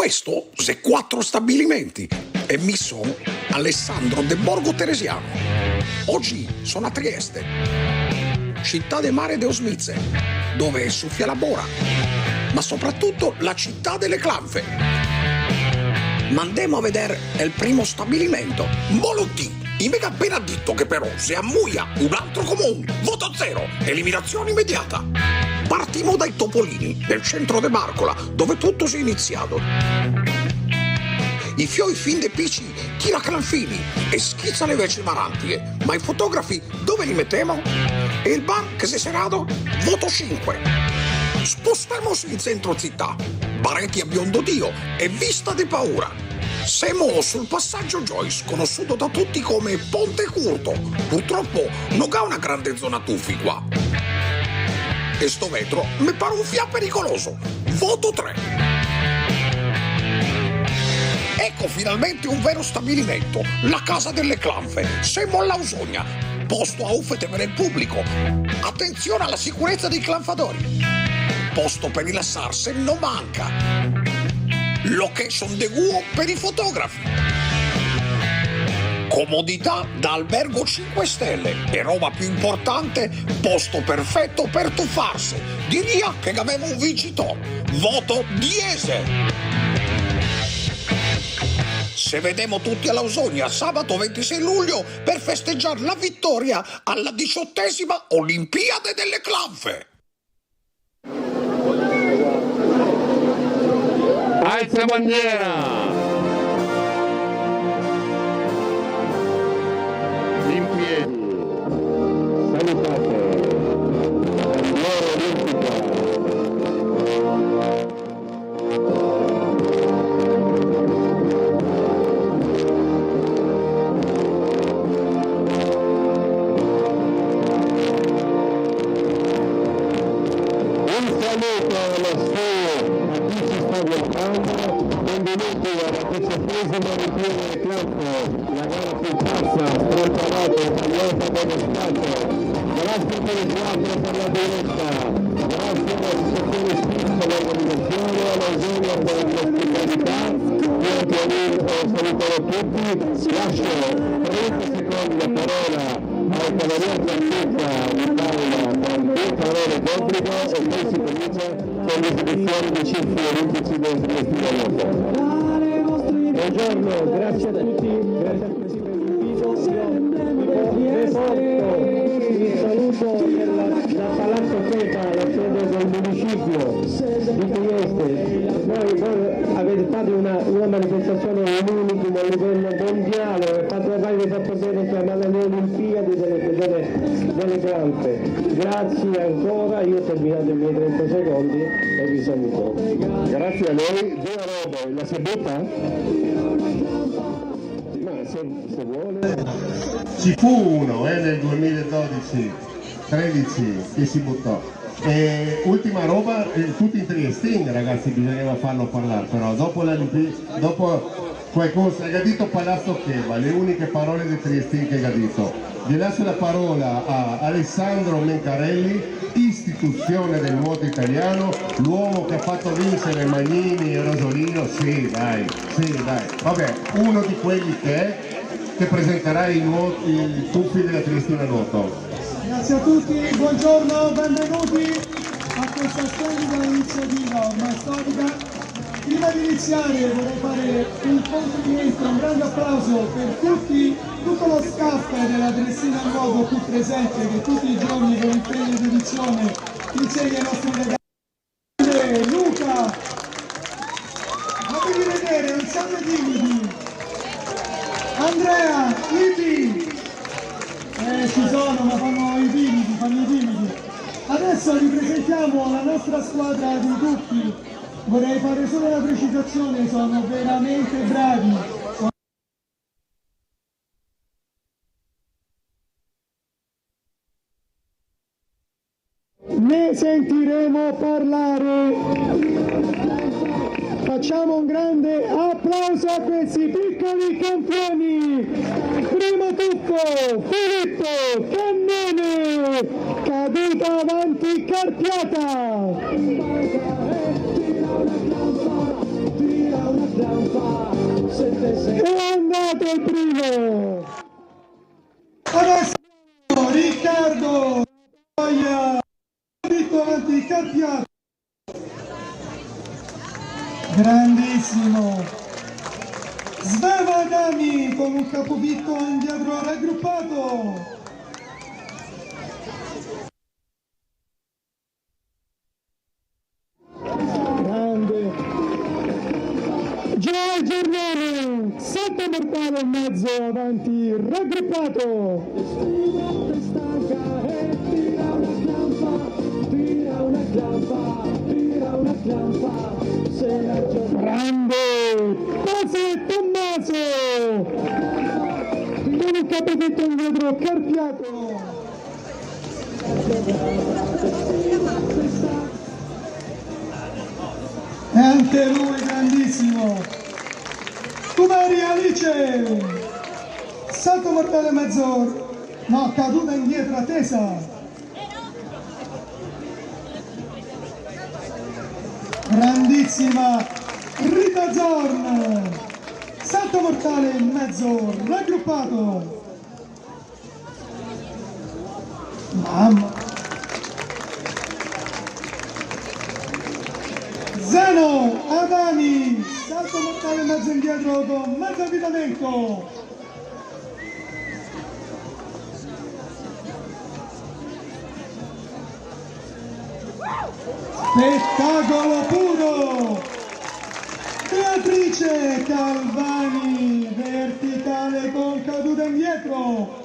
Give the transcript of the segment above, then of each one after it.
Questo se 4 stabilimenti e mi sono Alessandro De Borgo Teresiano. Oggi sono a Trieste, città del mare de Osmize, dove soffia la bora, ma soprattutto la città delle clanfe. Ma andiamo a vedere il primo stabilimento, Molotti. I mega appena detto che però se ammuia un altro comune, voto zero, eliminazione immediata. Partiamo dai Topolini, del centro de Marcola, dove tutto si è iniziato. I fioi fin de pici tira clanfini e schizza le veci marantie, ma i fotografi dove li mettiamo? E il bar che si è serato? Voto 5. Spostiamoci in centro città, baretti a biondo Dio e vista di paura. Siamo sul passaggio Joyce, conosciuto da tutti come Ponte Curto. Purtroppo non ha una grande zona tuffi qua. E sto vetro mi pare un fia pericoloso. Voto 3. Ecco finalmente un vero stabilimento, la casa delle clanfe. Siamo a Lausogna, posto a uffete per il pubblico. Attenzione alla sicurezza dei clanfadori. Posto per rilassarsi non manca. Location de guo per i fotografi. Comodità da albergo 5 stelle e roba più importante, posto perfetto per tuffarsi. Diria che aveva un vincitore. Voto 10. Se vediamo tutti a Lausogna sabato 26 luglio per festeggiare la vittoria alla 18ª Olimpiade delle Clanfe. Alza bandiera! In piedi, salutate, l'oro olimpica. Un saluto allo benvenuti alla 13ª Olimpiade del Campo, la gara più pazza, strampalata, tagliata dello Stato. Grazie per il teatro per la diretta, grazie all'associazione Spizza, all'organizzazione, all'Eusebio per l'ospitalità. Io anche saluto tutti, lascio 30 secondi la parola al Cavaliere Garcetta in Paola per 2 parole d'obbligo e poi si comincia con l'esibizione dei cifri olimpici del Trieste. Buongiorno, grazie a tutti, grazie a tutti per l'invito. Vi porto il saluto da Palazzo Pepa, la sede del municipio di Trieste. Voi avete fatto una manifestazione unica a livello mondiale, avete fatto bene chiamare le Olimpiadi delle Clanfe. Grazie ancora, io ho terminato i miei 30 secondi e vi saluto. Grazie a lei. Due robe, la si butta? Se vuole. Ci fu uno nel 2012-13 che si buttò. E ultima roba, tutti in Triestini ragazzi, bisognava farlo parlare, però dopo qualcosa, ha detto Palazzo Cheva, le uniche parole di Triestini che ha detto. Vi lascio la parola a Alessandro Mencarelli, istituzione del nuoto italiano, l'uomo che ha fatto vincere Magnini e Rosolino, sì dai, vabbè, uno di quelli che presenterà i tuffi della Triestina Nuoto. Grazie a tutti, buongiorno, benvenuti a questa splendida iniziativa ormai storica. Prima di iniziare vorrei fare un complimento, un grande applauso per tutto lo staff della Triestina Nuoto qui presente, che tutti i giorni con impegno di edizione insegna ai nostri ragazzi. Luca, fatemi vedere, non siamo timidi. Andrea, Ibi, ci sono, ma fanno i timidi. Adesso ripresentiamo la nostra squadra di tuffi. Vorrei fare solo una precisazione, sono veramente bravi. Ne sentiremo parlare. Facciamo un grande applauso a questi piccoli campioni. Primo tuffo, Filippo Cannone, caduta avanti carpiata. è andato il primo. Adesso Riccardo Paglia, dritto avanti Carpiato, grandissimo. Sveva Adami con un capovitto indietro raggruppato. Giornale, salto mortale in mezzo, avanti, raggruppato. Grande, Pase Tommaso, con un capovetto indietro, Carpiato. E anche lui grandissimo. Kumari Alice, salto mortale mezzo, no, caduta indietro, attesa. Grandissima Rita Zorn, salto mortale in mezzo, raggruppato. Mamma. Zeno Adani, salto mortale mezzo indietro con mezzo avvitamento. Spettacolo puro. Beatrice Calvani, verticale con caduta indietro.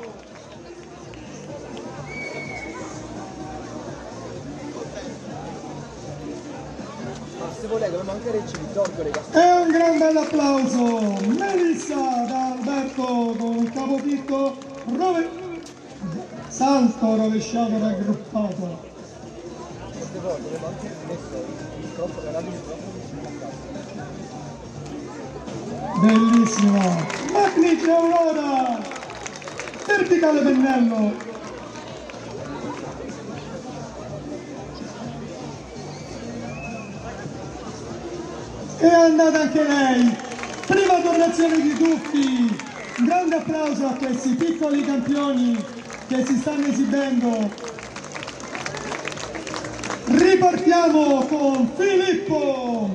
E un gran bel applauso, Melissa da Alberto con un capopitto salto rovesciato raggruppato. Bellissimo, Magnifica Aurora, verticale pennello. È andata anche lei, prima donazione di tuffi, un grande applauso a questi piccoli campioni che si stanno esibendo. Ripartiamo con Filippo,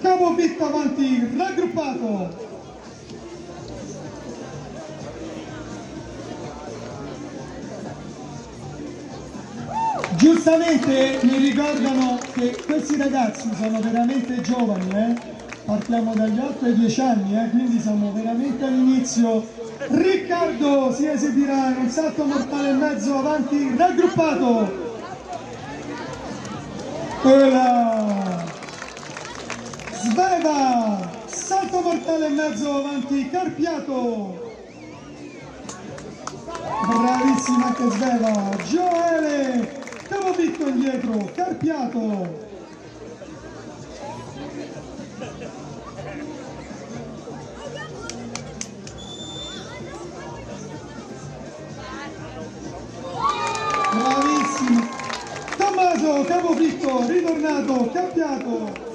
capopitto avanti, raggruppato. Giustamente mi ricordano che questi ragazzi sono veramente giovani, partiamo dagli altri 10 anni, quindi siamo veramente all'inizio. Riccardo si esibirà in un salto mortale in mezzo avanti raggruppato. Sveva, salto mortale in mezzo avanti Carpiato. Bravissima anche Sveva. Gioele, capopitto indietro, Carpiato. Bravissimo. Tommaso, capopitto, ritornato, Carpiato.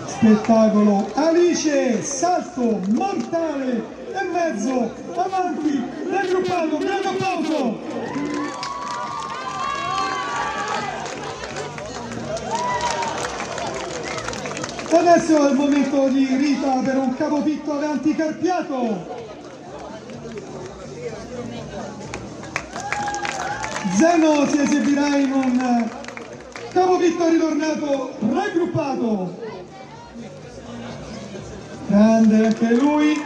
Spettacolo. Alice, salto mortale e mezzo, avanti, raggruppato, grande applauso. Adesso è il momento di Rita per un capopitto avanti Carpiato. Zeno si esibirà in un capopitto ritornato raggruppato. Grande anche lui.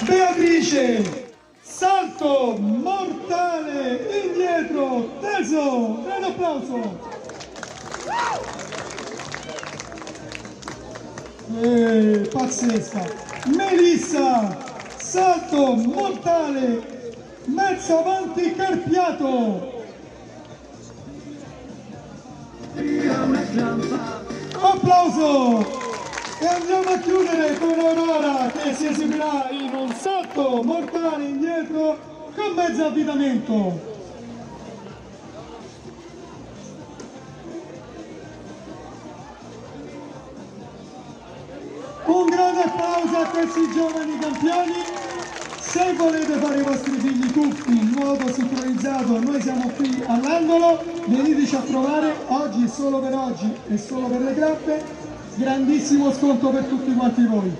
Beatrice, salto mortale indietro, teso, grande applauso. Pazzesca. Melissa, salto mortale, mezzo avanti Carpiato. Applauso. E andiamo a chiudere con Aurora che si esibirà in un salto mortale indietro con mezzo avvitamento. applauso a questi giovani campioni. Se volete fare i vostri figli tuffi in modo sincronizzato, noi siamo qui all'angolo, veniteci a trovare, oggi è solo per oggi e solo per le grappe, grandissimo sconto per tutti quanti voi.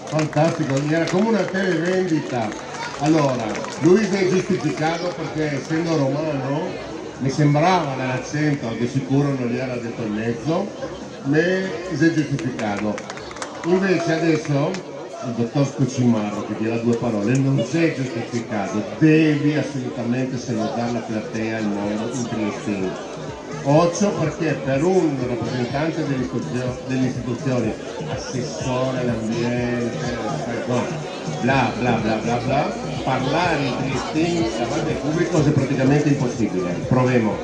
Fantastico, era come una televendita. Allora, lui si è giustificato perché essendo romano mi sembrava dall'accento che sicuro non gli era detto in mezzo, ma si è giustificato. Invece adesso il dottor Scocimarro, che dirà due parole, non si è giustificato, devi assolutamente salutare la platea il mondo in Triestino. Occhio perché per un rappresentante delle istituzioni, assessore all'ambiente, bla bla bla bla bla, parlare in triestini davanti al pubblico è praticamente impossibile. Proviamo.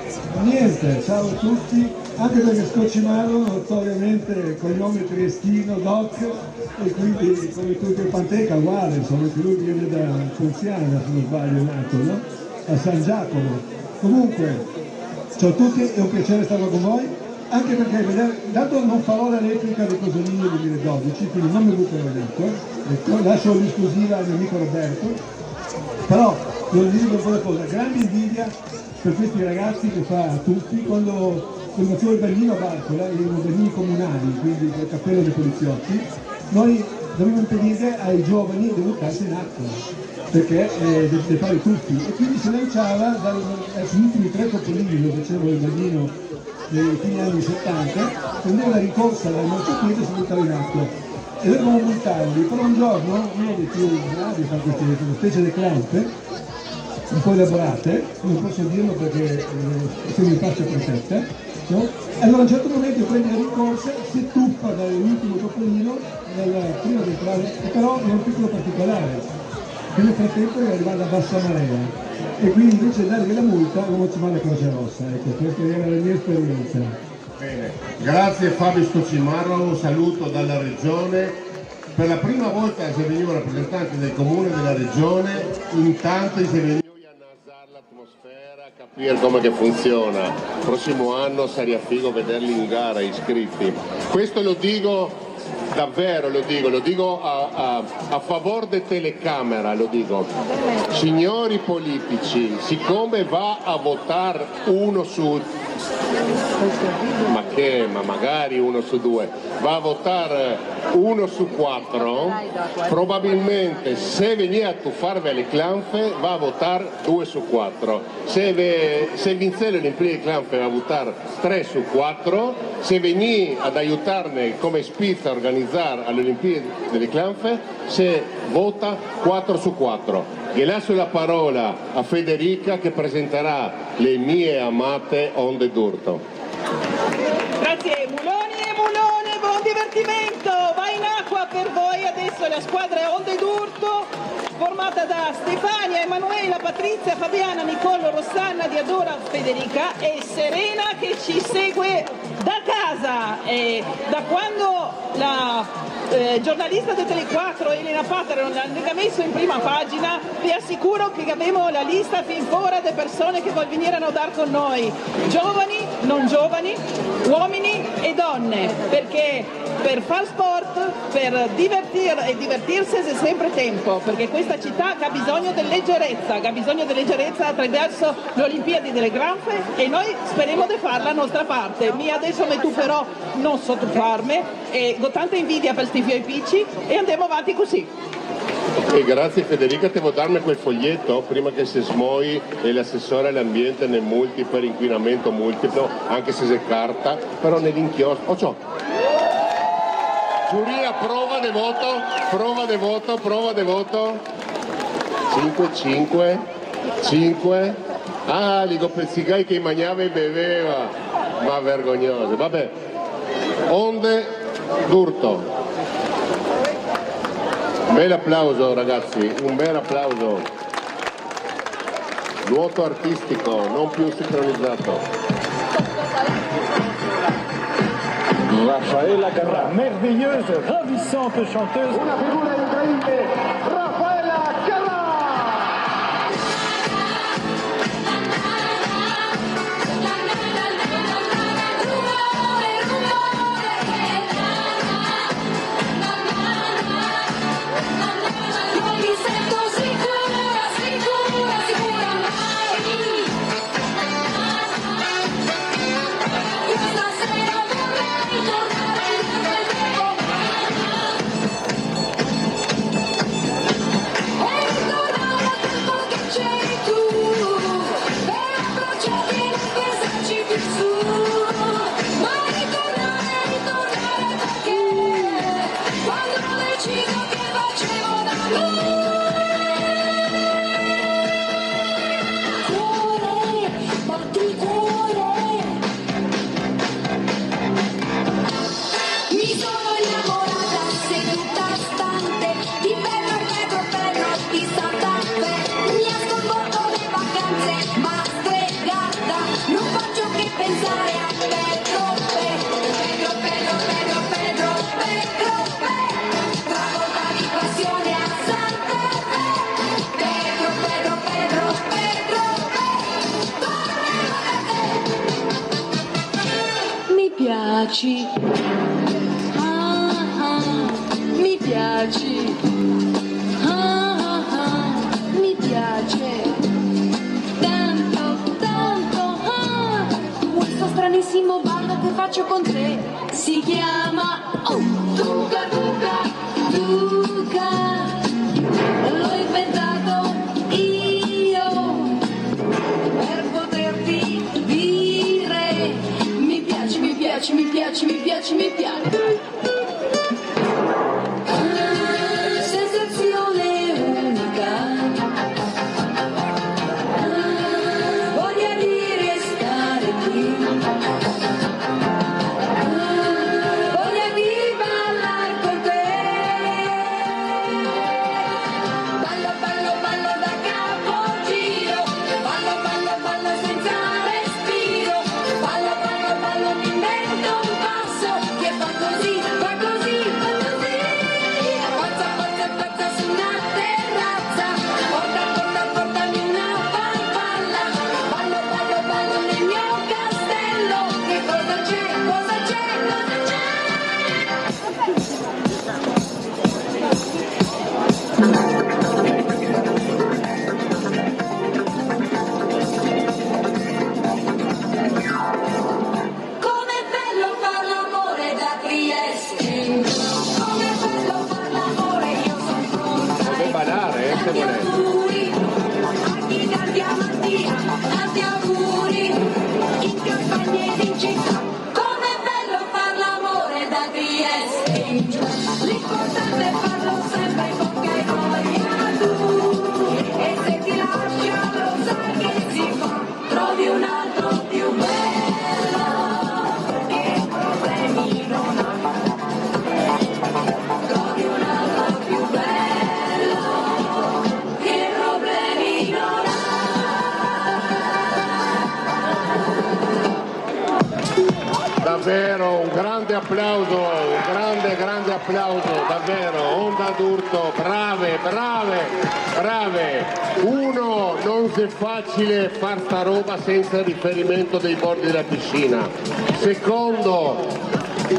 Niente, ciao a tutti, anche perché Scocimarro notoriamente con il nome triestino, Doc, e quindi come tutti il Panteca uguale, insomma, anche lui viene da Ponziana, se non sbaglio, nato, no? A San Giacomo. Comunque, ciao a tutti, è un piacere stare con voi, anche perché dato non farò la replica di Cosolini del 2012, quindi non mi butterò dentro, ecco, lascio l'esclusiva al mio amico Roberto, però devo dire un po' una cosa, grande invidia per questi ragazzi che fa a tutti, quando facevo il bernino a Barcola, erano bernini comunali, quindi col cappello dei poliziotti, noi dovevamo impedire ai giovani di buttarsi in acqua, perché deve fare tutti, e quindi si lanciava sugli ultimi 3 topolini, lo facevo il bambino nei fine anni 70, prendeva la rincorsa dal marciapiede e si buttava in acqua. E dovevamo multarli, però un giorno uno dei più bravi fa queste specie di clampe, un po' elaborate, non posso dirlo perché sono in fascia protetta, no? E allora a un certo momento prende la rincorsa, si tuffa dall'ultimo topolino, prima di entrare, però è un piccolo particolare. Nel frattempo è arrivata a bassa marea e quindi invece di dargli la multa uno ci va la Croce Rossa, ecco, questa era la mia esperienza. Bene, grazie Fabio Scocimarro, un saluto dalla regione. Per la prima volta si veniva rappresentante del comune e della regione, intanto si veniva a nasare l'atmosfera, a capire come che funziona. Il prossimo anno sarebbe figo vederli in gara iscritti. Questo lo dico davvero, lo dico a favore della telecamera, lo dico. Signori politici, siccome va a votare uno su... ma magari 1 su 2, va a votare 1 su 4, probabilmente se venite a tuffarvi le clanfe va a votare 2 su 4, se vince le Olimpiadi di clanfe va a votare 3 su 4, se venite ad aiutarne come spizza a organizzare alle Olimpiadi delle clanfe, se vota 4 su 4. Gli lascio la parola a Federica che presenterà le mie amate onde d'urto. Grazie Muloni e Mulone, buon divertimento! Va in acqua per voi adesso la squadra Onde d'Urto, formata da Stefania, Emanuela, Patrizia, Fabiana, Nicolo, Rossana, Diadora, Federica e Serena che ci segue da casa. E da quando la giornalista di Tele4 Elena Patero l'ha messo in prima pagina, vi assicuro che abbiamo la lista fin fuori delle persone che vogliono venire a nodare con noi, giovani, non giovani, uomini e donne, perché per far sport, per divertirsi c'è sempre tempo, perché questa città ha bisogno di leggerezza attraverso le Olimpiadi delle Granfe e noi speriamo di fare la nostra parte. Mi adesso mi tu però non sottofarmi e ho tanta invidia per sti miei picci e andiamo avanti così. E grazie Federica, devo darmi quel foglietto prima che si smoi e l'assessore all'ambiente nel multi per inquinamento multiplo, anche se c'è carta, però nell'inchiostro. Oh, ciò. Giuria, prova de voto. 5. Ah, dico pezzigai che mangiava e beveva, ma vergognoso. Vabbè, Onde d'Urto. Un bel applauso ragazzi, un bel applauso. Nuoto artistico, non più sincronizzato. Raffaella Carrà, merveilleuse, ravissante chanteuse. Una figura incredibile, Raffaella Carrà! se volete. Tanti auguri in campagna e in città. Com'è bello far l'amore da Trieste. L'importante è farlo sempre con che voglia tu. E se ti lascia lo sai che si fa. Trovi un altro più bello che problemi non ha. Trovi un altro più bello che problemi non ha. Davvero un grande applauso, un grande applauso, davvero, Onda d'Urto, brave. Uno, non è facile far sta roba senza riferimento dei bordi della piscina. Secondo,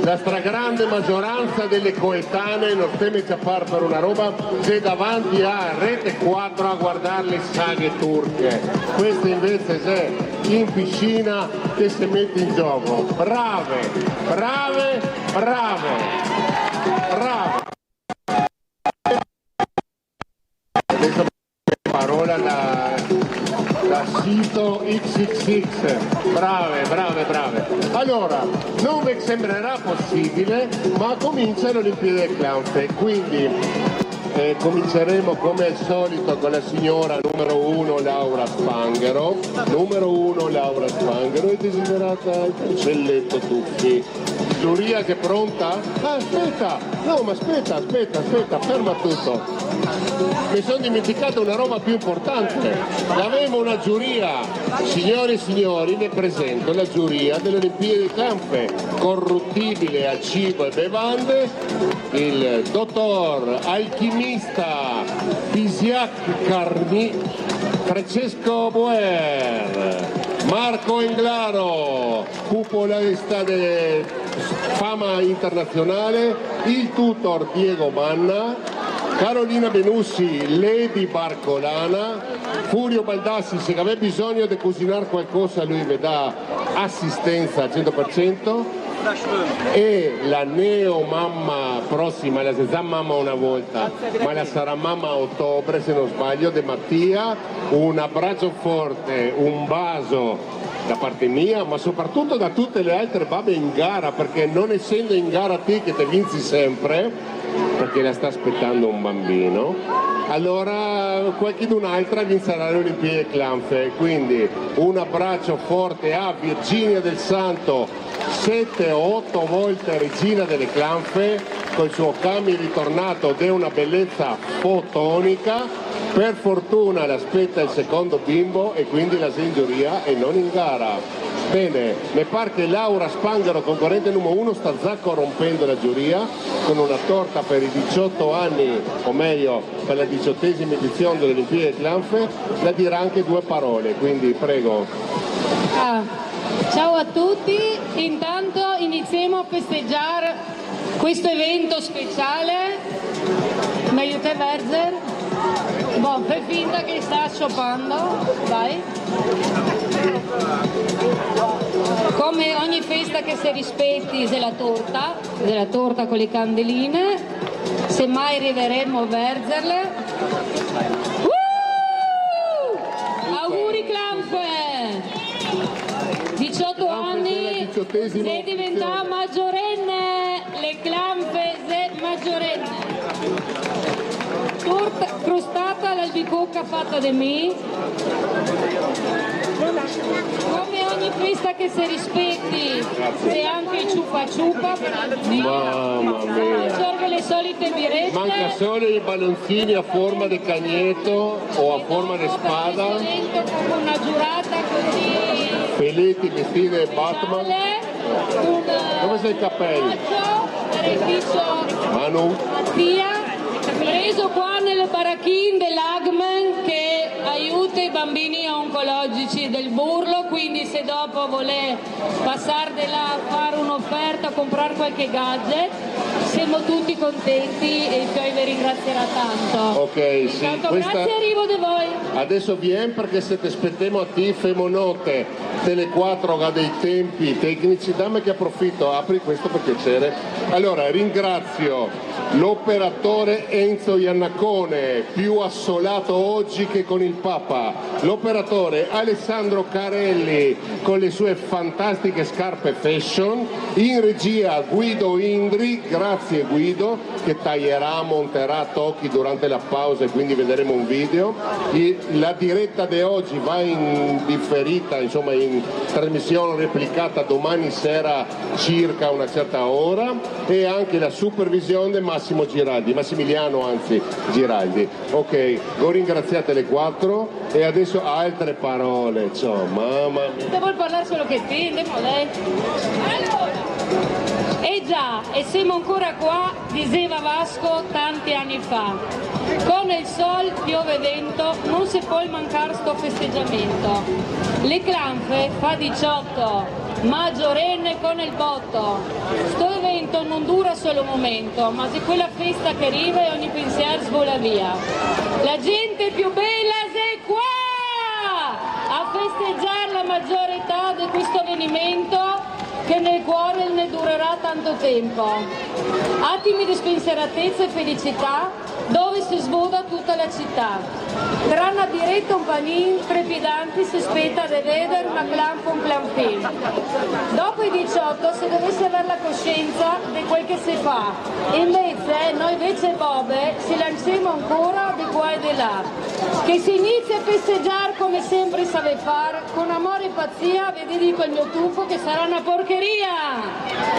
la stragrande maggioranza delle coetanee non teme ciappar per una roba, c'è davanti a Rete 4 a guardare le saghe turche. Questa invece c'è in piscina che si mette in gioco. Brave. Adesso parola la sito XXX, brave. Allora, non vi sembrerà possibile, ma comincia l'Olimpiade del Clanfe, quindi cominceremo come al solito con la signora numero 1 Laura Spanghero, e desiderata il cancelletto Tuffi. Giuria che è pronta? Aspetta, ferma tutto. Mi sono dimenticato una roba più importante. Avremo una giuria. Signore e signori, vi presento la giuria delle Olimpiadi di Clanfe, corruttibile a cibo e bevande, il dottor alchimista Fisiac Carni, Francesco Boer, Marco Englaro, cupolarista di fama internazionale, il tutor Diego Manna, Carolina Benussi, Lady Barcolana, Furio Baldassi, se avete bisogno di cucinare qualcosa lui vi dà assistenza al 100%, e la neo mamma prossima, la già mamma una volta, ma la sarà mamma a ottobre se non sbaglio, De Mattia. Un abbraccio forte, un bacio da parte mia, ma soprattutto da tutte le altre babbe in gara, perché non essendo in gara te che te vinci sempre, perché la sta aspettando un bambino, allora qualcun'altra vincerà le Olimpiadi Clanfe. Quindi un abbraccio forte a Virginia del Santo, 7 o 8 volte regina delle Clanfe, col suo Cami ritornato ed è una bellezza fotonica. Per fortuna l'aspetta il secondo bimbo e quindi la in giuria e non in gara. Bene, mi pare che Laura Spanghero, concorrente numero 1, sta già corrompendo la giuria con una torta per i 18 anni, o meglio per la 18ª edizione delle Olimpiadi Clanfe, la dirà anche due parole, quindi prego. Ciao a tutti, intanto iniziamo a festeggiare questo evento speciale. Mi aiuta Verzer? Boh, fai finta che sta sciopando, vai. Come ogni festa che si rispetti c'è la torta con le candeline, semmai arriveremo a Verzerle. Auguri Clanfe! 18 anni, sei diventata maggiorenne, le Clanfe sei maggiorenne. Torta crostata all'albicocca fatta da me. Come ogni festa che si rispetti, c'è anche il ciupa ciupa per Mamma mia. serve le solite birette. Manca solo i balloncini a forma di cagnetto o a forma di spada. Come una giurata così. Peletti vestiti da Batman. Dove sei i capelli? Manu. Mattia, preso qua nel baracchin dell'Agman che aiuta i bambini oncologici del Burlo, quindi se dopo vuole passare di là a fare un'offerta, comprare qualche gadget, siamo tutti contenti e il Pioi vi ringrazierà tanto. Ok, sì. Tanto grazie, arrivo di voi. Adesso viene perché se ti aspettiamo a ti femo note delle 4 dei tempi tecnici, dammi che approfitto, apri questo per piacere. Allora, ringrazio l'operatore Enzo Iannacone, più assolato oggi che con il Papa, l'operatore Alessandro Carelli con le sue fantastiche scarpe fashion, in regia Guido Indri, grazie Guido, che taglierà, monterà, tocchi durante la pausa e quindi vedremo un video. La diretta di oggi va in differita, insomma in trasmissione replicata domani sera circa una certa ora, e anche la supervisione di Massimiliano Giraldi. Ok, lo ringraziate le 4 e adesso altre parole, mamma mia. Devo parlare solo che te, lei. E già, e siamo ancora qua, diceva Vasco tanti anni fa. Con il sol piove vento, non si può mancare sto festeggiamento. Le clanfe fa 18. Maggiorenne con il botto. Sto evento non dura solo un momento, ma se quella festa che arriva e ogni pensiero svola via. La gente più bella è qua a festeggiare la maggiore età di questo avvenimento che nel cuore ne durerà tanto tempo. Attimi di spensieratezza e felicità dove si svuota tutta la città. Tra una diretta un panin trepidanti si aspetta di vedere una clan film. Dopo i 18 si dovesse avere la coscienza di quel che si fa. Invece, noi invece Bobe si lanciamo ancora di qua e di là. Che si inizia a festeggiare come sempre sape fare, con amore e pazzia, vi dico il mio tuffo che sarà una porcheria.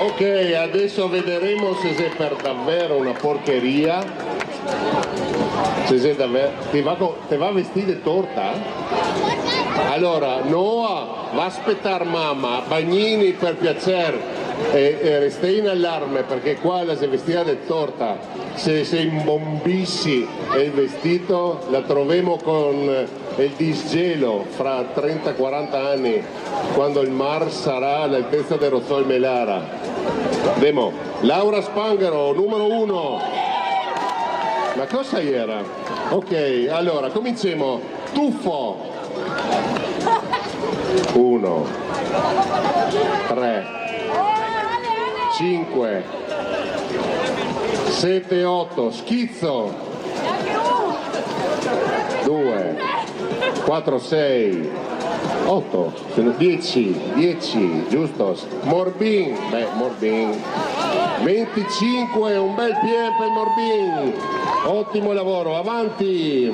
Ok, adesso vedremo se è per davvero una porcheria. Se davvero ti va a vestire torta? Allora, Noah va a aspettare mamma, bagnini per piacere e restai in allarme perché qua la si vestirà di torta. Se imbombissi e il vestito la troviamo con il disgelo fra 30-40 anni quando il mar sarà all'altezza del Rozzol Melara. Vemo, Laura Spanghero, numero 1. Ma cosa era? Ok, allora cominciamo. Tuffo. 1, 3, 5, 7, 8. Schizzo. 2, 4, 6, 8, 10, giusto? Morbin, Morbin. 25, un bel piede per Morbin. Ottimo lavoro, avanti.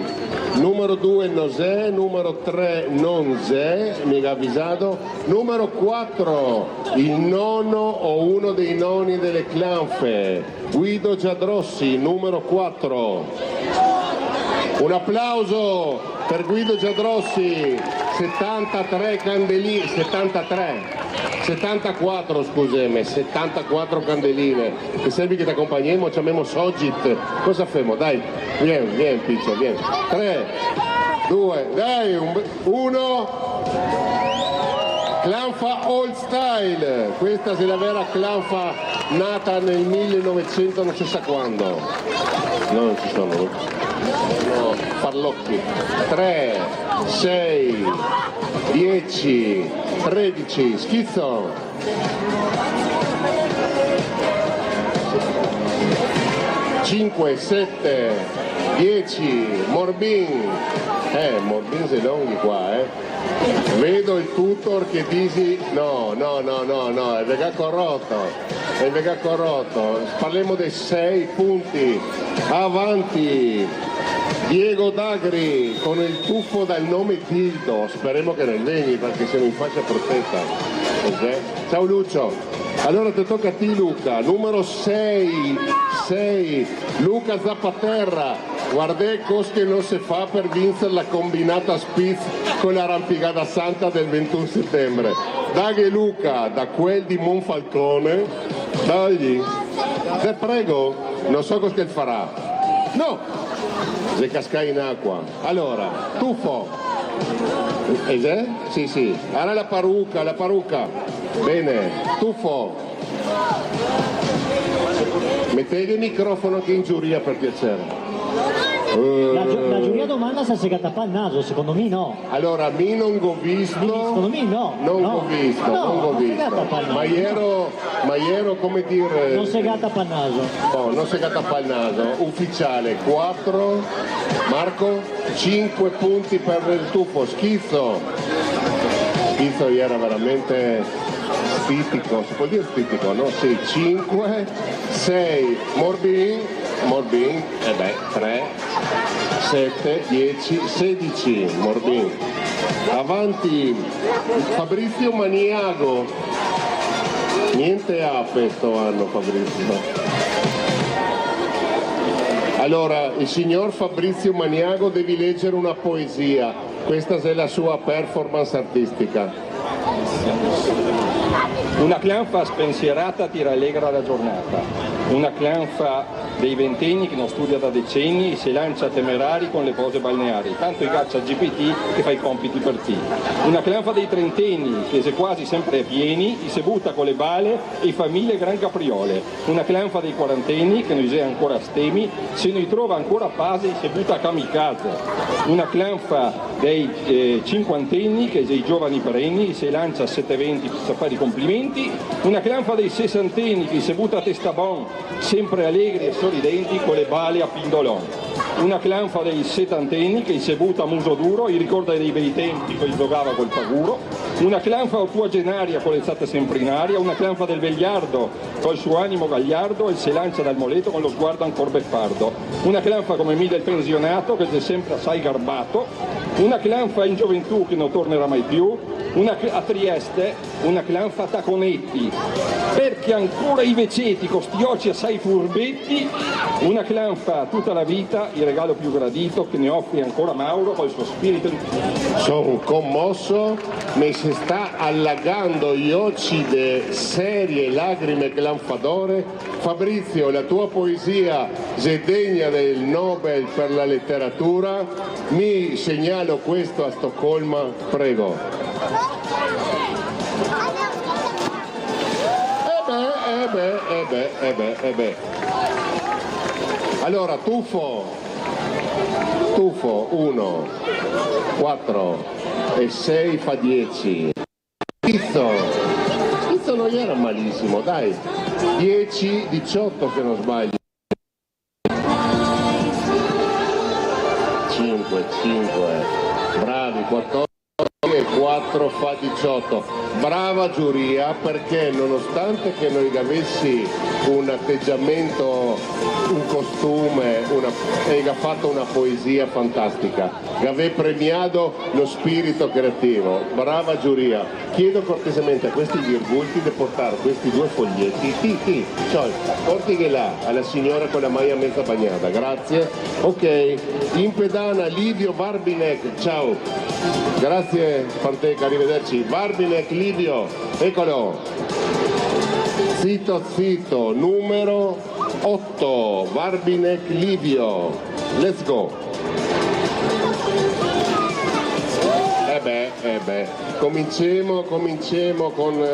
Numero 2 Nosè, numero 3 Nonzè, mi ha avvisato. Numero 4, il nonno o uno dei nonni delle clanfe, Guido Giadrossi, numero 4. Un applauso per Guido Giadrossi, 73 candeline, 74 scusami, 74 candeline. Che serve che ti accompagniamo, chiamiamo Sogit. Cosa famo? Dai, vieni Piccio, vieni. 3, 2, dai, 1. Clanfa Old Style, questa è la vera clanfa nata nel 1900 non si sa quando. No, non ci sono. No, farlocchi. 3, 6, 10, 13, schizzo. 5, 7, 10, Morbin. Morbin sei lunghi qua, Vedo il tutor che dici no, è vega corrotto. Parliamo dei 6 punti. Avanti. Diego Dagri con il tuffo dal nome Dildo, speriamo che non vengi perché siamo in fascia protetta. Ciao Lucio. Allora ti tocca a te Luca, numero 6, Luca Zappaterra. Guardate cosa che non si fa per vincere la combinata Spitz con l'arrampicata santa del 21 settembre. Dagli Luca, da quel di Monfalcone, dagli. Te prego, non so cosa che farà. No! Se casca in acqua. Allora, tuffo. Sì. Ora la parrucca. Bene, tuffo. Mettete il microfono anche in giuria per piacere. La giuria domanda se si è tappa il naso, secondo me no. Allora, mi non ho visto. Secondo me no. Non ho visto, non ho visto. Ma ero come dire. Non si è tappa il naso. No, non si è tappa il naso. Ufficiale 4. Marco 5 punti per il tuffo. Schizzo era veramente stitico, si può dire stitico, no? Sì, 5, 6, Morbin, 3, 7, 10, 16, Morbin. Avanti, Fabrizio Maniago. Niente ape sto anno, Fabrizio. Allora, il signor Fabrizio Maniago devi leggere una poesia. Questa è la sua performance artistica. Una clanfa spensierata ti rallegra la giornata, una clanfa dei ventenni che non studia da decenni e si lancia temerari con le pose balneari, tanto i caccia GPT che fa i compiti per te. Una clanfa dei trentenni che se quasi sempre pieni, si butta con le bale e famiglie gran capriole. Una clanfa dei quarantenni che noi sei ancora stemi, se noi trova ancora pase si butta a kamikaze. Una clanfa dei cinquantenni che sei giovani perenni, si lancia a 720 per fare i complimenti. Una clanfa dei sessantenni che si butta a testa bon, sempre allegri e sorridenti con le bale a pindolon. Una clanfa dei settantenni che si butta a muso duro e ricorda dei bei tempi che giocava col paguro. Una clanfa ottuagenaria con l'estate sempre in aria. Una clanfa del vegliardo col suo animo gagliardo e si lancia dal moleto con lo sguardo ancor beffardo. Una clanfa come me del pensionato che c'è sempre assai garbato. Una clanfa in gioventù che non tornerà mai più. A Trieste una clanfa a Taconetti, perché ancora i veceti con sti occhi assai furbetti. Una clanfa tutta la vita, il regalo più gradito che ne offre ancora Mauro col suo spirito. Sono commosso, mi si sta allagando gli occhi de serie lacrime clanfadore. Fabrizio, la tua poesia è degna del Nobel per la letteratura. Mi segnalo questo a Stoccolma, prego. Allora, tuffo 1, 4 e 6 fa 10. Schizzo non era malissimo, dai. 10, 18 se non sbaglio. 5, bravi, 14 e 4 fa 18. Brava giuria, perché nonostante che noi avessi un atteggiamento, un costume, e ha fatto una poesia fantastica, che aveva premiato lo spirito creativo. Brava giuria. Chiedo cortesemente a questi virgulti di portare questi due foglietti. Cioè, porti che là alla signora con la maglia mezza bagnata, grazie. Ok, in pedana Livio Barbinek, ciao. Grazie Panteca, arrivederci. Barbinek Livio, eccolo. Zitto, numero 8, Barbinek Livio. Let's go. Cominciamo con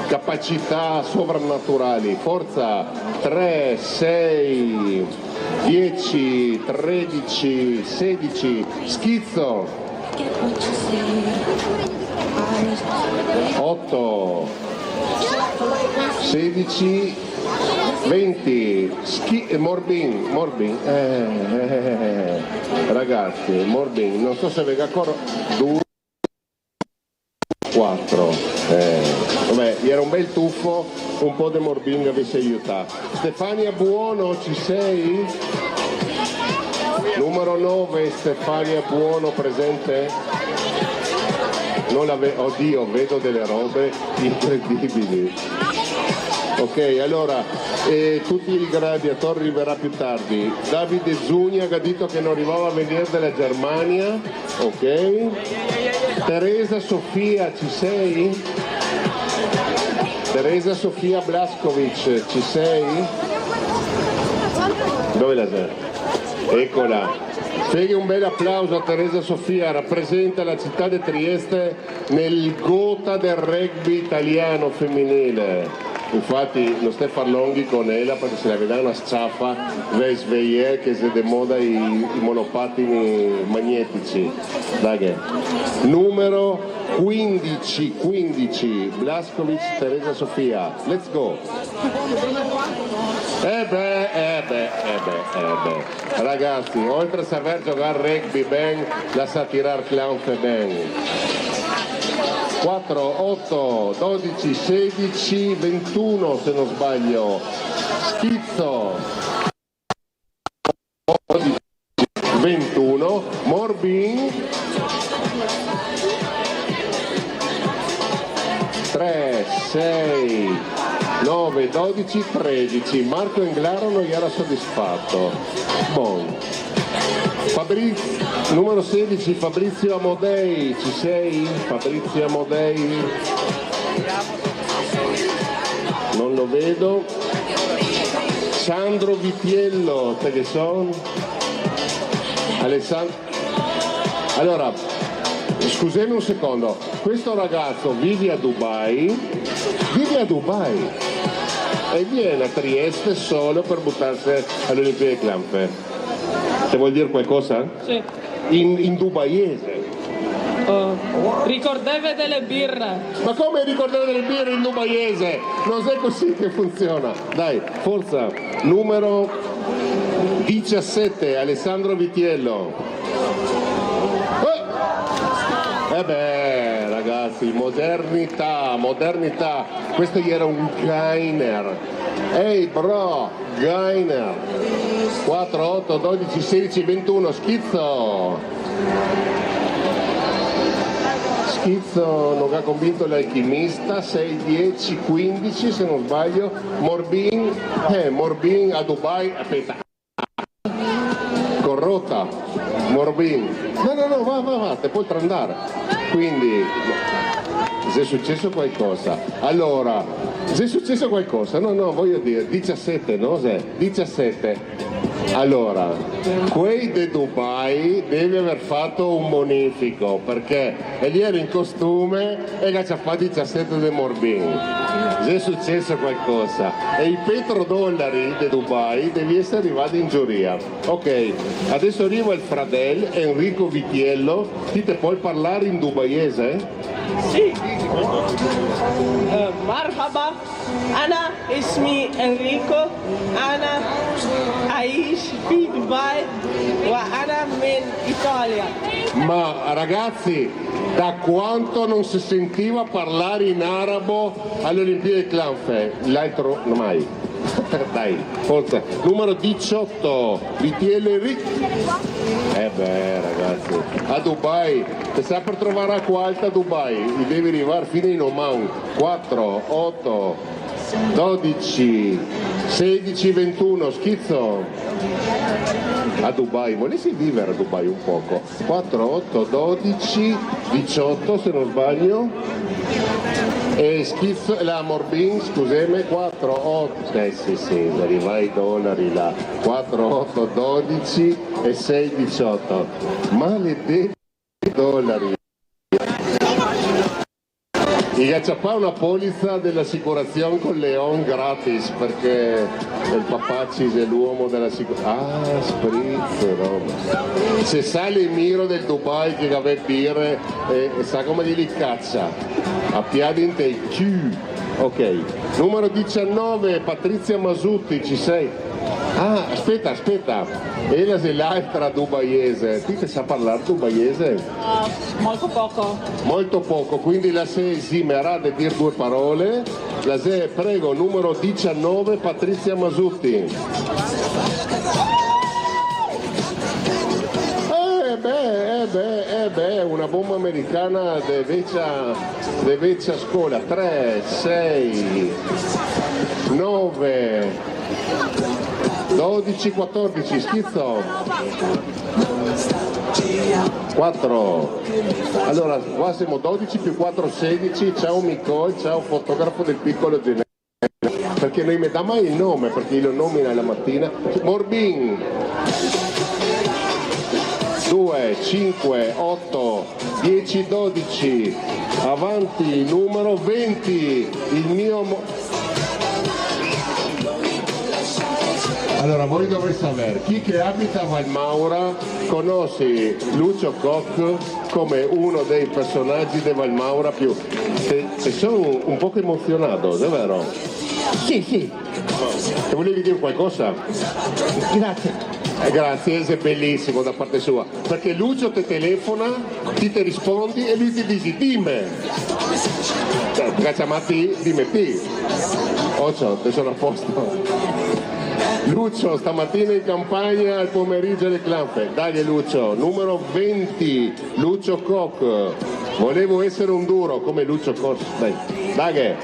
capacità sovrannaturali. Forza, 3, 6, 10, 13, 16, schizzo. 8, 16, 20, Morbin, ragazzi, Morbin, non so se ve ancora 2, 4, vabbè, era un bel tuffo, un po' di Morbin avesse aiutato. Stefania Buono, ci sei? Numero 9, Stefania Buono, presente? Non la oddio, vedo delle robe incredibili. Ok, allora, tutti i gladiatori arriverà più tardi. Davide Zugna ha detto che non arrivava a venire dalla Germania, ok. Teresa Sofia, ci sei? Teresa Sofia Blaskovic, ci sei? Dove la sei? Eccola. Feghi un bel applauso a Teresa Sofia, rappresenta la città di Trieste nel gota del rugby italiano femminile. infatti non stai parlando con ella perché se la vede una sciaffa lei sveglia che si demoda i monopattini magnetici. Dai, numero 15 Blaskovic Teresa Sofia, let's go. Ragazzi, oltre a saper giocare rugby ben, la sa tirar clanfe ben. 4, 8, 12, 16, 21 se non sbaglio. Schizzo. 12, 21. Morbin. 3, 6, 9, 12, 13. Marco Englaro non gli era soddisfatto. Bon. Numero 16 Fabrizio Amodei, ci sei? Fabrizio Amodei? Non lo vedo. Sandro Vitiello, te che son? Alessandro. Allora, scusami un secondo, questo ragazzo vive a Dubai e viene a Trieste solo per buttarsi alle Olimpiadi Clanfe. Te vuol dire qualcosa? Sì. In dubaiese. Ricordeve delle birre. Ma come ricordare delle birre in dubaiese? Non è così che funziona. Dai, forza. Numero 17, Alessandro Vitiello. Ragazzi, modernità. Questo era un Gainer. Ehi bro, Gainer. 4, 8, 12, 16, 21, Schizzo non ha convinto l'alchimista, 6, 10, 15 se non sbaglio, Morbin a Dubai, aspetta, corrotta, Morbin, no, va, te puoi andare, quindi se è successo qualcosa, allora, se è successo qualcosa, no, voglio dire, 17, no? 17. Allora, quei di Dubai deve aver fatto un bonifico perché gli era in costume e che ci ha fatto 17 di Morbin. Se è successo qualcosa e i petrodollari di Dubai devi essere arrivati in giuria. Ok, adesso arriva il fratello Enrico Vitiello, ti te puoi parlare in dubaiese? Sì. Marhaba, Ana ismi Enrico, Ana Aish fi Dubai wa Ana min Italia. Ma ragazzi, da quanto non si sentiva parlare in arabo alle Olimpiadi Clanfe? L'altro non mai. Dai, forza. Numero 18, Vitiello Enrico. Ragazzi, a Dubai, se sta per trovare acqua alta a Dubai, mi devi arrivare fino in Oman. 4, 8, 12, 16, 21, Schizzo. A Dubai, volessi vivere a Dubai un poco. 4, 8, 12, 18 se non sbaglio. E Schizzo, la Morbin, scusami, 4, 8, sì, arriva ai dollari là. 4, 8, 12 e 6, 18. Maledetti dollari. Gli acciappa una polizza dell'assicurazione con Leon gratis perché il papà è l'uomo dell'assicurazione. Spritz, roba. Se sa l'emiro del Dubai che aveva birre e sa come gli caccia. A piedi in te Q. Ok. Numero 19, Patrizia Masutti, ci sei? Ah, aspetta. Ella è l'altra dubaiese. Ti sa parlare dubaiese? Molto poco. Molto poco, quindi la se esimerà di dire due parole. La se, prego, numero 19, Patrizia Masutti. Una bomba americana de vecchia scuola. 3, 6, 9, 12, 14, Schizzo. 4. Allora, qua siamo 12 più 4, 16. Ciao Micol, ciao fotografo del piccolo Genere. Perché non mi dà mai il nome, perché lo nomina la mattina. Morbin. 2, 5, 8, 10, 12, avanti, numero 20, il mio Allora, voi dovreste sapere, chi che abita a Valmaura conosce Lucio Koch come uno dei personaggi di Valmaura più... E sono un po' emozionato, è vero? Sì, sì. E volevi dire qualcosa? Grazie. Grazie, è bellissimo da parte sua, perché Lucio ti telefona, ti rispondi e lui ti dice dimmi. Grazie a Matti, dimmi ti. Occio, te sono a posto. Lucio stamattina in campagna al pomeriggio alle Clanfe. Dai Lucio, numero 20, Lucio Koch. Volevo essere un duro come Lucio Koch. Dai, dai.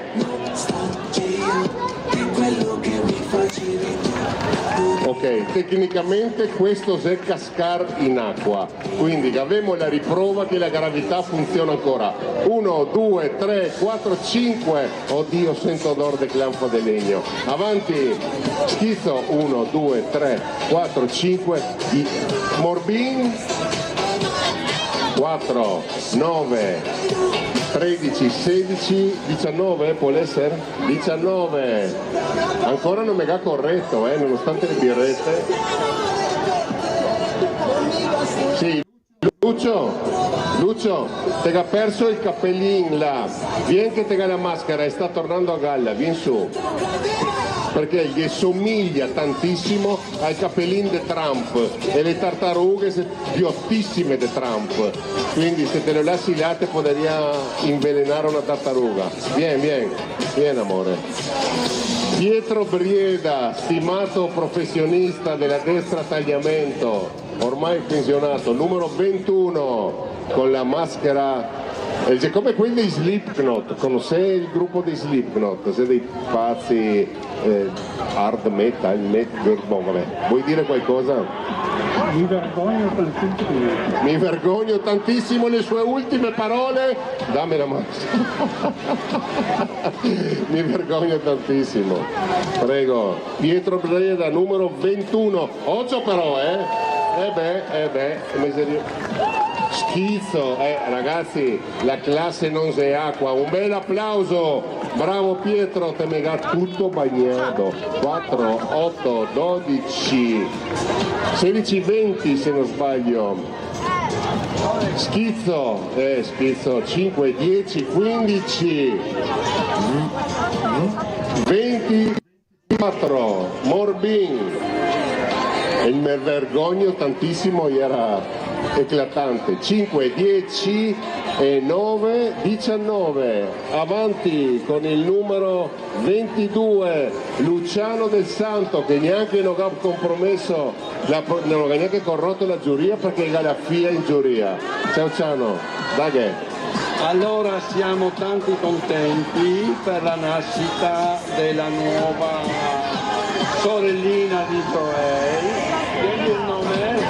Ok, tecnicamente questo è cascar in acqua, quindi abbiamo la riprova che la gravità funziona ancora. 1, 2, 3, 4, 5, oddio sento odore di clanfa di legno. Avanti, schizzo, 1, 2, 3, 4, 5, Morbin, 4, 9, 13, 16, 19, può essere? 19, ancora non mi ha corretto, nonostante le birrette. Sì, Lucio, te ha perso il cappellin là, vieni che te ha la maschera e sta tornando a galla, vieni su. Perché gli somiglia tantissimo al cappellin di Trump e le tartarughe ghiottissime di Trump, quindi se te lo lasci là te potrebbe invelenare una tartaruga. Vieni amore. Pietro Brieda, stimato professionista della destra tagliamento, ormai pensionato, numero 21, con la maschera. È come quelli di Slipknot, conosce il gruppo di Slipknot, sei dei pazzi hard metal, vabbè. Vuoi dire qualcosa? Mi vergogno tantissimo. Mi vergogno tantissimo, le sue ultime parole, dammi la mano. Mi vergogno tantissimo. Prego, Pietro Breda, numero 21. Occhio però, schizzo, ragazzi, la classe non c'è acqua, un bel applauso, bravo Pietro, te mi ha tutto bagnato. 4, 8, 12, 16, 20 se non sbaglio, schizzo, 5, 10, 15, 24, Morbin, e mi vergogno tantissimo, era eclatante, 5, 10 e 9, 19, avanti con il numero 22, Luciano Del Santo, che neanche non ha compromesso, non ha neanche corrotto la giuria perché ha la FIA in giuria. Ciao Ciano, dai. Allora siamo tanti contenti per la nascita della nuova sorellina di Joel. Che il nome?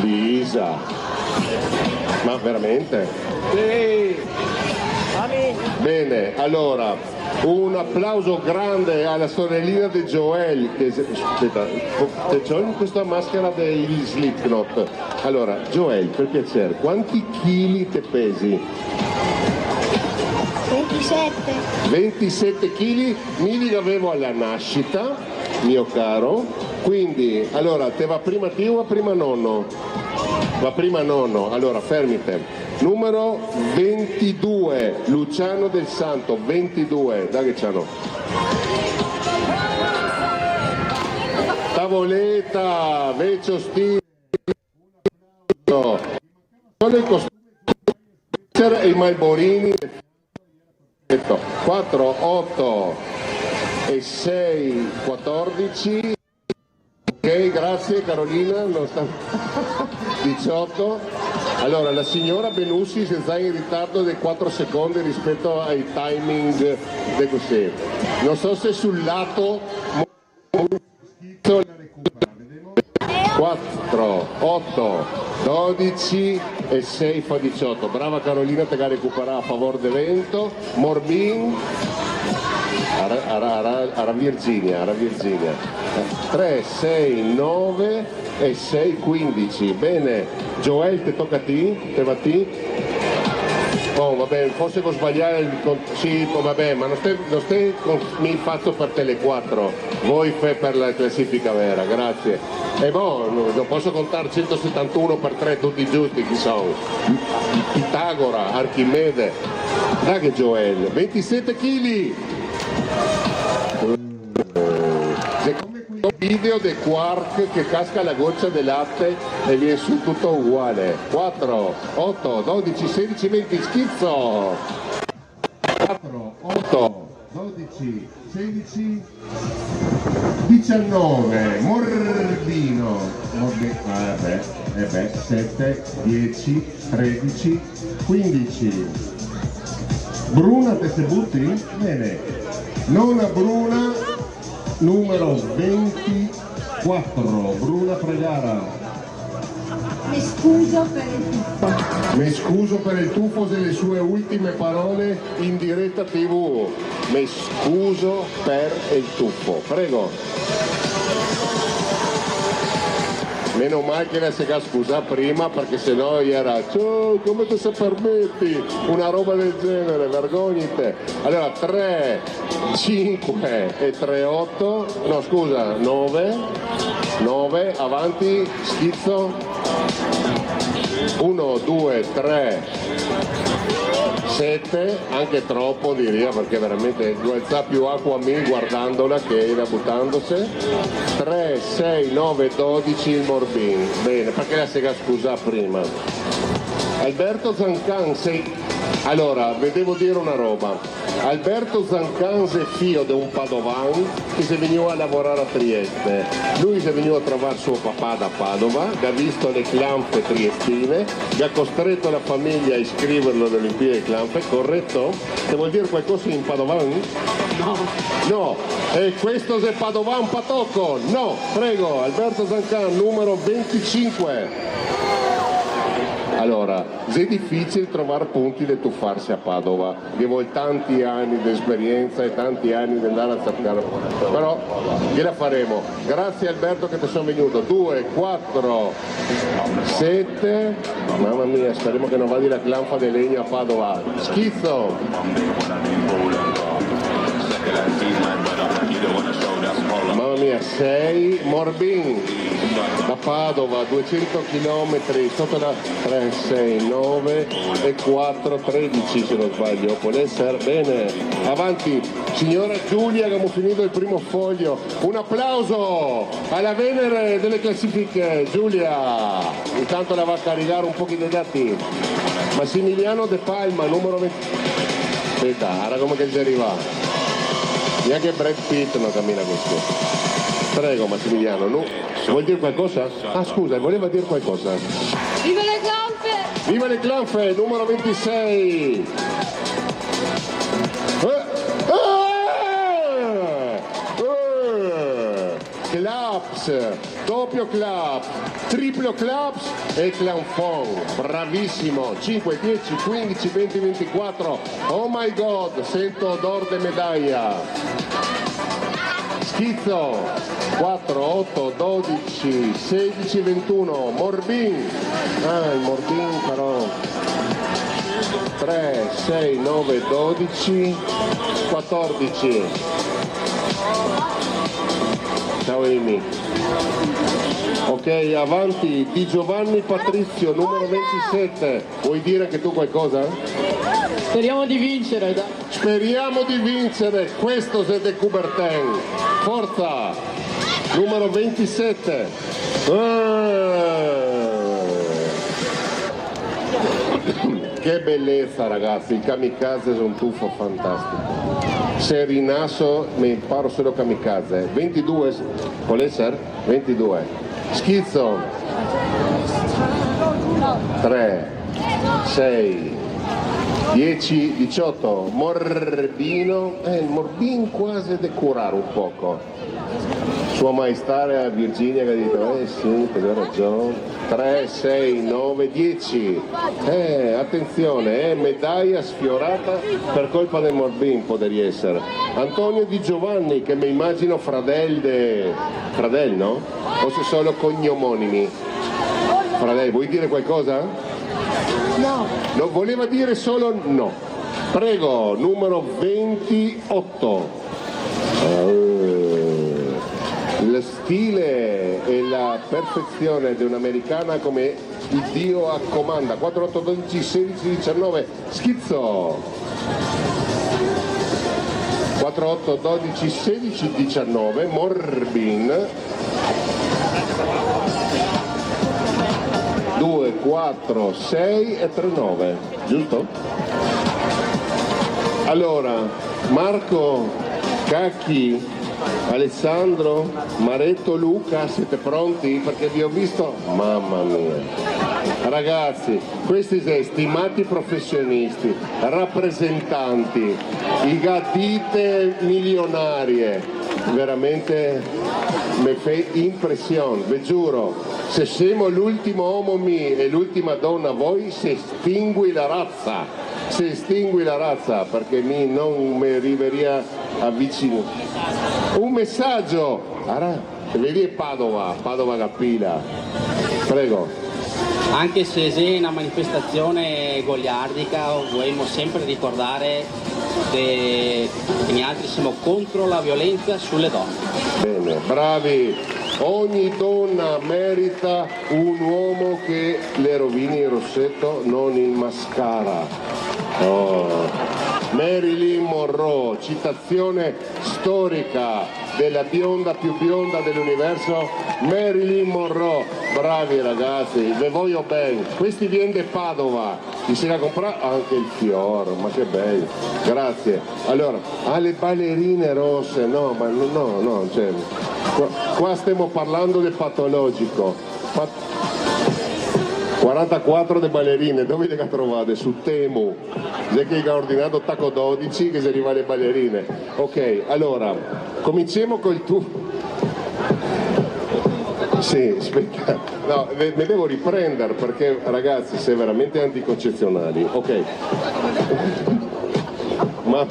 Lisa, ma veramente? Sì. Bene, allora un applauso grande alla sorellina di Joel, che aspetta, c'ho questa maschera degli Slipknot. Allora, Joel, per piacere, quanti chili te pesi? 27. 27 chili, mi li avevo alla nascita, mio caro, quindi, allora, te va prima Tio o va prima nonno? Va prima nonno, allora fermite. Numero 22, Luciano Del Santo, 22, dai che c'hanno. Tavoletta, vecchio stile, solo il costume e i malborini. 4, 8 e 6, 14. Ok, grazie Carolina, 18. Allora, la signora Benussi si sta in ritardo di 4 secondi rispetto ai timing di così. Non so se sul lato 4, 8, 12 e 6 fa 18. Brava Carolina, te la recupera a favore dell'evento. Morbin, ara Virginia. 3, 6, 9 e 6, 15. Bene, Joel, te tocca a te, te va a te. Oh, vabbè, forse può sbagliare il... Sì, vabbè, ma non stai mi fatto per Tele 4, voi per la classifica vera, grazie. E non posso contare 171 per 3 tutti giusti, chi sono? Pitagora, Archimede, dai che Joel, 27 kg! È come quel video del Quark che casca la goccia del latte e viene su tutto uguale. 4, 8, 12, 16, 20, schizzo! 4, 8, 12, 16, 19, Morbino, 7, 10, 13, 15. Bruna te se butti? Bene. Nonna Bruna, numero 24, Bruna Pregara. Mi scuso per il tuffo. Mi scuso per il tuffo delle sue ultime parole in diretta TV. Mi scuso per il tuffo. Prego. Meno male che la si scusa prima, perché sennò era come ti se permetti una roba del genere, vergognate. Allora 3, 5 e 3, 8, no scusa, 9, avanti, schizzo. 1, 2, 3, 7, anche troppo direi, perché veramente alza più acqua a me guardandola che era buttandosi. 3, 6, 9, 12 il Morbin. Bene, perché la sega scusa prima. Alberto Zancan, allora, vi devo dire una roba. Alberto Zancan è figlio di un padovan che si è venuto a lavorare a Trieste. Lui si è venuto a trovare suo papà da Padova, che ha visto le clanfe triestine, che ha costretto la famiglia a iscriverlo alle Olimpiadi clanfe, corretto? Se vuol dire qualcosa in padovan? No. No, e questo è padovan patocco? No, prego, Alberto Zancan, numero 25. Allora, è difficile trovare punti da tuffarsi a Padova, che vuol tanti anni di esperienza e tanti anni di andare a cercare, però gliela faremo. Grazie Alberto che ti sono venuto. 2, 4, 7, mamma mia, speriamo che non vada la clanfa di legno a Padova. Schizzo! Mamma mia, 6, Morbin da Padova, 200 km sotto la 3, 6, 9 e 4, 13 se non sbaglio, può essere, bene, avanti, signora Giulia che abbiamo finito il primo foglio, un applauso alla Venere delle classifiche, Giulia, intanto la va a caricare un po' di dati, Massimiliano De Palma, numero 20, aspetta, guarda come che ci arriva. Neanche Brad Pitt non cammina così. Prego Massimiliano, vuol dire qualcosa? Ah scusa, voleva dire qualcosa. Viva le clanfe! Viva le clanfe, numero 26! Claps, doppio clap, triplo claps e clanfon, bravissimo, 5, 10, 15, 20, 24, oh my god, sento odor de medaglia. Schizzo, 4, 8, 12, 16, 21, Morbin, il Morbin però, 3, 6, 9, 12, 14. Ciao Amy. Ok, avanti, Di Giovanni Patrizio, numero 27. Vuoi dire anche tu qualcosa? Speriamo di vincere, dai. Speriamo di vincere, questo è De Coubertin. Forza! Numero 27. Che bellezza ragazzi, il kamikaze è un tuffo fantastico. Se rinaso mi imparo solo kamikaze. 22, può essere? 22. Schizzo. 3, 6, 10, 18. Morbino. Il Morbin quasi da curare un poco. Sua Maestà Virginia che ha detto, sì, hai ragione. 3, 6, 9, 10. Attenzione, medaglia sfiorata per colpa del Morbin, potrebbe essere. Antonio Di Giovanni, che mi immagino Fradel, no? O se solo cognomonimi? Fradel, vuoi dire qualcosa? No. Lo voleva dire solo no. Prego, numero 28. Lo stile e la perfezione di un'americana come il Dio a comanda. 4, 8, 12, 16, 19. Schizzo. 4, 8, 12, 16, 19. Morbin. 2, 4, 6 e 3, 9. Giusto? Allora, Marco, Cacchi, Alessandro, Maretto, Luca, siete pronti? Perché vi ho visto, mamma mia, ragazzi, questi sono stimati professionisti, rappresentanti, i gatite milionarie, veramente mi fa impressione, vi giuro, se siamo l'ultimo uomo mi e l'ultima donna voi, si estingui la razza. Si estingui la razza perché non mi arriveria a vicino. Un messaggio, vedi Padova Cappila, prego. Anche se è una manifestazione goliardica, vogliamo sempre ricordare che noi altri siamo contro la violenza sulle donne. Bene, bravi. Ogni donna merita un uomo che le rovini il rossetto, non il mascara. Marilyn Monroe, citazione storica della bionda più bionda dell'universo, Marilyn Monroe. Bravi ragazzi, ve voglio bene. Questi viene da Padova, chi se la compra anche il fior, ma che bello, grazie. Allora, le ballerine rosse, no, ma no, cioè, qua stiamo parlando del patologico. 44 de ballerine, dove le trovate? Su Temu, già che ha ordinato Taco 12 che si arriva alle ballerine. Ok, allora, cominciamo col tuo. Sì, aspetta, no, me devo riprendere perché ragazzi, sei veramente anticoncezionali. Ok. Ma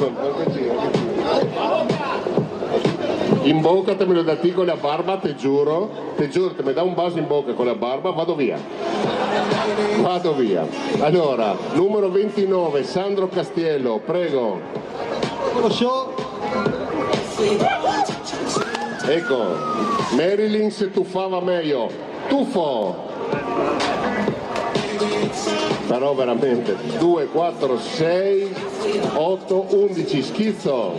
in bocca te me lo dati con la barba, te giuro, te mi dà un bacio in bocca con la barba, vado via. Allora, numero 29, Sandro Castiello, prego. Lo so. Ecco, Marilyn se tuffava meglio, tuffo. Però veramente 2, 4, 6, 8, 11, schizzo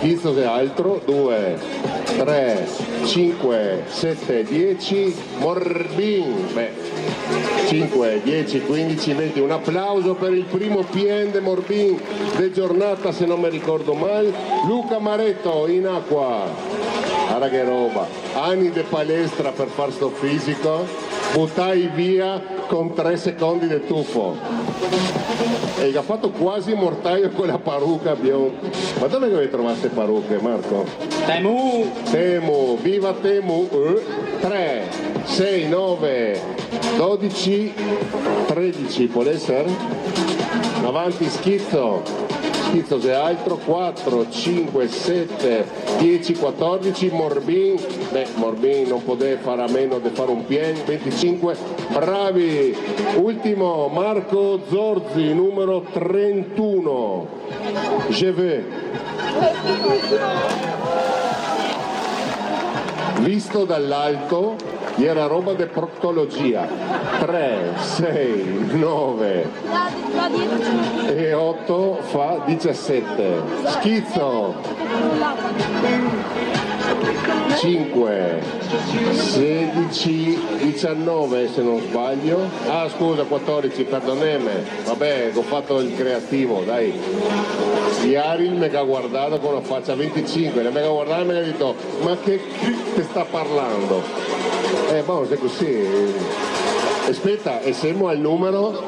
se altro, 2, 3, 5, 7, 10, Morbin, 5, 10, 15, 20, un applauso per il primo PN de Morbin de giornata se non mi ricordo male, Luca Maretto in acqua, guarda che roba, anni di palestra per far sto fisico, buttai via con 3 secondi di tuffo e ha fatto quasi mortaio con la parrucca bionda. Ma dove avete trovato queste parrucche, Marco? Temu, viva Temu. 3, 6, 9, 12, 13 può essere? Avanti schizzo se altro, 4, 5, 7, 10, 14, Morbin, Morbin non poteva fare a meno di fare un PN, 25, bravi, ultimo Marco Zorzi, numero 31, je veux. Visto dall'alto era roba di proctologia, 3, 6, 9 e 8 fa 17, schizzo, 5, 16, 19 se non sbaglio, scusa 14, perdoneme, vabbè ho fatto il creativo, dai. Yaril mi ha guardato con una faccia 25, mi ha guardato e mi ha detto ma che ti sta parlando? Boh, se così. Aspetta, e siamo al numero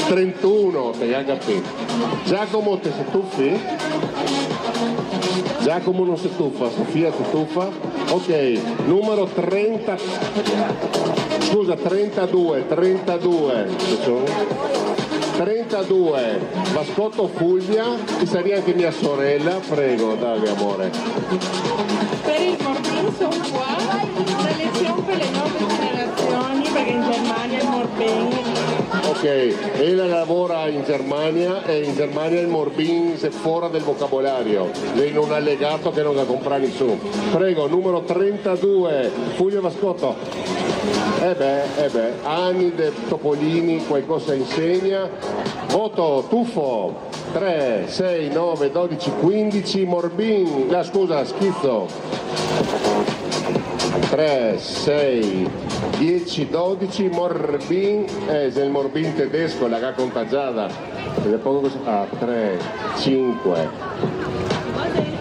31, che hai capito. Giacomo te si tuffi? Giacomo non si tuffa, Sofia si tuffa? Ok, numero 30. Scusa, 32. 32, Vascotto Fulvia, che sarebbe anche mia sorella, prego, dai amore. Per il Morbin sono qua, una lezione per le nuove generazioni, perché in Germania il Morbin Ok, ella lavora in Germania e in Germania il morbin è fuori del vocabolario, lei non ha legato che non la compra nessuno. Prego, numero 32, Fulvio Vascotto. Anni de Topolini, qualcosa insegna. Voto, Tuffo. 3, 6, 9, 12, 15, Morbin, schizzo. 3, 6, 10, 12, Morbin, se il Morbin tedesco l'ha contagiata. Ed è poco così. 3, 5,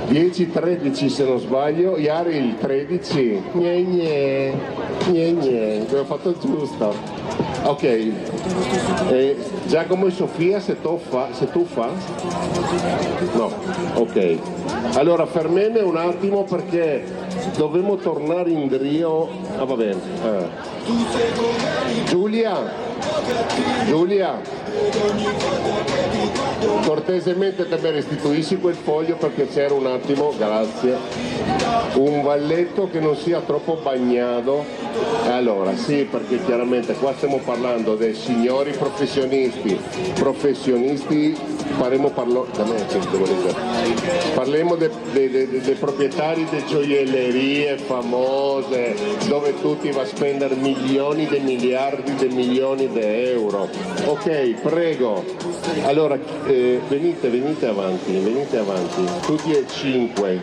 10, 13 se non sbaglio, Iari il 13, ho fatto giusto. Ok, Giacomo e Sofia se tu fa? No, ok. Allora fermeme un attimo perché dobbiamo tornare in Rio. Va bene. Giulia, cortesemente te mi restituisci quel foglio per piacere un attimo, grazie. Un valletto che non sia troppo bagnato. Allora sì, perché chiaramente qua stiamo parlando dei signori professionisti, parliamo dei proprietari di gioiellerie famose dove tutti va a spendere milioni di miliardi di milioni di euro. Ok, prego. Allora venite avanti, tutti e 5.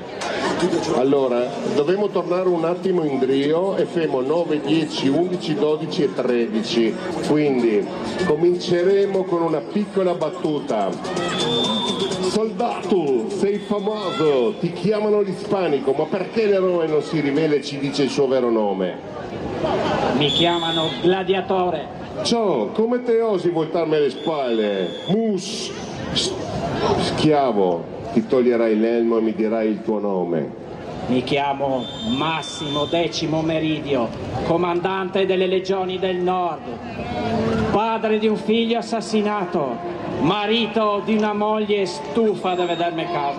Allora, dobbiamo tornare un attimo in Rio e femo 9, 10, 11, 12 e 13. Quindi cominceremo con una piccola battuta. Soldato, sei famoso, ti chiamano l'ispanico, ma perché l'eroe non si rivela e ci dice il suo vero nome? Mi chiamano gladiatore. Ciao, come te osi voltarmi le spalle? Schiavo, ti toglierai l'elmo e mi dirai il tuo nome. Mi chiamo Massimo Decimo Meridio, comandante delle legioni del nord, padre di un figlio assassinato, marito di una moglie stufa di vedermi a casa.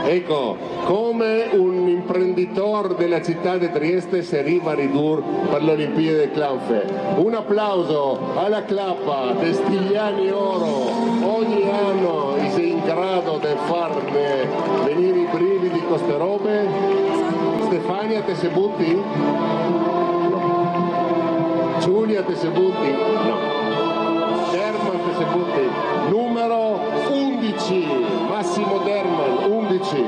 Ecco, come un imprenditore della città di Trieste si arriva a ridurre per le Olimpiadi del Clanfe. Un applauso alla clappa di Stigliani Oro, ogni anno sei in grado di farne venire i brividi con queste robe. Stefania, te se butti? Giulia, te se butti? No. Derman, te se butti? Numero 11, Massimo Derman, 11.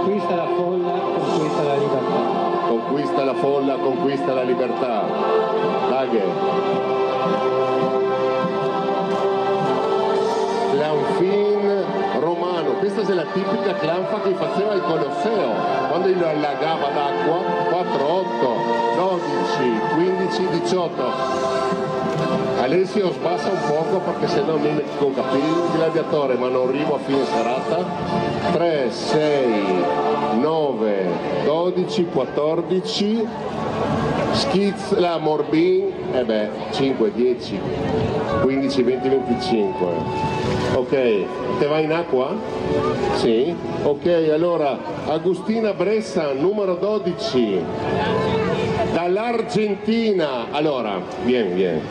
Conquista la folla, conquista la libertà. Conquista la folla, conquista la libertà. Daghe. Clanfin romano, questa è la tipica clanfa che faceva il Colosseo, quando gli allagava d'acqua. 4, 8, 12, 15, 18. Alessio sbassa un poco perché se no mi con capire il gladiatore, ma non arrivo a fine serata. 3, 6, 9, 12, 14, Schizz, la Morbin, 5, 10, 15, 20, 25. Ok, te vai in acqua? Sì? Ok, allora Agustina Bressan, numero 12, dall'Argentina. Allora, vieni.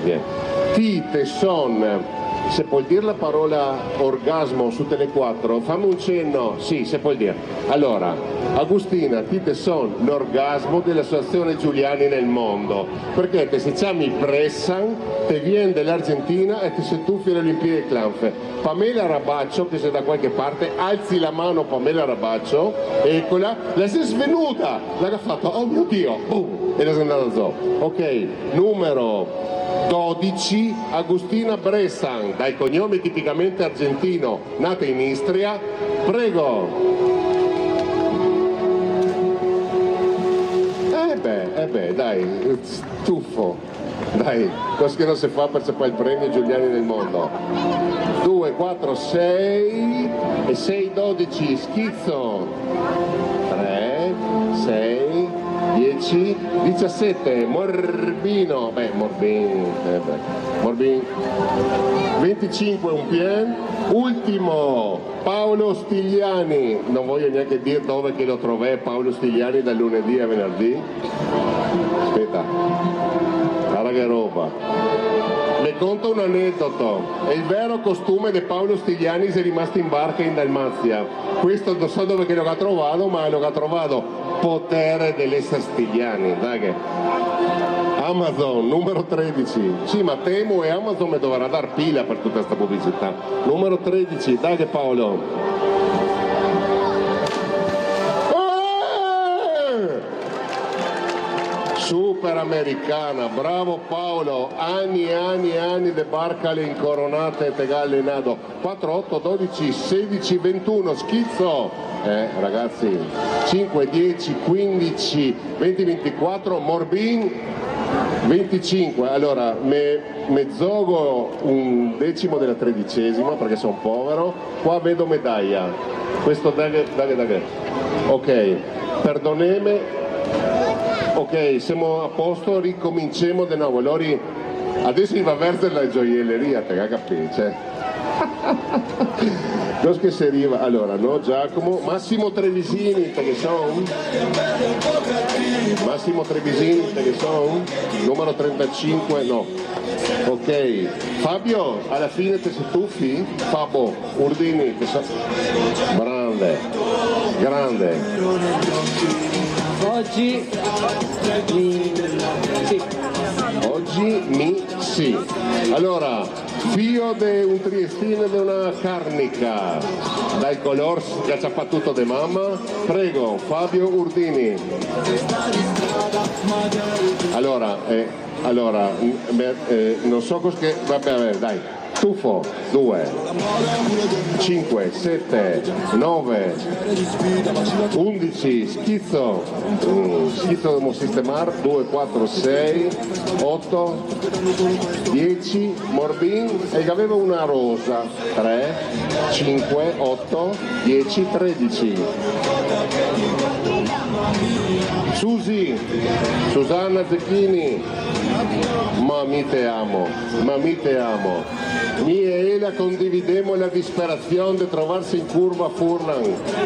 Tite son, se puoi dire la parola orgasmo su Tele4, fammi un cenno, sì, se puoi dire. Allora, Agustina, Tite son l'orgasmo dell'associazione Giuliani nel mondo, perché te se chiami Bressan, te viene dell'Argentina e ti si tuffi alle Olimpiadi del Clanfe. Pamela Rabaccio, che sei da qualche parte, alzi la mano Pamela Rabaccio, eccola, la si è svenuta, l'ha fatto, oh mio Dio, e la si è andata a zoo. Ok, numero 12, Agustina Bressan, dai cognome tipicamente argentino, nata in Istria. Prego. Dai, stufo. Dai, cosa che non si fa per sapere il premio Giuliani del mondo. 2, 4, 6 e 6, 12, Schizzo. 3, 6, 10, 17, Morbino, Morbin, 25, un pien, ultimo, Paolo Stigliani, non voglio neanche dire dove che lo trovai Paolo Stigliani dal lunedì a venerdì, aspetta, guarda che roba, racconto un aneddoto. È il vero costume di Paolo Stigliani, si è rimasto in barca in Dalmazia. Questo non so dove che lo ha trovato, ma lo ha trovato potere dell'essere Stigliani. Dai che... Amazon, numero 13. Sì, ma Temu e Amazon mi dovrà dar pila per tutta questa pubblicità. Numero 13, dai che Paolo. Super americana, bravo Paolo, anni e anni e anni di barca le incoronate e te gallenato. 4, 8, 12, 16, 21, schizzo. Ragazzi, 5, 10, 15, 20, 24, Morbin, 25. Allora, me gioco un decimo della 13ª perché sono povero. Qua vedo medaglia. Questo daghe. Ok, perdoneme. Ok, siamo a posto, ricominciamo di nuovo. Allora, adesso va verso la gioielleria, te capisci? Non che si arriva. Allora, no, Giacomo, Massimo Trevisini, te che sono? Massimo Trevisini, te che sono? Numero 35, no. Ok, Fabio, alla fine te si tuffi? Fabio, Urdini, te so... Grande. Oggi sì. Allora, figlio di un triestino di una carnica, dal color che ci ha fatto tutto di mamma, prego, Fabio Urdini. Allora, non so cosa che... Vabbè, dai. Tuffo, 2, 5, 7, 9, 11, schizzo dobbiamo sistemare, 2, 4, 6, 8, 10, Morbin, e che aveva una rosa, 3, 5, 8, 10, 13. Susanna Zecchini, ma mi te amo. Mi e Ela condividemmo la disperazione di trovarsi in curva a Furlan.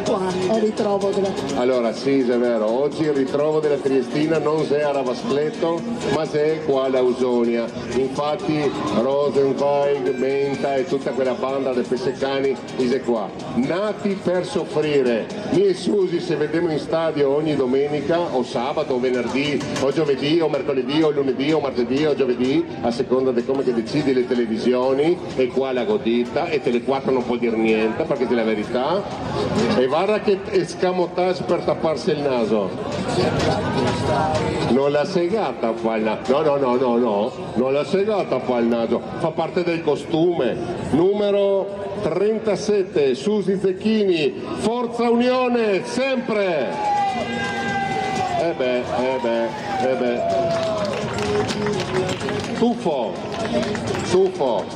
Qua è il ritrovo della... Allora sì, è vero, oggi il ritrovo della Triestina non è a Ravascletto, ma è qua a Lausonia. Infatti Rosenweig, Menta e tutta quella banda dei Pesecani è qua. Nati per soffrire. Mi e Susi se vediamo in stadio ogni domenica, o sabato, o venerdì, o giovedì, o mercoledì, o lunedì, o martedì, o giovedì, a seconda di come che decidi le televisioni, e qua la godita, e Tele 4 non può dire niente perché è la verità, e guarda che escamotage per tapparsi il naso. Non l'ha segata qua il naso, no, non l'ha segata qua il naso, fa parte del costume. Numero 37, Susi Zecchini, Forza Unione, sempre! Eh beh. Tuffo,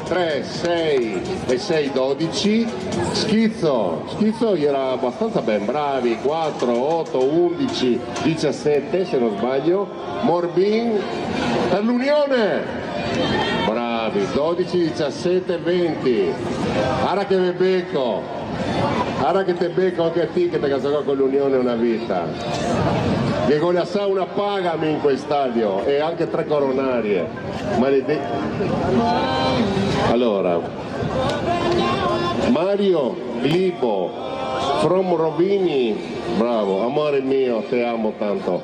3, 6 e 6, 12, schizzo era abbastanza ben bravi, 4, 8, 11, 17 se non sbaglio, Morbin per l'Unione, bravi, 12, 17, 20, ara che te becco anche a te che ti casò con l'Unione una vita. Che con la sauna pagami in quel stadio e anche 3 coronarie. Allora, Mario Glibo, from Rovini, bravo, amore mio, te amo tanto.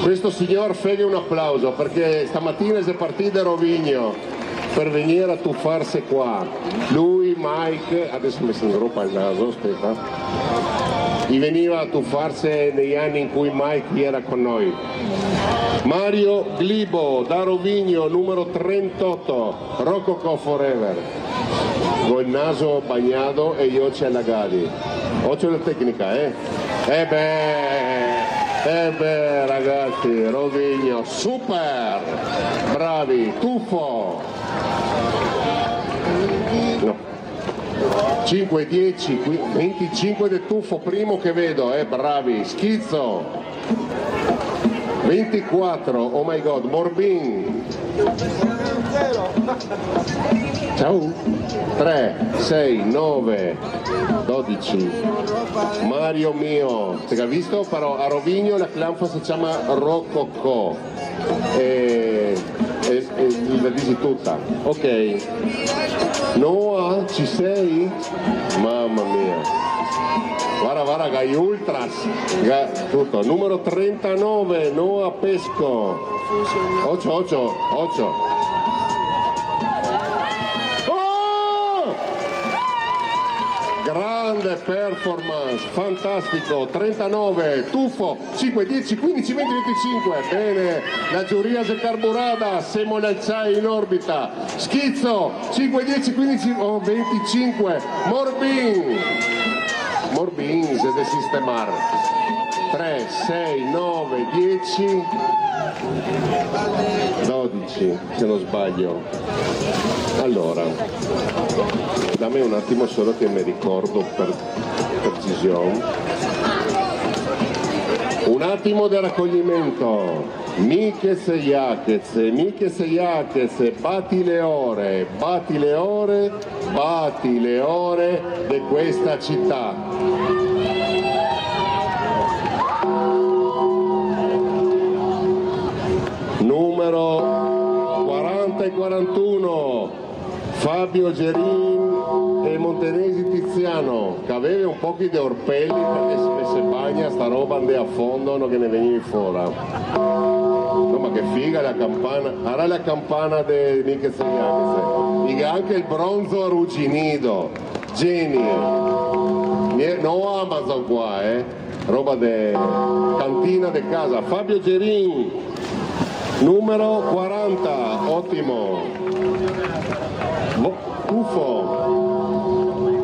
Questo signor fegli un applauso perché stamattina si è partito da Rovigno per venire a tuffarsi qua. Lui, Mike, adesso mi si ingroppa il naso, aspetta. Gli veniva a tuffarsi negli anni in cui Mike era con noi. Mario Glibo da Rovigno, numero 38, Rococo Forever, con il naso bagnato e gli occhi allagati. Occhio alla tecnica, eh beh ragazzi, Rovigno, super, bravi, tuffo. No. 5, 10, 25 del tuffo, primo che vedo, bravi, schizzo, 24, oh my god, Morbin, ciao, 3, 6, 9, 12, Mario mio, ti hai visto? Però a Rovigno la clanfa si chiama Rococo, la dici tutta. Ok. Noah, ci sei? Mamma mia. Guarda, Gai Ultras. Tutto. Numero 39, Noah Pesco. 8. Grande performance, fantastico, 39, tuffo, 5, 10, 15, 20, 25, bene, la giuria si è carburata, siamo lanciati in orbita, schizzo, 5, 10, 15, 25, Morbin, si deve sistemare, 3, 6, 9, 10, 12, se non sbaglio. Allora, dammi un attimo solo che mi ricordo per precisione. Un attimo di raccoglimento. Mikes e Jakez, batti le ore di questa città. Numero 40 e 41. Fabio Gerin e Montenesi Tiziano, che aveva un po' di orpelli perché se bagna sta roba andava a fondo, no, che ne venivi fuori. No, ma che figa la campana, era la campana di Mikes e Jakez. Dica anche il bronzo arrugginito, genio. No Amazon qua, roba de cantina di casa. Fabio Gerin, numero 40, ottimo. Tuffo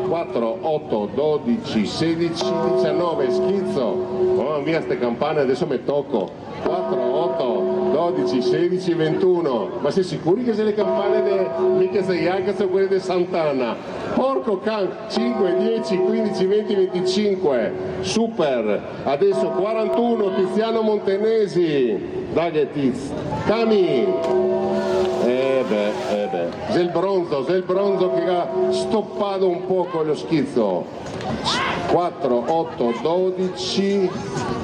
4, 8, 12, 16, 19, schizzo. Mamma mia, ste campane, adesso mi tocco. 4, 8, 12, 16, 21. Ma sei sicuri che sono le campane di Mikes e Jakez o quelle di Sant'Anna? Porco can, 5, 10, 15, 20, 25. Super. Adesso 41, Tiziano Montenesi. Daghe Tiz. Cami. C'è il bronzo che ha stoppato un po' con lo schizzo. 4, 8, 12,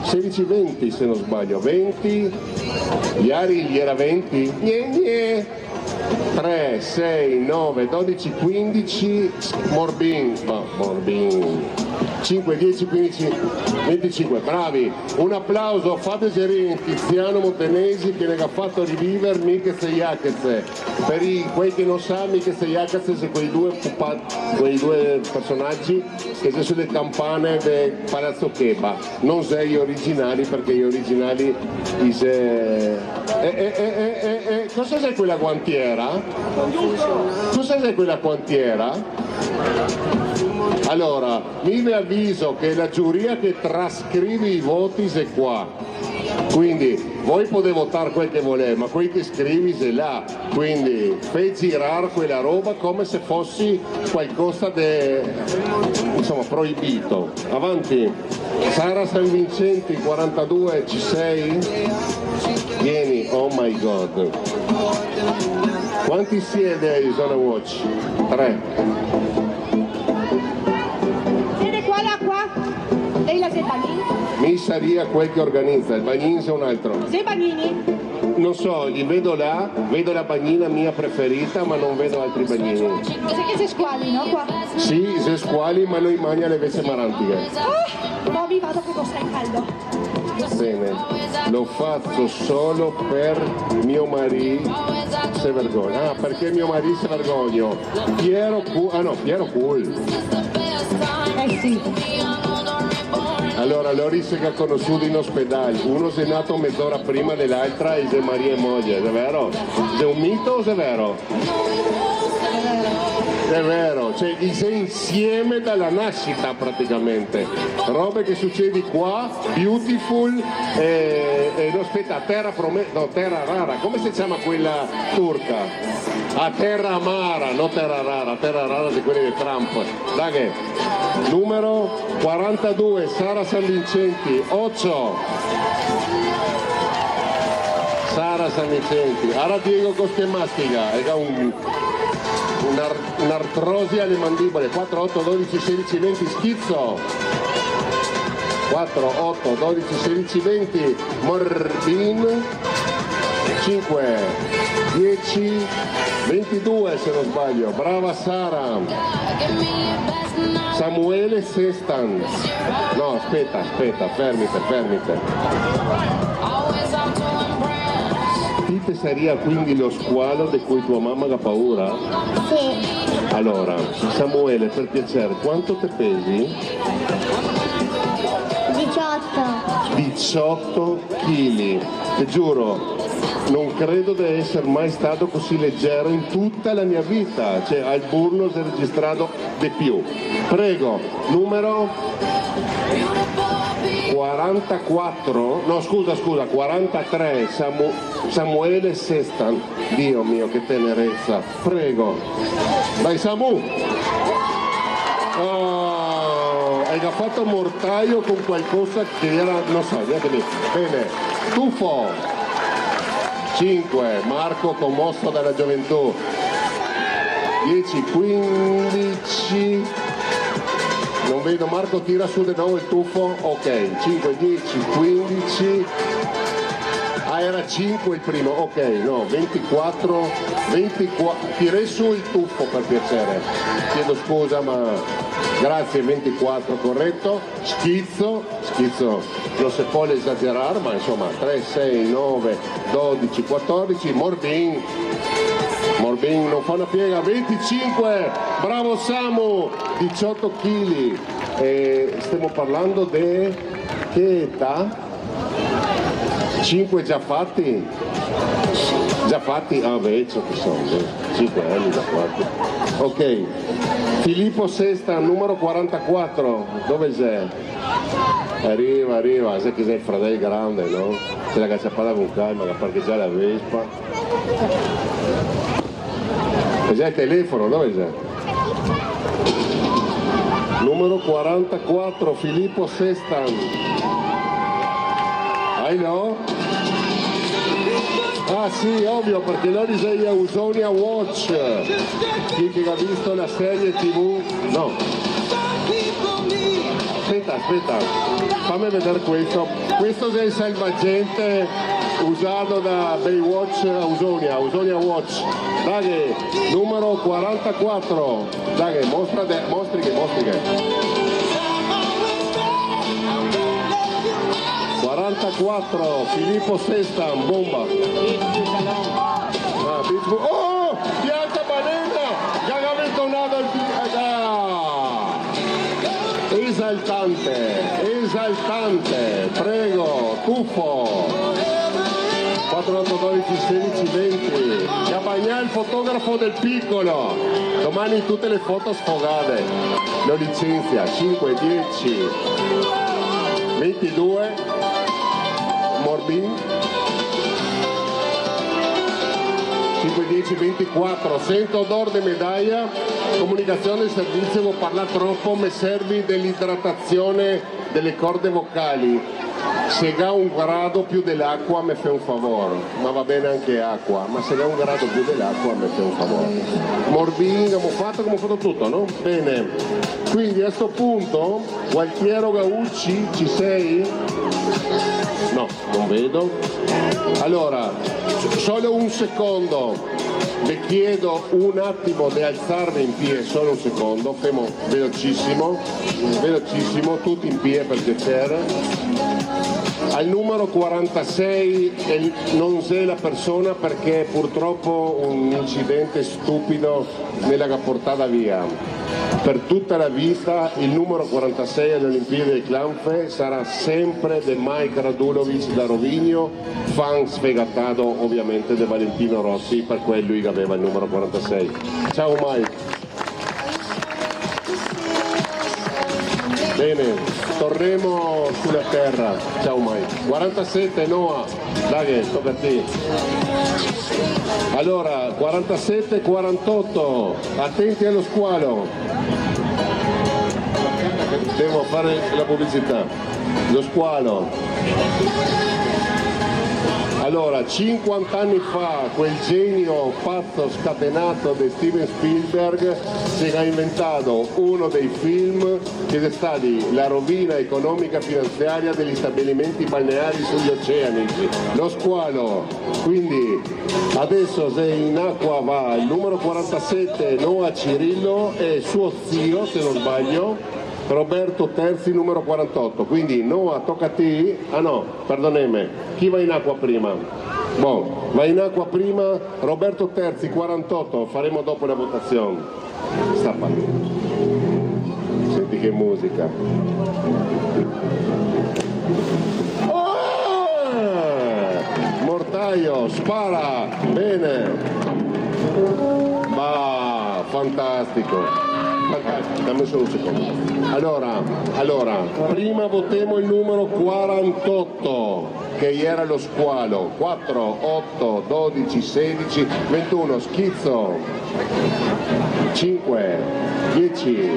16, 20 se non sbaglio, 20, Iari gli era 20, 3, 6, 9, 12, 15, Morbin, 5, 10, 15, 25, bravi, un applauso a Fabio Gerin, Tiziano Montenesi che ne ha fatto rivivere Mikes e Jakez. Per quei che non sanno, Mikes e Jakez sono quei due personaggi che sono sulle campane del Palazzo Cheba, non sei gli originali perché gli originali cosa sei quella guantiera? Cosa sei quella guantiera? Allora, mi avviso che la giuria che trascrive i voti è qua, quindi voi potete votare quel che volete, ma quel che scrivi è là, quindi fai girare quella roba come se fossi qualcosa di, insomma, proibito. Avanti, Sara San Vincenti 42, ci sei? Vieni, oh my god. Quanti siete ai Zona Watch? 3. Lei la Zebanini? Mi saria quel che organizza, il Bagnin è un altro. Zebanini? Non so, li vedo là, vedo la bagnina mia preferita, ma non vedo altri bagnini. Sai che sei squali, no? Qua? Sì, sei squali, ma noi mangia le vece marantiche. No, mi vado che costa in caldo. Bene, lo faccio solo per mio marito se vergogna. Ah, perché mio marito si vergogna? Piero Cool. Sì. Allora, Loris che ha conosciuto in ospedale, uno si è nato mezz'ora prima dell'altra e è Maria e moglie, è vero? È un mito o è vero? È vero, cioè sei insieme dalla nascita praticamente. Robe che succedi qua, Beautiful, no aspetta, Terra Rara, come si chiama quella turca? A Terra Amara, no Terra Rara di quelle di Trump. Dai, numero 42, Sara San Vincenti, 8. Sara San Vincenti, ora Diego Coschiemastiga, è un'artrosi alle mandibole. 4, 8, 12, 16, 20, schizzo. 4, 8, 12, 16, 20, Morbin. 5, 10, 22 se non sbaglio, brava Sara. Samuele Sestan. No, aspetta, fermite. Ti saria quindi lo squalo di cui tua mamma ha paura? Sì. Allora, Samuele, per piacere, quanto te pesi? 18 kg. Ti giuro, non credo di essere mai stato così leggero in tutta la mia vita. Cioè, al burno si è registrato di più. Prego, numero 44, no scusa, 43, Samuele Sestan. Dio mio, che tenerezza. Prego. Dai Samu. Oh, hai fatto mortaio con qualcosa che era, non so, neanche lì. Bene, tuffo. 5, Marco commosso dalla gioventù. 10, 15. Non vedo, Marco tira su di nuovo il tuffo. Ok, 5, 10, 15. Ah, era 5 il primo, ok, no, 24, tirei su il tuffo per piacere, chiedo scusa ma grazie, 24, corretto, schizzo, non si può esagerare, ma insomma 3, 6, 9, 12, 14, Morbin non fa una piega, 25, bravo Samu, 18 kg, stiamo parlando di che età? 5 già fatti? Ah beh, so che sono, 5 anni già fatti. Ok, Filippo Sesta, numero 44, dove sei? Arriva, sai che sei il fratello grande, no? Se la cacciapata con calma, che parcheggia la Vespa. E già il telefono, dove sei? Numero 44, Filippo Sestan. I know? Ah sì, ovvio, perché loro sei a Usonia Watch. Chi ha visto la serie TV? No. Aspetta, fammi vedere questo. Questo è il salvagente usato da Baywatch a Usonia Watch. Dai, numero 44. Dai, mostri che. 44, Filippo Sestan, bomba. Oh, Bianca Balena, gagaventonata esaltante, prego, tuffo. 4, 8, 12, 16, 20. Gabagnà, il fotografo del piccolo. Domani tutte le foto sfogate. Lo licenzia. 5, 10, 22. Morbin 5, 10, 24, sento odore di medaglia, comunicazione del servizio, devo parlare troppo, mi servi dell'idratazione delle corde vocali, se ha un grado più dell'acqua mi fai un favore, ma va bene anche acqua, ma se ha un grado più dell'acqua mi fai un favore. Morbin, abbiamo fatto tutto, no? Bene, quindi a questo punto, Gualtiero Gaucci, ci sei? No, non vedo. Allora, solo un secondo, vi chiedo un attimo di alzarvi in piedi, solo un secondo, fermo velocissimo, tutti in piedi per piacere. Al numero 46 non sei la persona perché purtroppo un incidente stupido me l'ha portata via. Per tutta la vita il numero 46 alle Olimpiadi del Clanfe sarà sempre di Mike Radulovic da Rovigno, fan sfegatato ovviamente di Valentino Rossi, per quello lui aveva il numero 46. Ciao Mike. Bene, torneremo sulla terra. Ciao Mike. 47 Noah, dai, tocca a te. Allora, 47, 48, attenti allo squalo. Devo fare la pubblicità. Lo squalo. Allora, 50 anni fa quel genio pazzo scatenato di Steven Spielberg si era inventato uno dei film che è stato la rovina economica finanziaria degli stabilimenti balneari sugli oceani, lo squalo. Quindi adesso se in acqua va il numero 47 Noah Cirillo e suo zio, se non sbaglio, Roberto Terzi numero 48, quindi Noah tocca a te, ah no, perdoneme, chi va in acqua prima? Boh, va in acqua prima Roberto Terzi 48, faremo dopo la votazione. Stappa. Senti che musica. Mortaio, spara, bene. Ma fantastico. Dammi solo un secondo. Allora, prima votiamo il numero 48 che era lo squalo. 4, 8, 12, 16, 21, schizzo. 5, 10,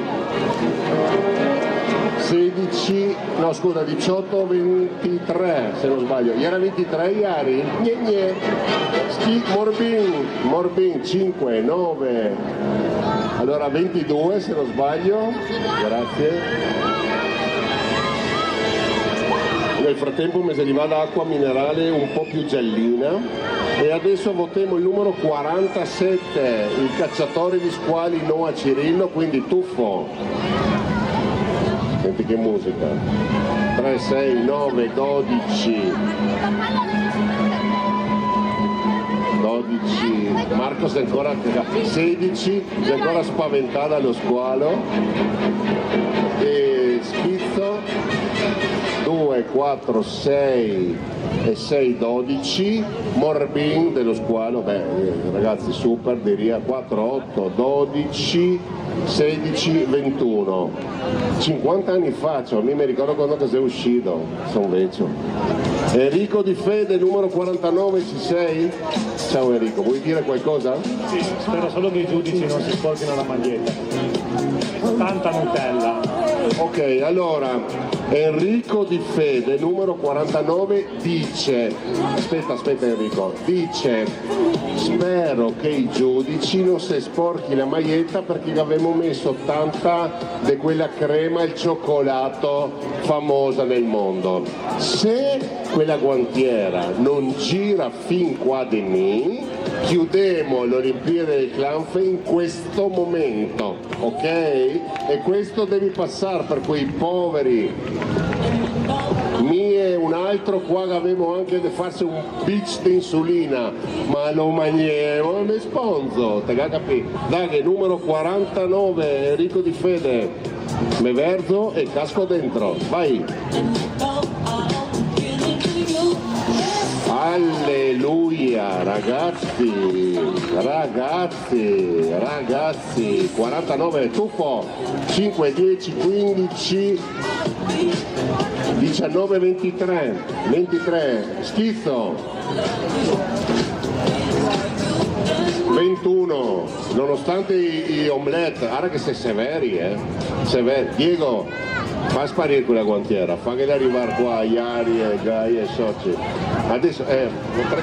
16, no scusa, 18, 23 se non sbaglio. Era 23 ieri? Gne. Morbin, 5, 9. Allora 22 se non sbaglio, grazie. Nel frattempo mi serviva l'acqua minerale un po' più giallina e adesso votiamo il numero 47, il cacciatore di squali Noah Cirillo, quindi tuffo. Senti che musica. 3, 6, 9, 12. Marco si è ancora 16, si è ancora spaventata allo squalo e schizzo 2, 4, 6 e 6, 12, Morbin dello squalo, beh ragazzi super, diria 4, 8, 12, 16, 21. 50 anni fa, cioè, a me mi ricordo quando che sei uscito, sono vecchio. Enrico Di Fede, numero 49, ci sei? Ciao Enrico, vuoi dire qualcosa? Sì, spero solo che i giudici non si sporchino la maglietta. Tanta Nutella. Ok, allora, Enrico Di Fede, numero 49, dice, aspetta Enrico, dice, spero che i giudici non si sporchi la maglietta perché gli avevamo messo tanta di quella crema al cioccolato famosa nel mondo. Se quella guantiera non gira fin qua di me, chiudiamo l'Olimpiade del Clanf in questo momento, ok? E questo devi passare per quei poveri. Mie un altro qua che avevo anche da farsi un pitch di insulina, ma lo mangiamo e mi sponzo, te capi? Dai, numero 49, Enrico Di Fede, me verso e casco dentro, vai! Alleluia, ragazzi, 49, tuffo, 5, 10, 15, 19, 23, schizzo, 21, nonostante i omelette, guarda che sei severi, Diego, fa sparire quella guantiera, fagli arrivare qua, Iari e Gai e Soci. Adesso,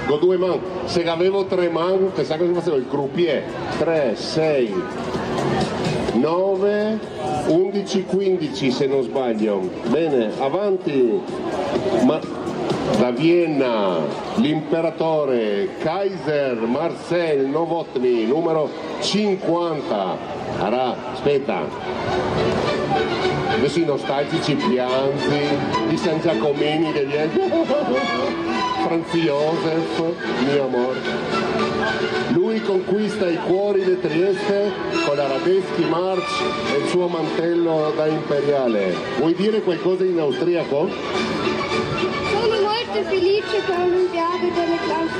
con 2 mani, se avevo 3 mani, pensavo che facevo il croupier, 3, 6, 9, 11, 15 se non sbaglio. Bene, avanti. Ma da Vienna, l'imperatore Kaiser Marcel Novotny, numero 50. Aspetta. Adesso i nostalgici pianti, i San Giacomini che viene, Franz Josef, mio amore. Lui conquista i cuori di Trieste con la Radetzky March e il suo mantello da imperiale. Vuoi dire qualcosa in austriaco? Sono molto felice per l'Olimpiade delle Clanf.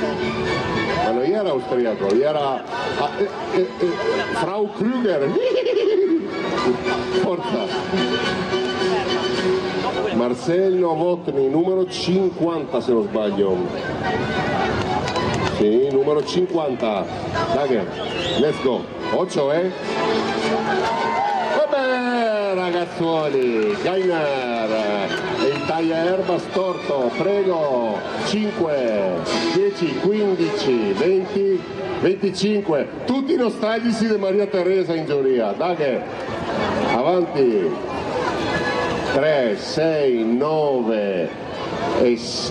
Ma non era austriaco, era Frau Krüger. Forza. Marcel Novotny, numero 50 se non sbaglio. Sì, numero 50. Dai, let's go. 8, Vabbè! ragazzuoli, Gainer, e il tagliaerba storto, prego, 5, 10, 15, 20, 25, tutti nostalgici di Maria Teresa in giuria, dai, avanti, 3, 6, 9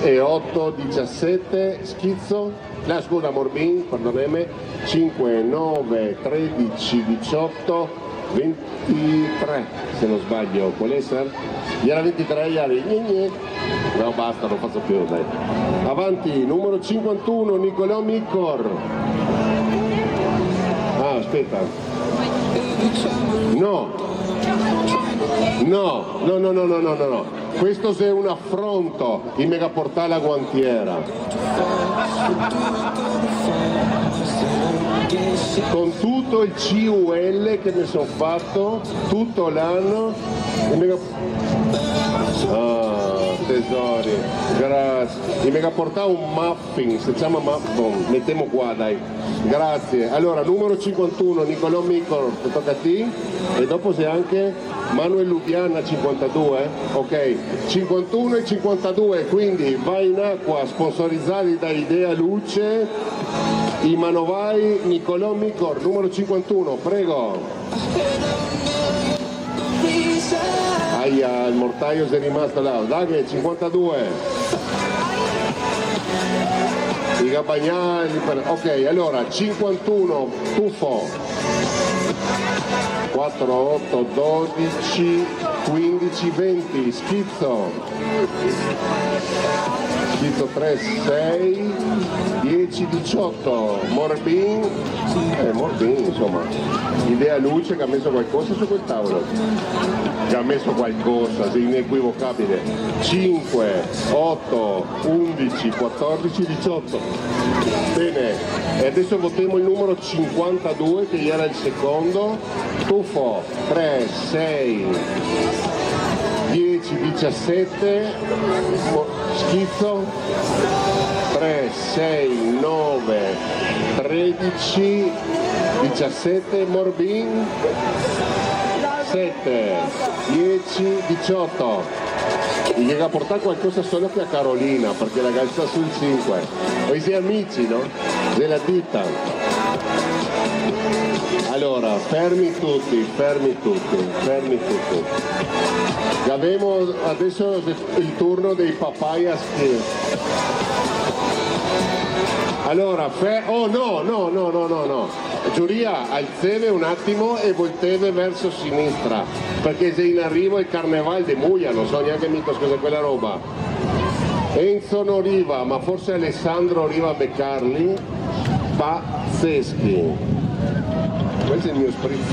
e 8, 17, schizzo, no scusa Morbin, perdoneme, 5, 9, 13, 18, 23 se non sbaglio, può essere? Era 23 ieri, no basta, non faccio più, dai. Avanti, numero 51, Nicolò Micor. Ah, aspetta. No. Questo è un affronto, il megaportale a Guantiera. Con tutto il CUL che mi sono fatto tutto l'anno, tesori, grazie. Il megaportale un muffin, si chiama muffin, mettiamo qua dai, grazie. Allora, numero 51, Nicolò Micor, tocca a te, e dopo c'è anche Manuel Lubiana 52, ok, 51 e 52, quindi vai in acqua, sponsorizzati da Idea Luce, i manovai Nicolò Micor, numero 51, prego. Aia, il mortaio si è rimasto là, dai, 52. I gabagnali, ok, allora 51, tuffo. 4, 8, 12, 15, 20, schizzo. Schizzo 3, 6, 10, 18, Morbin, insomma, Idea Luce che ha messo qualcosa su quel tavolo, che ha messo qualcosa, è inequivocabile, 5, 8, 11, 14, 18, bene, e adesso votiamo il numero 52 che era il secondo, tuffo, 3, 6, 10, 17, schizzo, 3, 6, 9, 13, 17, Morbin, 7, 10, 18. Gli llega a portare qualcosa solo che a Carolina, perché la calza sul 5. Poi si amici, no? Della ditta. Allora, fermi tutti. Abbiamo adesso il turno dei papaya ski. Allora, oh no. Giuria, alzeve un attimo e volteve verso sinistra, perché se in arrivo il Carnaval de Muglia, non so neanche mica cos'è quella roba. Enzo non arriva, ma forse Alessandro arriva a beccarli. Pazzeschi. Questo è il mio spritz,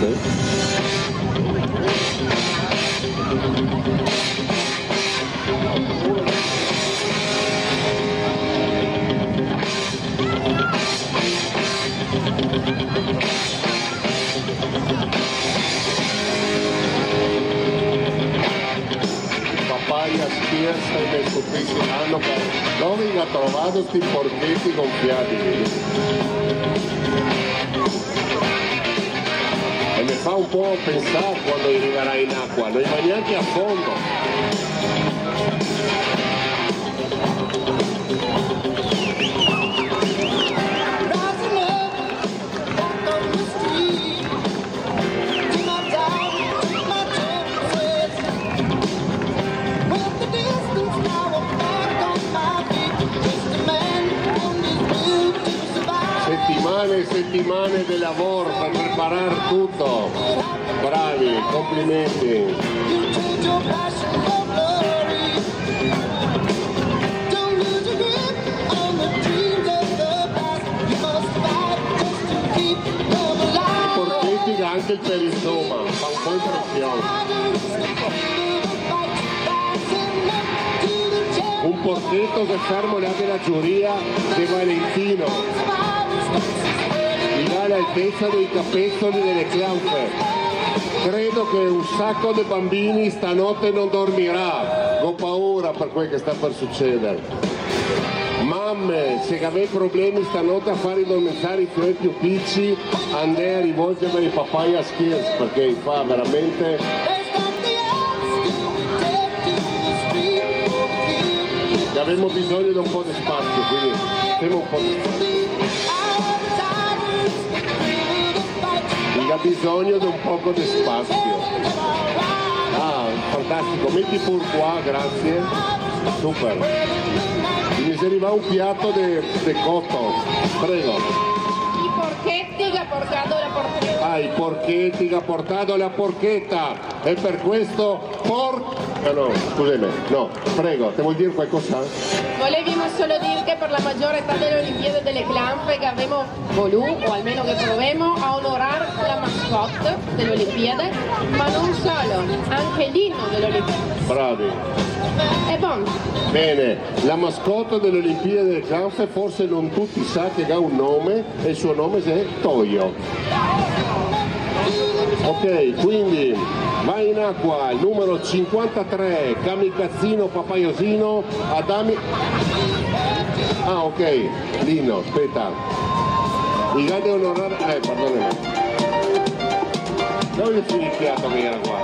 Papaya Spears nel suo anno, dove ha trovato questi porchetti gonfiabili? E mi fa un po' pensare quando arriverà in acqua, non va neanche a fondo. Settimane di lavoro per preparare tutto, bravi, complimenti. Porchetti anche il perizoma, fa un po' impressione. Un porchetto che fermo le anche la giuria di Valentino. L'altezza dei capezzoli delle claufe. Credo che un sacco di bambini stanotte non dormirà. Ho paura per quel che sta per succedere. Mamme, se avete problemi stanotte a fare addormentare i tuoi più piccoli, andate a rivolgervi ai papaya skills, perché fa veramente Abbiamo bisogno di un po' di spazio, quindi facciamo un po' di spazio. Ha bisogno di un poco di spazio. Ah, fantastico, metti pur qua, grazie. Super. Mi serviva un piatto di cotto, prego. I porchetti che ha portato la porchetta. Ah, i porchetti che ha portato la porchetta. E per questo no, scusami, no, prego, te vuol dire qualcosa? Volevamo solo dire che per la maggiore età delle Olimpiadi delle Clanfe che abbiamo voluto, o almeno che proviamo a onorare la mascotte delle Olimpiadi, ma non solo, anche l'inno delle Olimpiadi. Bravi. È buono. Bene, la mascotte delle Olimpiadi delle Clanfe forse non tutti sa che ha un nome e il suo nome è Toyo. Ok, quindi va in acqua il numero 53, Kamikazzino Papaiosino, Adami... Ah, ok, Lino, aspetta. I grandi onorari... perdonami. Dove è finito il piatto che era qua?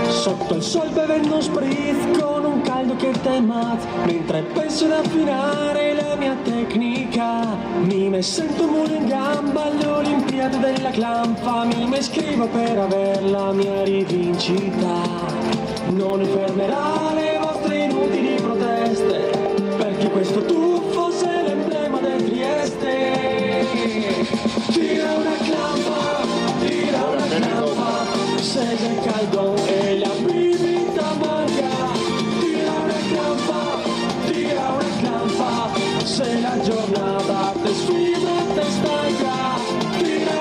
Sotto il sol bevendo spritz con un caldo che temat, mentre penso ad affinare la mia tecnica. Mi sento muro in gamba alle Olimpiadi della Clanfa, mi scrivo per aver la mia rivincita. Non fermerà le vostre inutili proteste, perché questo tuffo è l'emblema del Trieste. Tira una Clanfa, tira una Clanfa, se c'è caldo e la bibita manca. Tira una Clanfa, se la giornata te sfida e te stanca. Tira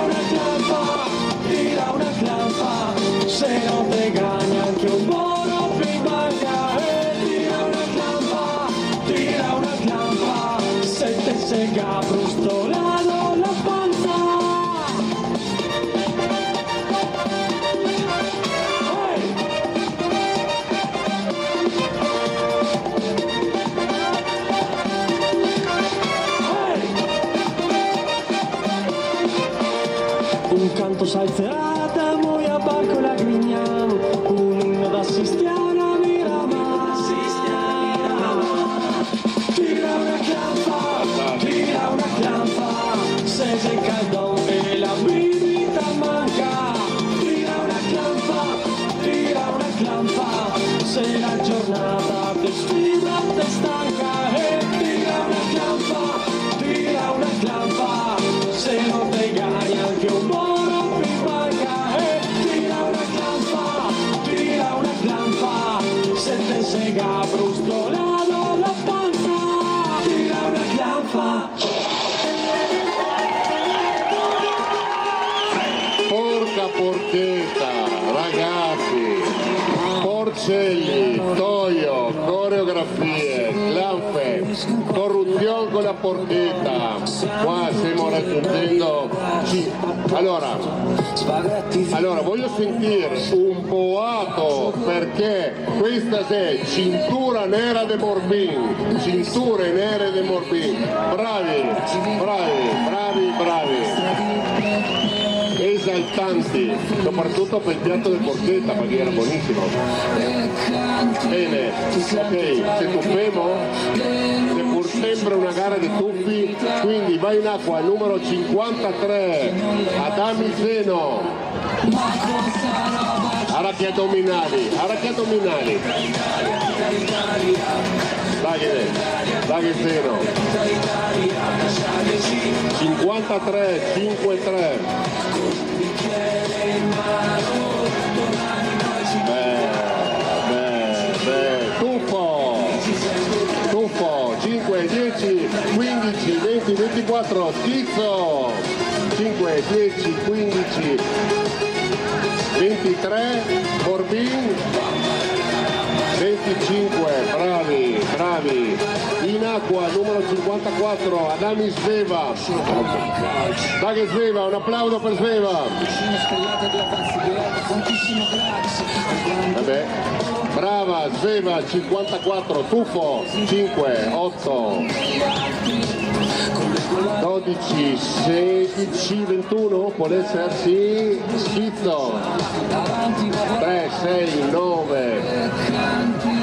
una Clanfa, se non te gana anche un buono più manca. Tira una Clanfa, se te sega brustolano la panza. Un canto salzerata, noi a barco la grigniamo, un inno da Sistiana Miramar. Tira una Clanfa, se c'è caldo e la bibita manca. Tira una Clanfa, se la giornata te sfida te stanca. Tira una Clanfa, se non te gani anche un buono più manca. Tira una Clanfa, se te sega brustolano la panza. Tira una Clanfa. Porca porchetta, ragazzi, Porcelli, Toyo, coreografie, Clanfe, corruzione con la porchetta. Qua stiamo raggiungendo... Allora, voglio sentire un boato perché questa è cintura nera de Morbin, cinture nere de Morbin. Bravi. Esaltanti, soprattutto per il piatto del porchetta perché era buonissimo. Bene, ok, se tuffiamo, se pur sembra una gara di tuffi, quindi va in acqua il numero 53, Adami Zeno. Arachia addominali. Dai Zeno. 53-5-3. Tuffo 5, 10, 15, 20, 24, schizzo 5, 10, 15, 23, Morbin 25, bravi. In acqua numero 54, Adami Sveva. Dai Sveva, un applauso per Sveva. Vabbè. Brava Sveva, 54, tuffo 5, 8. 12, 16, 21, può essere, sì, Schizzo, 3, 6, 9,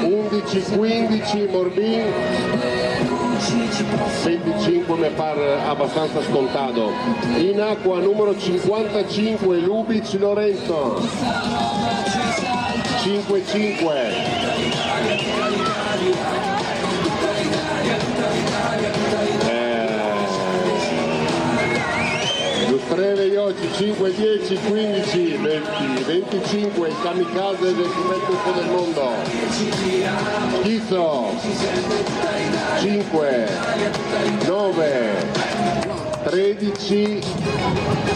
11, 15, Morbin, 25 mi pare abbastanza scontato. In acqua numero 55, Lubic Lorenzo, 5-5. Lustreve Ioci 5, 10, 15, 20, 25, il kamikaze del Juventus del mondo. Schizzo 5, 9, 13,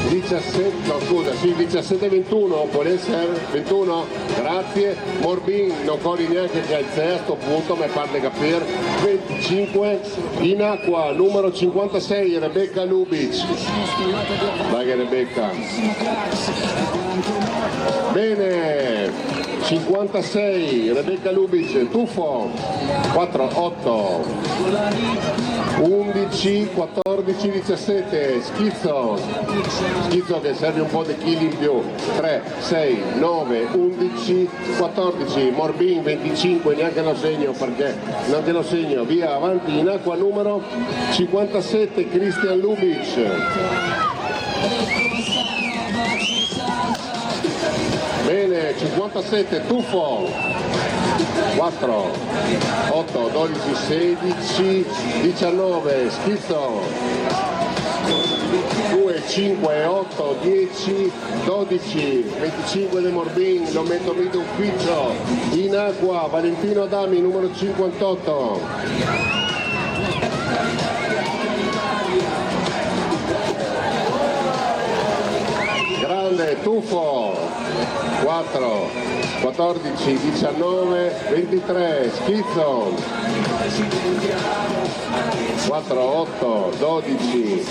17, no scusa, sì, 17, 21, può essere 21, grazie. Morbin non corri neanche che al sesto punto, mi pare capire. 25, in acqua numero 56, Rebecca Lubic. Vai che Rebecca. Bene, 56, Rebecca Lubic, tuffo, 4, 8, 11, 14, 17, Schizzo che serve un po' di chili in più, 3, 6, 9, 11, 14, Morbin 25, neanche lo segno perché non te lo segno, via, avanti, in acqua numero 57, Christian Lubic. Bene, 57, tuffo, 4, 8, 12, 16, 19, Schizzo, 2, 5, 8, 10, 12, 25 De Morbin, lo metto lì d'ufficio, in acqua, Valentino Adami, numero 58. Grande, tuffo, 4, 14, 19, 23, Schizzo, 4, 8, 12,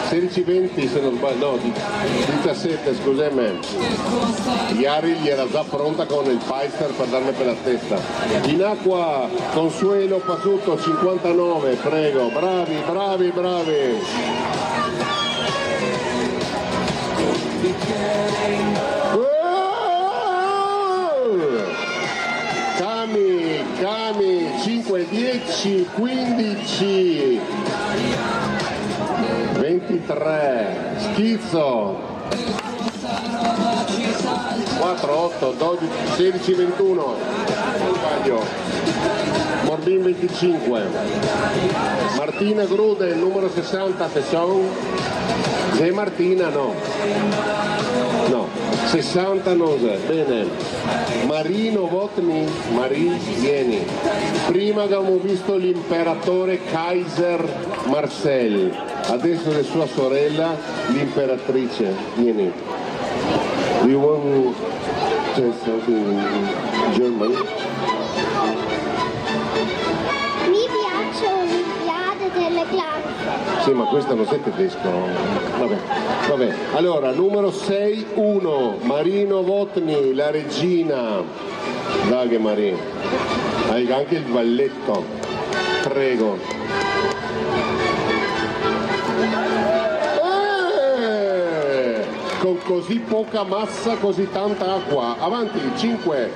16, 20 se non sbaglio, no, 17 scusami, Iari gli era già pronta con il Pfizer per darmi per la testa. In acqua Consuelo Pasuto 59, prego, bravi, bravi, bravi. Cami 5, 10, 15, 23, Schizzo, 4, 8, 12, 16, 21, non sbaglio, Morbin 25, Martina Grude, il numero 60, Tesson, e Martina no, 60 non c'è, bene, Marino Votni, Marie vieni, prima abbiamo visto l'imperatore Kaiser Marcel, adesso è sua sorella l'imperatrice, vieni. Do you want to say something in German? Mi piacciono le Olimpiadi delle classi. Sì, ma questo non sei tedesco. Vabbè. Allora, numero 6-1, Marino Votni, la regina. Dai Marino. Hai anche il balletto. Prego. Con così poca massa, così tanta acqua. Avanti, 5,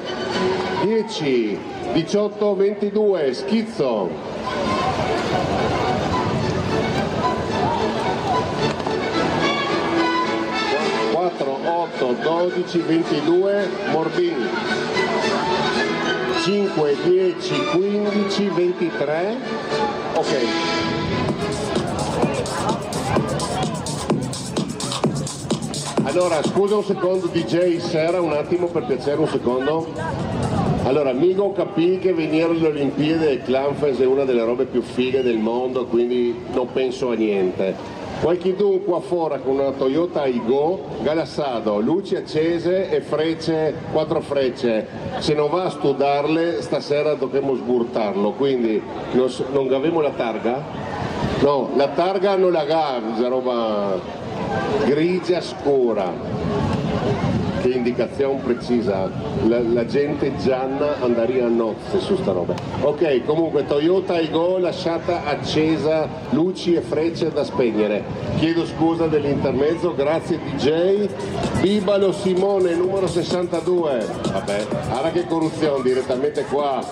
10, 18, 22, Schizzo. 4, 8, 12, 22, Morbin. 5, 10, 15, 23. Ok. Allora, scusa un secondo DJ Sera, un attimo per piacere, un secondo. Allora, mica capì che venire alle Olimpiadi del Clanfes è una delle robe più fighe del mondo, quindi non penso a niente. Qualche qua fuori con una Toyota Aygo, galassado, luci accese e frecce, 4 frecce. Se non va a studiarle, stasera dovremo sburtarlo, quindi non avemo la targa? No, la targa non la ha, questa roba grigia scura, che l'indicazione precisa, la gente Gianna andaria a nozze su sta roba. Ok, comunque Toyota Aygo lasciata accesa, luci e frecce da spegnere. Chiedo scusa dell'intermezzo, grazie DJ. Bibalo Simone, numero 62. Vabbè, guarda che corruzione direttamente qua.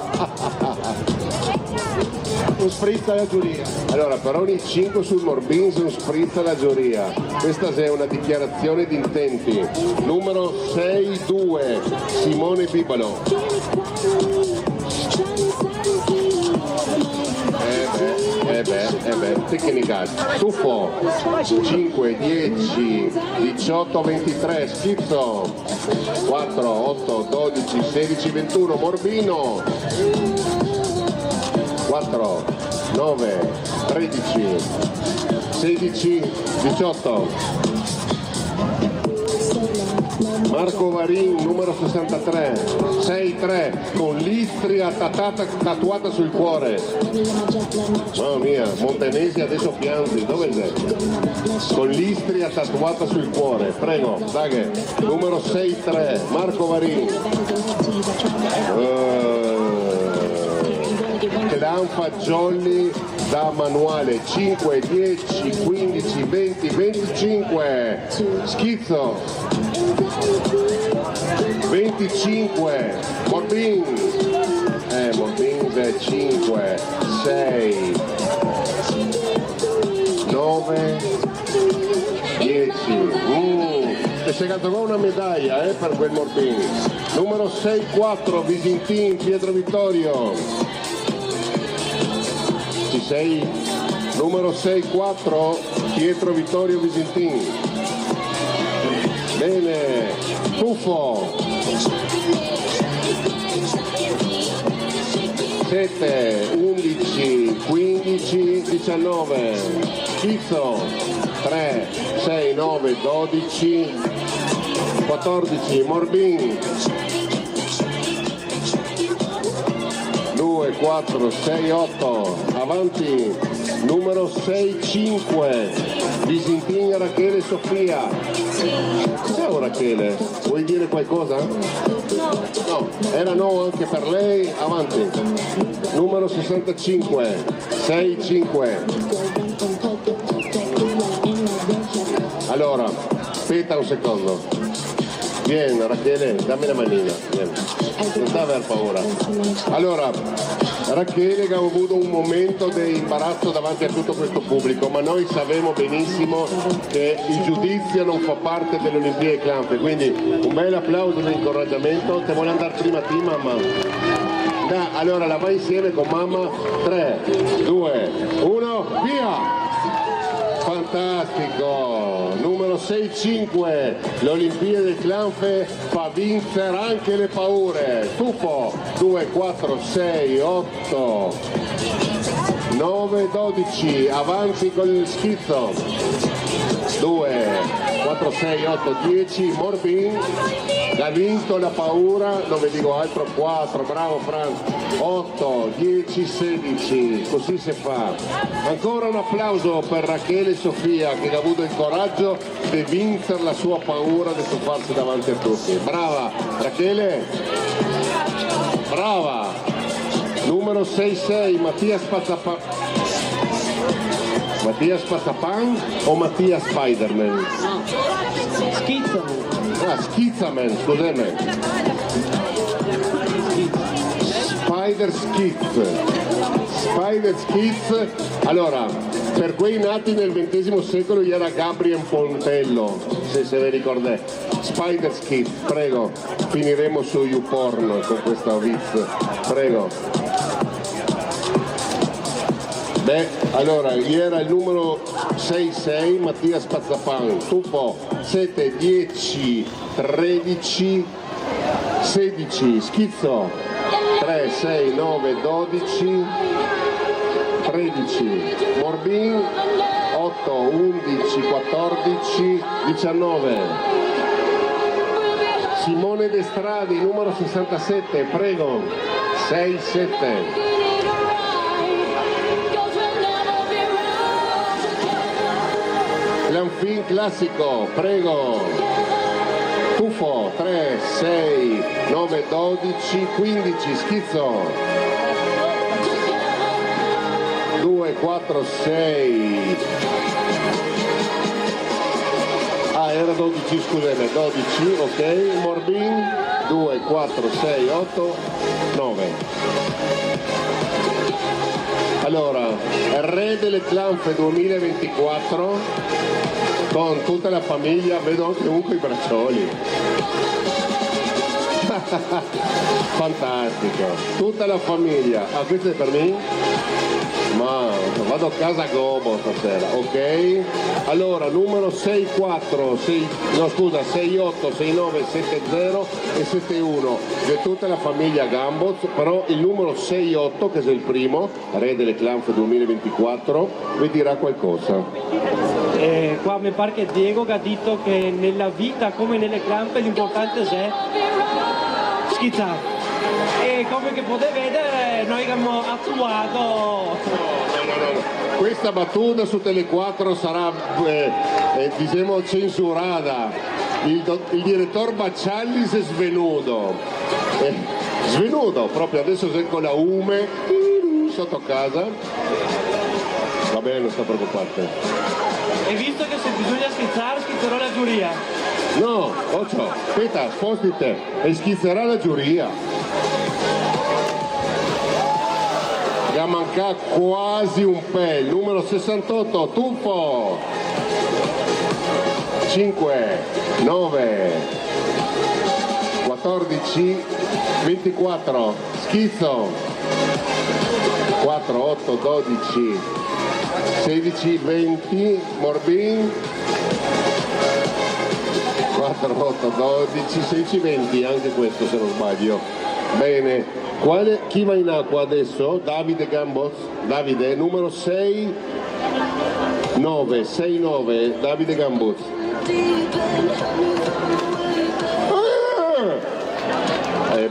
Un spritz alla giuria. Allora, per ogni 5 sul Morbin un spritz alla giuria. Questa è una dichiarazione di intenti. Numero 62, Simone Bibalo. Tecnica. Tuffo. 5, 10, 18, 23, Schizzo. 4, 8, 12, 16, 21, Morbino. 4, 9, 13, 16, 18. Marco Varin, numero 63, 6-3, con l'Istria tatuata sul cuore. Mamma mia, Montenesi adesso pianti, dove sei? Con l'Istria tatuata sul cuore, prego, Daghe, numero 6-3, Marco Varin. Clanfa Jolly da manuale, 5, 10, 15, 20, 25, Schizzo, 25, Morbin, Morbin 5, 6, 9, 10, e si è gattato una medaglia per quel Morbin. Numero 6-4, Visintin, Pietro Vittorio. Ci sei? Numero 6-4, Pietro Vittorio Visintin. Bene, Tuffo. 7, 11, 15, 19. Schizzo. 3, 6, 9, 12, 14. Morbin. 2, 4, 6, 8, avanti, numero 6, 5, Visintin, Rachele, Sofia. Ciao Rachele, vuoi dire qualcosa? No, era no anche per lei, avanti, numero 65, 6, 5. Allora, aspetta un secondo. Vieni Rachele, dammi la manina, vieni. Non da aver paura. Allora, Rachele che ha avuto un momento di imbarazzo davanti a tutto questo pubblico, ma noi sappiamo benissimo che il giudizio non fa parte delle Olimpiadi Clanfe, quindi un bel applauso di incoraggiamento. Te vuole andare prima te, mamma? Allora la vai insieme con mamma. 3, 2, 1, via! Fantastico, numero 6-5, l'Olimpiade del Clanfe fa vincere anche le paure. Tuffo, 2, 4, 6, 8, 9, 12, avanti con il Schizzo, 2, 4, 6, 8, 10, Morbin, ha vinto la paura, non vi dico altro, 4, bravo Franz, 8, 10, 16, così si fa. Ancora un applauso per Rachele Sofia che ha avuto il coraggio di vincere la sua paura di tuffarsi davanti a tutti. Brava Rachele, brava. Numero 6-6, Mattia Spazzapan o Mattia Spiderman? Schizzaman. Ah, Schizzaman, scusami. Spider Skits. Allora, per quei nati nel XX secolo era Gabriel Pontello, se vi ricordate. Spider Skits, prego, finiremo su YouPorn con questa viz, prego. Beh, allora, era il numero 6-6, Mattia Spazzapan, Tuffo, 7, 10, 13, 16, Schizzo, 3, 6, 9, 12, 13, Morbin, 8, 11, 14, 19. Simone Destradi, numero 67, prego, 6-7. Clanfin classico, prego. Tuffo, 3, 6, 9, 12, 15, Schizzo, 2, 4, 6, era 12, scusami, 12, ok, Morbin, 2, 4, 6, 8, 9. Allora, Re delle Clanfe 2024, con tutta la famiglia, vedo anche un coi braccioli. Fantastico, tutta la famiglia. Ah, questo è per me? Ma vado a casa a gobo stasera, ok? Allora, numero 64, 68, 69, 70 e 71 di tutta la famiglia Gambos, però il numero 68, che è il primo, Re delle Clanfe 2024, vi dirà qualcosa. Qua mi pare che Diego ha detto che nella vita come nelle clampe l'importante è schizzare. E come che potete vedere noi abbiamo attuato. No. Questa battuta su Tele4 sarà diciamo censurata. Il direttore Baccialli si è svenuto. Svenuto, proprio adesso sei con la ume sotto casa. Va bene, non sto preoccupando. E visto che se bisogna schizzare, schizzerò la giuria. No, Occio, aspetta, sposti te e schizzerà la giuria. Che manca quasi un pel. Numero 68, Tuffo. 5, 9, 14, 24, Schizzo. 4, 8, 12, 16, 20, Morbin. 4, 8, 12, 16, 20, anche questo se non sbaglio. Bene, chi va in acqua adesso? Davide Gambos, Davide, numero 6, 9, 6, 9, Davide Gambos.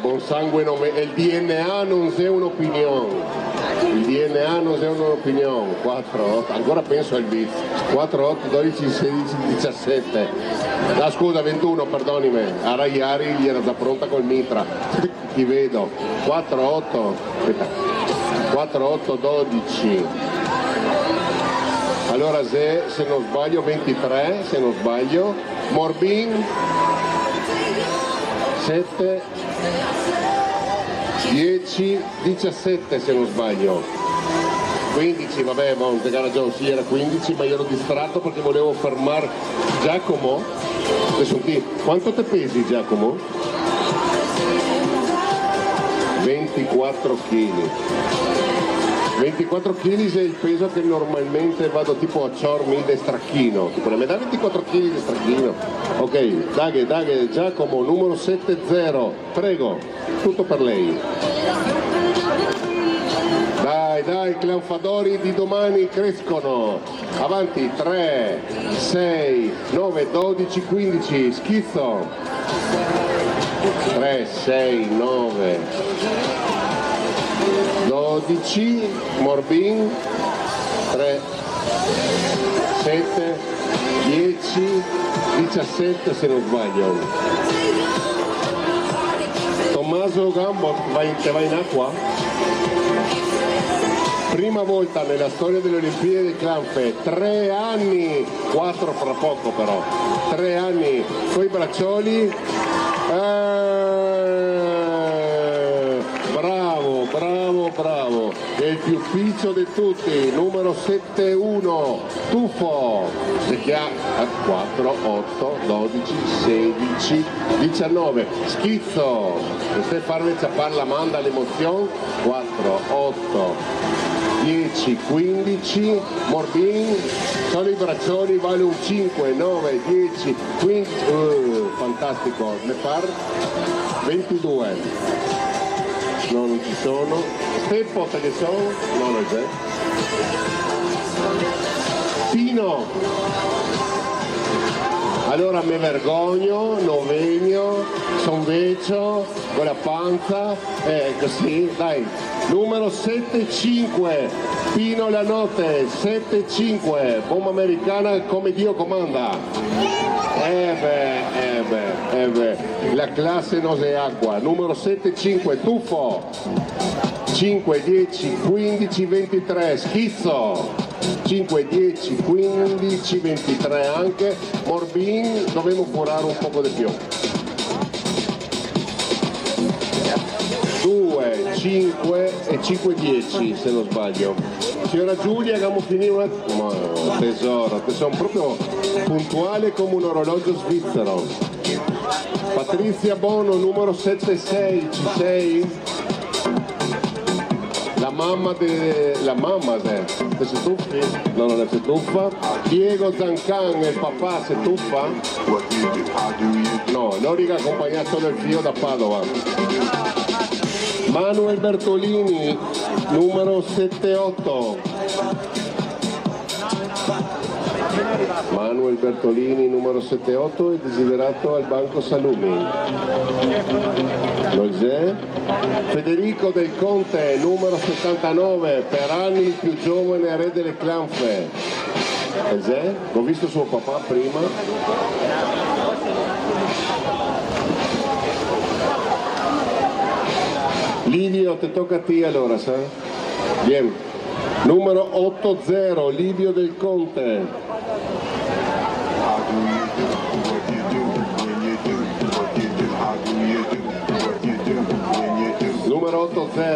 Buon sangue, il DNA non è un'opinione. Il DNA non è un'opinione. 4, 8, ancora penso al bis. 4, 8, 12, 16, 17. No, scusa, 21, perdonimi. A Raiari gli era già pronta col mitra. Ti vedo. 4, 8. Aspetta. 4, 8, 12. Allora se non sbaglio 23, se non sbaglio. Morbin 7, 10, 17 se non sbaglio. 15, vabbè, non te ragione, sì era 15, ma io ero distratto perché volevo fermare Giacomo. Adesso quanto te pesi Giacomo? 24 kg. 24 kg è il peso che normalmente vado tipo a ciormi di stracchino. Tipo mi dà 24 kg di stracchino. Ok, Daghe, Giacomo, numero 70, prego, tutto per lei. Dai, clanfadori di domani crescono. Avanti, 3, 6, 9, 12, 15, Schizzo. 3, 6, 9, 12, Morbin, 3, 7, 10, 17 se non sbaglio. Tommaso Gambo, te vai in acqua? Prima volta nella storia delle Olimpiadi Clanfe, 3 anni, 4 fra poco però, 3 anni coi braccioli. Bravo, è il più piccio di tutti, numero 7-1, Tuffo, si chiama 4, 8, 12, 16, 19, Schizzo, se farmi ciappare la manda l'emozione, 4, 8, 10, 15, Morbin, sono i braccioli, vale un 5, 9, 10, 15, fantastico, ne par 22. No, non ci sono. Peppo te ne sono? No, non c'è. Pino. Allora me vergogno, non vengo, son vecchio, con la panza, così, dai. Numero 7-5, Pino la notte, 7-5, bomba americana come Dio comanda. La classe non è acqua. Numero 7-5, Tuffo, 5, 10, 15, 23, Schizzo, 5, 10, 15, 23 anche, Morbin, dovremmo curare un poco di più. 2, 5 e 5, 10 se non sbaglio. Signora Giulia, abbiamo finito un attimo. Tesoro, sono proprio puntuale come un orologio svizzero. Patrizia Bono, numero 76, ci sei? La mamma te si tuffi? No, non si tuffa. Diego Zancan, il papà si tuffa? No, Loriga ha accompagnato solo il figlio da Padova. Manuel Bertolini, numero 78. Manuel Bertolini, numero 78, è desiderato al Banco Salumi. Non c'è? Federico Del Conte, numero 79, per anni il più giovane re delle clanfe. C'è? Ho visto suo papà prima. Livio, te tocca a te allora, sa? Bien. Numero 80, Livio Del Conte. Numero 80.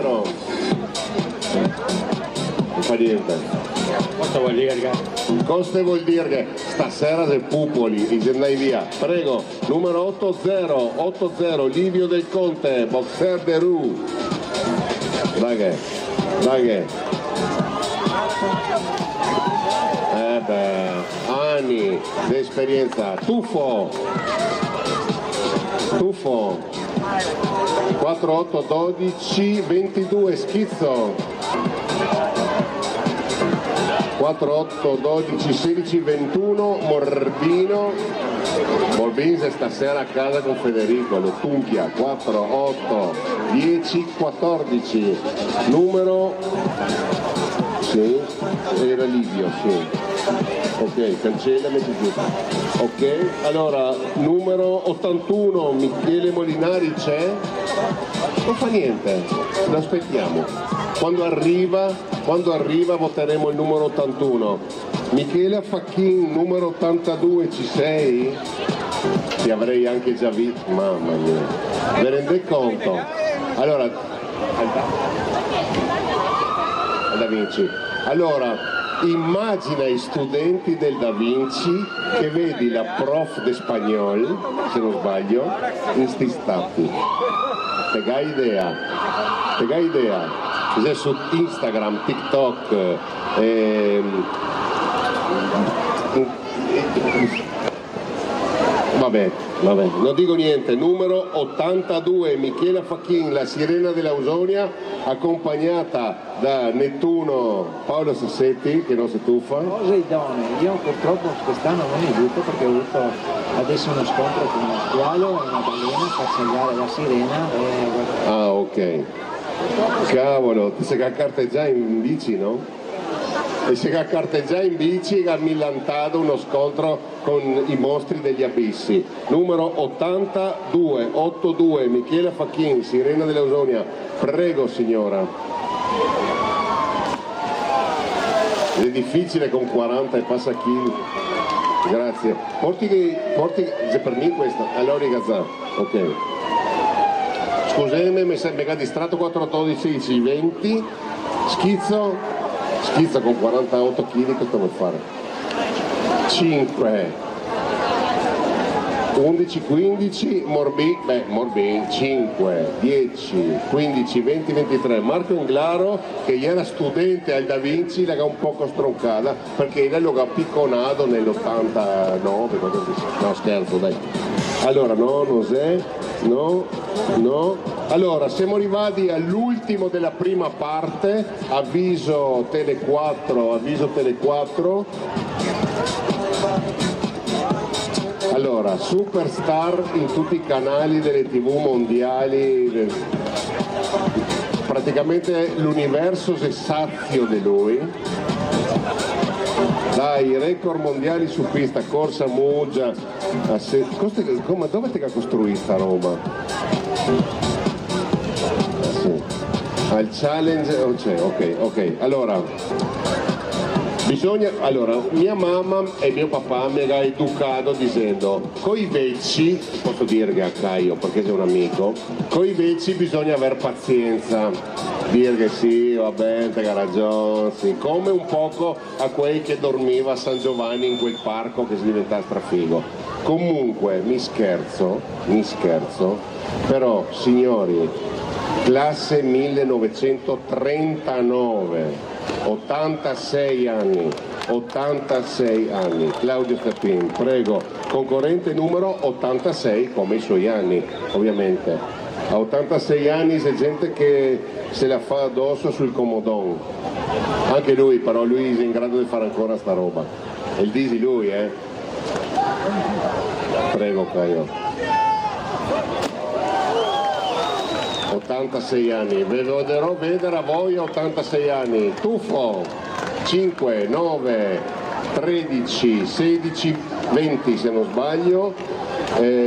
Non fa niente. Cosa vuol dire? Cosa vuol dire? Stasera sei pupoli e se andai via. Prego, numero 80, Livio Del Conte, boxer de Rue. Dai. Anni di esperienza. Tuffo. 4, 8, 12, 22, Schizzo. 4, 8, 12, 16, 21, Morbino. Morbino stasera a casa con Federico, lo tunchia. 4, 8, 10, 14. Numero... Sì, era Livio, sì. Ok, cancella, metti giù. Ok, allora, numero 81, Michele Molinari c'è? Non fa niente, lo aspettiamo. Quando arriva voteremo il numero 81. Michele Facchin, numero 82, ci sei? Ti avrei anche già visto, mamma mia. Vi rendete conto? Allora, Da Vinci. Allora, immagina i studenti del Da Vinci che vedi la prof de spagnol, se non sbaglio, in sti stati. Te ga idea? C'è su Instagram, TikTok, vabbè, non dico niente. Numero 82, Michela Facchin, la sirena dell'Ausonia, accompagnata da Nettuno Paolo Sassetti, che non si tuffa. Cose idonee, io purtroppo quest'anno non ho avuto perché ho avuto adesso uno scontro con uno squalo e una balena per salvare la sirena e... Ah, ok. Cavolo, ti sei che carteggiare in bici, no? E si è carteggiato in bici e ha millantato uno scontro con i mostri degli abissi. Numero 82, Michela Facchin, sirena dell'Ausonia. Prego signora. È difficile con 40 e passa chili. Grazie. Porti per me questa. Allora Gazzà. Ok. Scusami, mi ha distratto 4, 12, 16, 20. Schizzo con 48 kg, cosa vuoi fare? 5, 11, 15, Morbin, 5, 10, 15, 20, 23. Marco Inglaro, che era studente al Da Vinci, l'ha un poco stroncata, perché lo ha picconato nell'89, no scherzo dai. Allora, no, non c'è, no. Allora, siamo arrivati all'ultimo della prima parte, avviso Tele 4. Allora, superstar in tutti i canali delle TV mondiali, praticamente l'universo è sazio di lui. Dai, record mondiali su pista, corsa Muggia. Dove ti ha costruita Roma? Sì. Al challenge, ok. Allora, mia mamma e mio papà mi hanno educato dicendo, coi vecchi, posso dire che a Caio perché sei un amico, coi vecchi bisogna aver pazienza, dire che sì, va bene, te ha ragione, sì. Come un poco a quei che dormiva a San Giovanni in quel parco che si diventa strafigo. Comunque, mi scherzo, però signori, classe 1939, 86 anni, Claudio Steppin, prego, concorrente numero 86 come i suoi anni, ovviamente. A 86 anni c'è gente che se la fa addosso sul comodon, anche lui, però lui è in grado di fare ancora sta roba, e il disi lui, prego Caio. 86 anni, ve lo vedrò vedere a voi a 86 anni. Tuffo 5, 9, 13, 16, 20 se non sbaglio.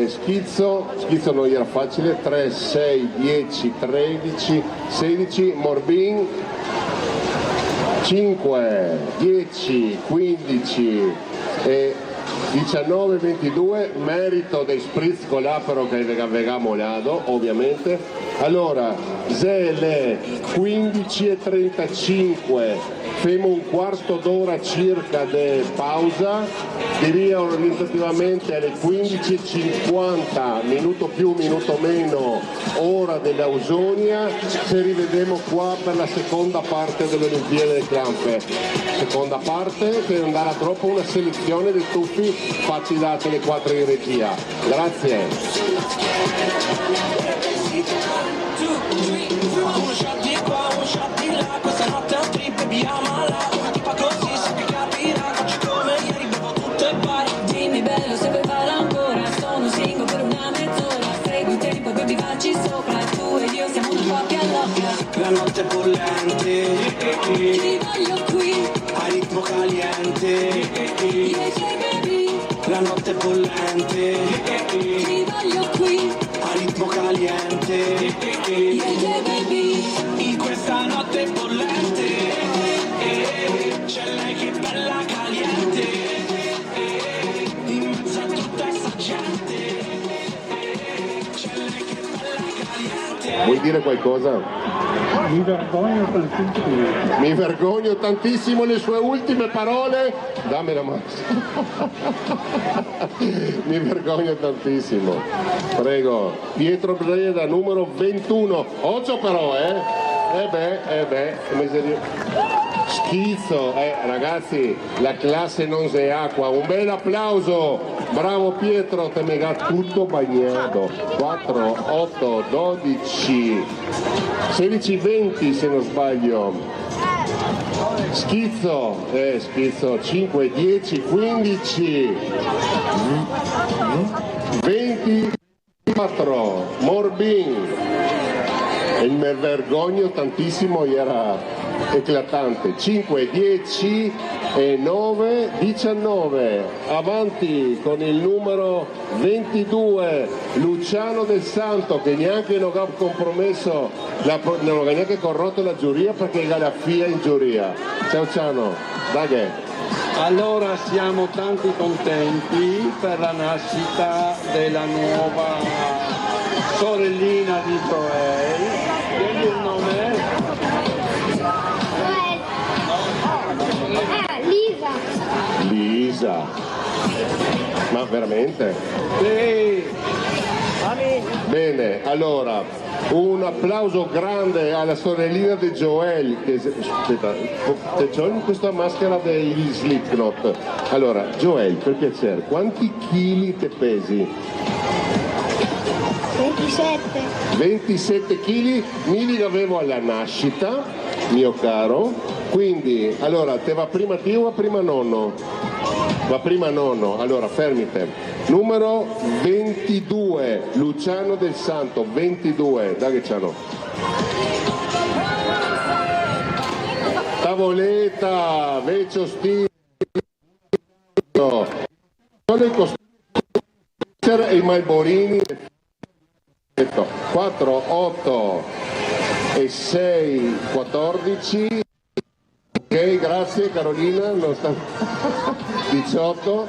Schizzo non era facile, 3, 6, 10, 13, 16, Morbin 5, 10, 15 e 19, 22, merito dei spritz con l'apero che avevamo dato, ovviamente. Allora, Zele 15 e 35, femo un quarto d'ora circa di pausa, direi orientativamente alle 15.50, minuto più, minuto meno, ora dell'Ausonia, ci rivediamo qua per la seconda parte delle Olimpiadi del Clampe. Seconda parte che non darà troppo una selezione dei tuffi fatti da le 4 in regia. Grazie. Uno shot di qua, uno shot di là, questa notte è un trip e beviamola. Una tipa così se mi capirà, oggi come ieri bevo tutto e poi. Dimmi bello se vuoi farlo ancora, sono single per una mezz'ora. Segui il tempo, baby vacci sopra, tu ed io siamo una coppia loca. La notte è bollente, ti voglio qui, a ritmo caliente, yeah, baby. La notte è bollente, ti voglio qui, a ritmo caliente, yeah, baby. In questa notte bollente c'è lei che è bella caliente, in mezzo a tutta sta gente c'è lei che è bella caliente. Vuoi dire qualcosa? Mi vergogno tantissimo. Mi vergogno tantissimo, le sue ultime parole. Dammi la mano. Mi vergogno tantissimo. Prego. Pietro Breda, numero 21. Occhio però, Schizzo, ragazzi, la classe non c'è acqua. Un bel applauso. Bravo Pietro, te me ha tutto bagnato. 4, 8, 12, 16, 20 se non sbaglio. Schizzo, 5, 10, 15, 24, Morbin. E mi vergogno tantissimo, era eclatante. 5, 10 e 9, 19. Avanti con il numero 22, Luciano Del Santo, che neanche non ha compromesso, non ha neanche corrotto la giuria perché ha la FIA in giuria. Ciao Luciano, dai. Allora siamo tanti contenti per la nascita della nuova sorellina di Joel. Vedi il nome? Lisa. Ma veramente? Sì. Bene, allora un applauso grande alla sorellina di Joel, che aspetta, c'ho in questa maschera degli Slipknot. Allora, Joel, per piacere, quanti chili te pesi? 27. 27 kg, mi li avevo alla nascita, mio caro. Quindi, allora, te va prima Dio o prima nonno? Ma prima nonno, allora fermite. Numero 22, Luciano Del Santo, 22, da che c'hanno? Tavoletta, Vecchio Stile, e i Malborini, 4, 8 e 6, 14. Ok, grazie Carolina, non sta... 18.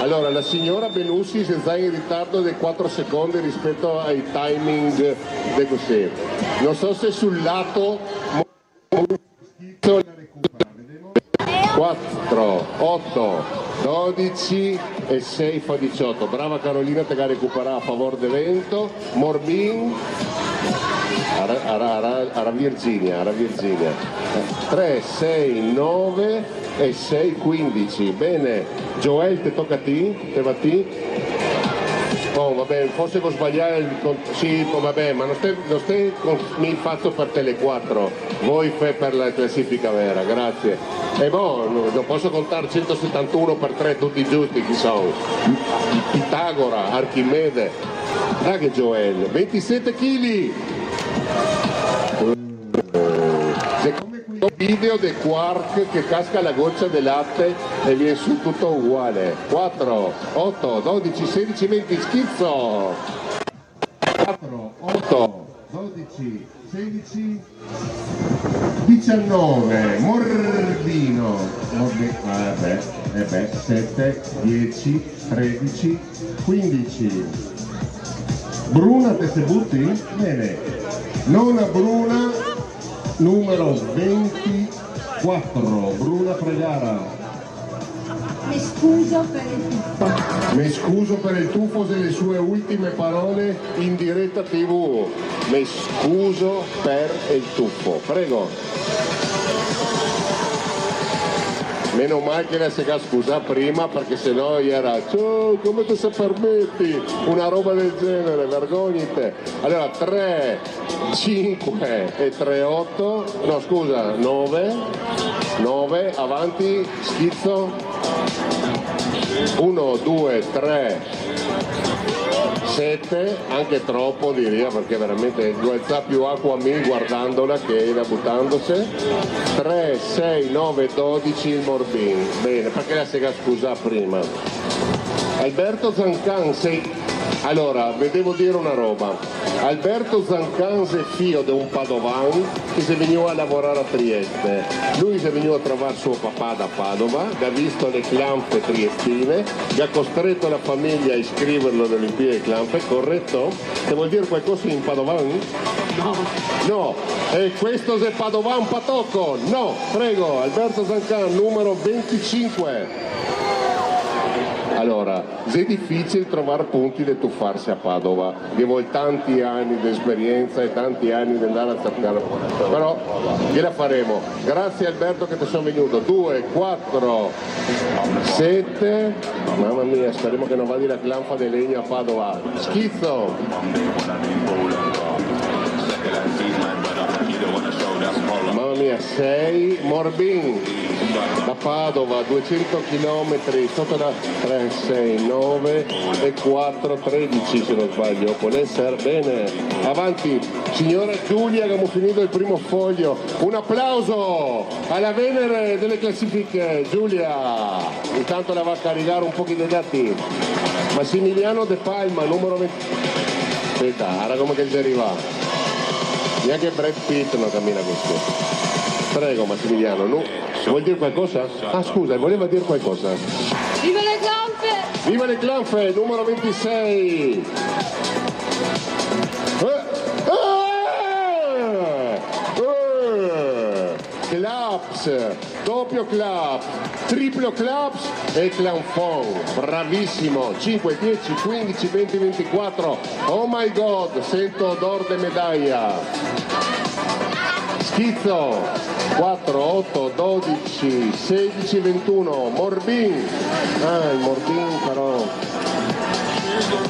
Allora, la signora Benussi si sta in ritardo di 4 secondi rispetto ai timing di così. Non so se sul lato 4, 8, 12 e 6 fa 18. Brava Carolina, te la recupera a favore dell'evento. Morbin, ara Virginia. 3, 6, 9 e 6, 15. Bene, Joel, te tocca a te, te va a te. Oh, vabbè, forse devo sbagliare il... Sì, vabbè, ma non stai con il fatto per Tele 4. Voi fai per la classifica vera, grazie. E non posso contare 171 per 3 tutti giusti, chi sono? Pitagora, Archimede. Dai Joel, 27 kg. C'è come quel video del Quark che casca la goccia di latte e viene su tutto uguale. 4, 8, 12, 16, 20, schizzo! 4, 8, 12, 16, 19, Morbino, 7, 10, 13, 15. Bruna, te se butti? Bene. Nonna Bruna, numero 24, Bruna Fregara. Mi scuso per il tuffo. Mi scuso per il tuffo delle sue ultime parole in diretta TV. Mi scuso per il tuffo. Prego. Meno male che la si scusa prima, perché sennò era come ti se permetti una roba del genere, vergognate. Allora 3, 5 e 3, 8, no scusa, 9, avanti, schizzo, 1, 2, 3, 7, anche troppo direi, perché veramente alza più acqua a me guardandola che era buttandosi. 3, 6, 9, 12 il Morbin. Bene, perché la sega scusa prima. Alberto Zancan, allora, vi devo dire una roba. Alberto Zancan è figlio di un padovan che si è venuto a lavorare a Trieste. Lui si è venuto a trovare suo papà da Padova, che ha visto le clampe triestine, che ha costretto la famiglia a iscriverlo alle Olimpiadi clampe, corretto? Se vuol dire qualcosa in padovan? No. No, e questo è padovan patocco? No, prego, Alberto Zancan, numero 25. Allora, è difficile trovare punti di tuffarsi a Padova, che vuole tanti anni di esperienza e tanti anni di andare a cercare, però gliela faremo. Grazie Alberto che ti sono venuto. 2, 4, 7, mamma mia, speriamo che non vada la clanfa di legno a Padova. Schizzo! Mamma mia, 6, Morbin da Padova, 200 km, sotto da 3, 6, 9 e 4, 13 se non sbaglio, può essere, bene, avanti, signora Giulia che abbiamo finito il primo foglio, un applauso alla Venere delle classifiche, Giulia, intanto la va a caricare un pochino dei dati, Massimiliano De Palma, numero 20, aspetta, guarda come che ci arriva. Neanche Brad Pitt non cammina così. Prego Massimiliano, vuol dire qualcosa? Ah scusa, voleva dire qualcosa. Viva le clampe! Viva le clampe, numero 26! Claps, doppio clap, triplo claps e clanfon, bravissimo, 5, 10, 15, 20, 24, oh my god, sento odor de medaglia, schizzo, 4, 8, 12, 16, 21, Morbin, il Morbin però,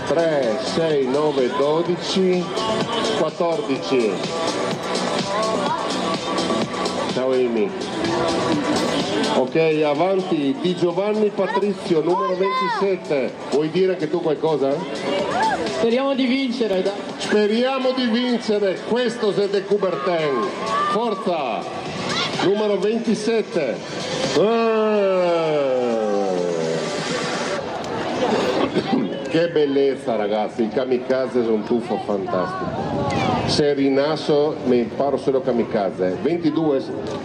3, 6, 9, 12, 14, Ciao Amy. Ok, avanti, Di Giovanni Patrizio, numero 27. Vuoi dire anche tu qualcosa? Speriamo di vincere, dai. Speriamo di vincere, questo è De Coubertin. Forza! Numero 27. Che bellezza ragazzi, i kamikaze sono un tuffo fantastico. Se rinasco mi imparo solo kamikaze. 22,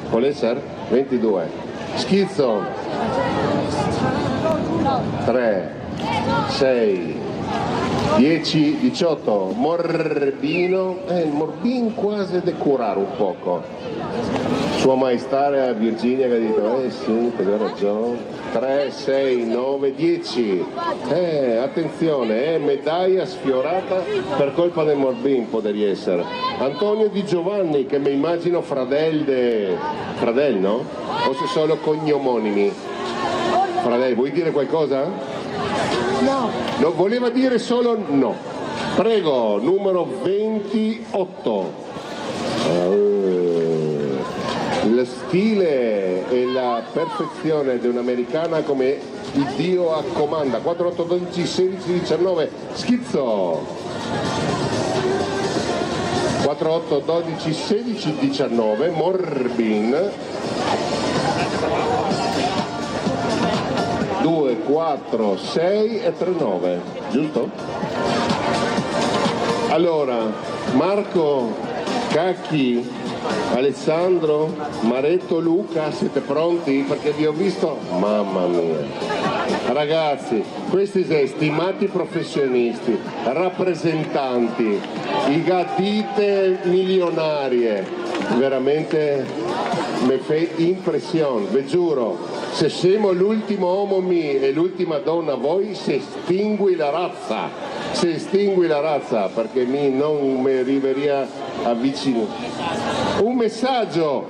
può essere? 22. Schizzo. 3, 6, 10, 18. Morbino. Il Morbin quasi da curare un poco. Sua Maestà Virginia che ha detto, sì, hai ragione. 3, 6, 9, 10. Attenzione, medaglia sfiorata per colpa del Morbin, potrebbe essere. Antonio Di Giovanni, che mi immagino Fradel, no? O se solo cognomonimi? Fradel, vuoi dire qualcosa? No. No, voleva dire solo no. Prego, numero 28. Lo stile e la perfezione di un'americana come il Dio a comanda. 4, 8, 12, 16, 19. Schizzo. 4, 8, 12, 16, 19. Morbin. 2, 4, 6 e 3, 9. Giusto? Allora, Marco, Cacchi, Alessandro, Maretto, Luca, siete pronti? Perché vi ho visto, mamma mia, ragazzi, questi sono stimati professionisti, rappresentanti, i gatite milionarie, veramente mi fa impressione, vi giuro, se siamo l'ultimo uomo mi e l'ultima donna voi, si estingui la razza. Si estingui la razza perché non mi arriveria a vicino. Un messaggio,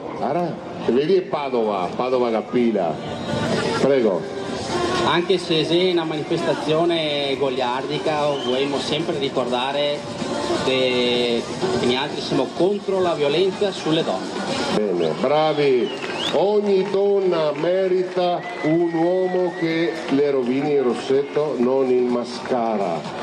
vedi Padova Cappila, prego. Anche se è una manifestazione goliardica, vogliamo sempre ricordare che noi altri siamo contro la violenza sulle donne. Bene, bravi. Ogni donna merita un uomo che le rovini il rossetto, non il mascara.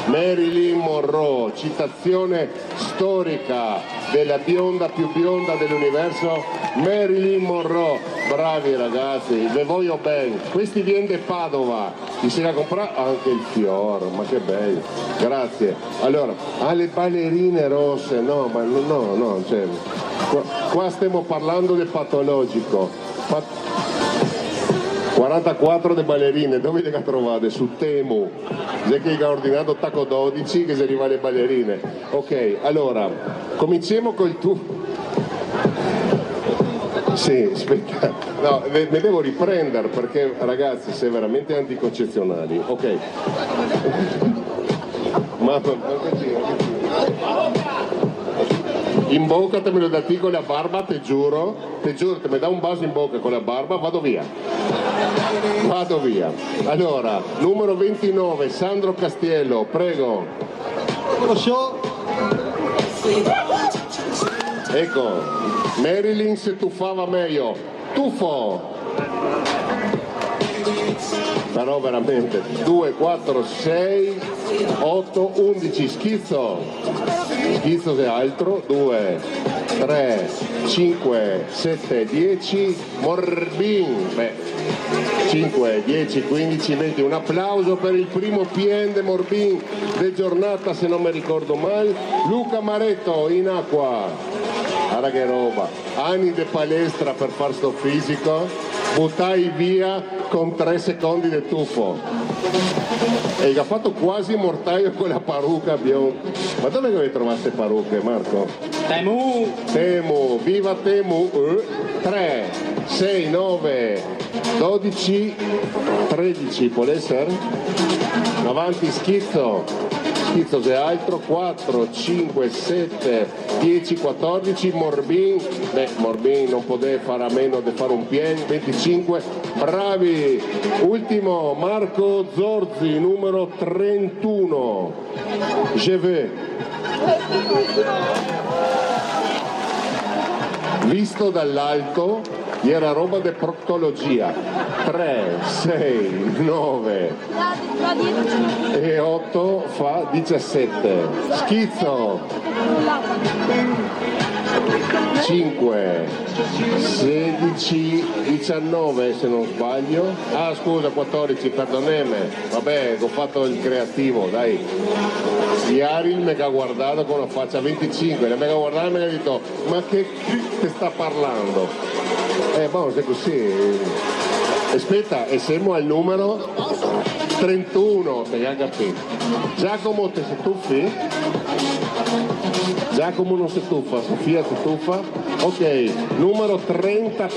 Marilyn Monroe, citazione storica della bionda più bionda dell'universo, Marilyn Monroe. Bravi ragazzi, ve voglio bene. Questi viene da Padova, ti si la comprare anche il fior, ma che bello. Grazie. Allora, alle ballerine rosse, no, ma no, cioè, qua stiamo parlando del patologico. 44 de ballerine, dove le trovate? Su Temu, c'è che ha ordinato Taco 12 che si arriva alle ballerine. Ok, allora, cominciamo col tuo. Sì, aspetta, no, mi devo riprendere perché ragazzi, sei veramente anticoncezionali. Ok. Ma in bocca te me lo dati con la barba, te giuro, te mi dà un baso in bocca con la barba, vado via. Allora, numero 29, Sandro Castiello, prego. Ecco, Marilyn si tuffava meglio, tuffo. Però veramente 2, 4, 6, 8, 11, schizzo se altro, 2, 3, 5, 7, 10, Morbin, 5, 10, 15, 20, un applauso per il primo PN de Morbin de giornata se non mi ricordo male, Luca Maretto in acqua, guarda che roba, anni di palestra per far sto fisico, buttai via con 3 secondi di tuffo e ha fatto quasi mortaio con la parrucca bionda. Ma dove avete trovato queste parrucche, Marco? Temu, viva Temu. 3, 6, 9, 12, 13, può essere? Avanti, schizzo se altro, 4, 5, 7, 10, 14, Morbin, Morbin non poteva fare a meno di fare un pieno, 25, bravi, ultimo Marco Zorzi, numero 31, je veux. Visto dall'alto era roba di proctologia. 3, 6, 9 e 8 fa 17. Schizzo. 5, 16, 19 se non sbaglio. Ah scusa, 14, perdoneme. Vabbè, ho fatto il creativo, dai. Iari mi ha guardato con una faccia 25, mi ha guardato e mi ha detto ma che ti sta parlando? Boh, se così. Aspetta, e siamo al numero 31, te hai capito. Giacomo, te si tuffi? Giacomo non si tuffa, Sofia si tuffa? Ok, numero 30,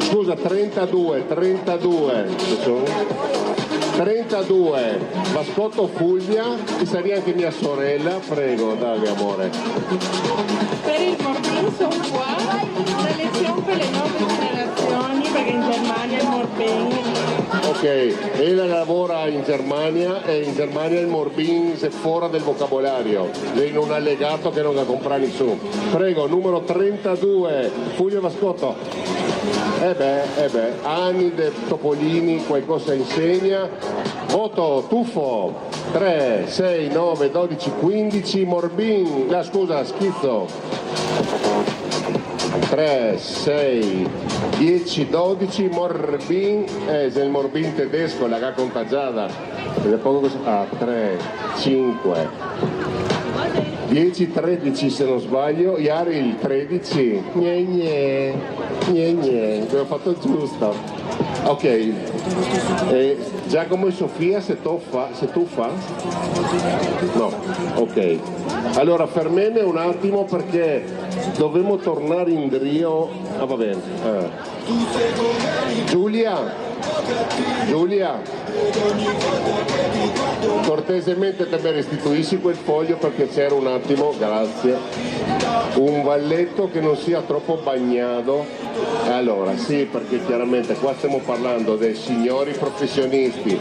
scusa, 32, 32, Vascotto Fulvia, che sarebbe anche mia sorella, prego, dai amore. Per il Morbin sono qua, selezione per le nuove generazioni, perché in Germania il Morbin. Ok, ella lavora in Germania e in Germania il Morbin è fuori del vocabolario, lei non ha legato che non la compra nessuno. Prego, numero 32, Fulvio Vascotto. Anni de Topolini, qualcosa insegna. Voto, tuffo. 3, 6, 9, 12, 15, Morbin, scusa, Schizzo. 3, 6, 10, 12, Morbin, è il Morbin tedesco, la ha contagiata. 3, 5, 10, 13 se non sbaglio, Iari il 13, abbiamo fatto giusto. Ok, Giacomo e Sofia se tu fa? No, ok. Allora fermeme un attimo perché dobbiamo tornare in Rio. Ah va bene. Giulia, cortesemente te mi restituisci quel foglio perché c'era un attimo, grazie, un valletto che non sia troppo bagnato. Allora sì, perché chiaramente qua stiamo parlando dei signori professionisti,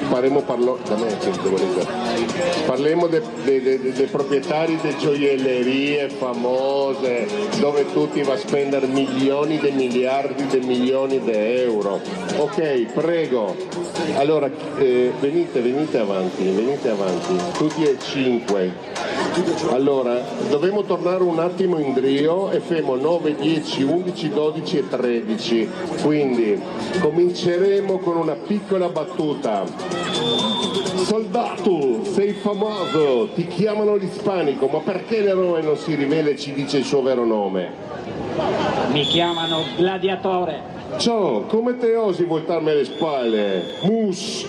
parliamo dei proprietari di gioiellerie famose dove tutti va a spendere milioni di miliardi di milioni di euro. Ok, prego. Allora venite avanti, tutti e 5. Allora, dobbiamo tornare un attimo in Rio e femo 9, 10, 11, 12 e 13. Quindi cominceremo con una piccola battuta. Soldato, sei famoso, ti chiamano l'ispanico, ma perché l'eroe non si rivela e ci dice il suo vero nome? Mi chiamano Gladiatore. Ciao, come te osi voltarmi le spalle? Mus,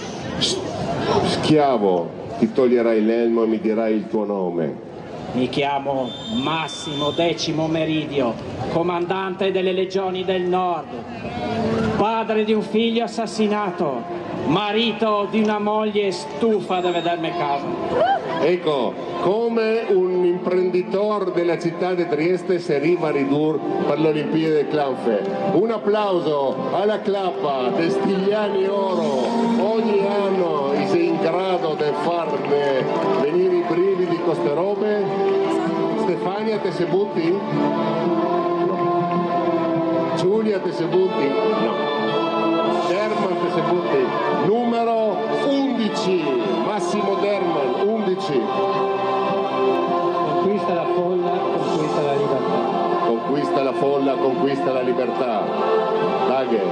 schiavo, ti toglierai l'elmo e mi dirai il tuo nome. Mi chiamo Massimo Decimo Meridio, comandante delle legioni del nord, padre di un figlio assassinato, marito di una moglie stufa di vedermi a casa. Ecco, come un imprenditore della città di Trieste si arriva a ridurre per le Olimpiadi del Clanfe. Un applauso alla Clappa, Destigliani Oro, ogni anno sei in grado di farne venire i brividi con queste robe. Stefania, te se butti? Giulia, te se butti? No. Derman, te se butti? Numero 11, Massimo Derman, 11. Conquista la folla, conquista la libertà. Conquista la folla, conquista la libertà. Daghe.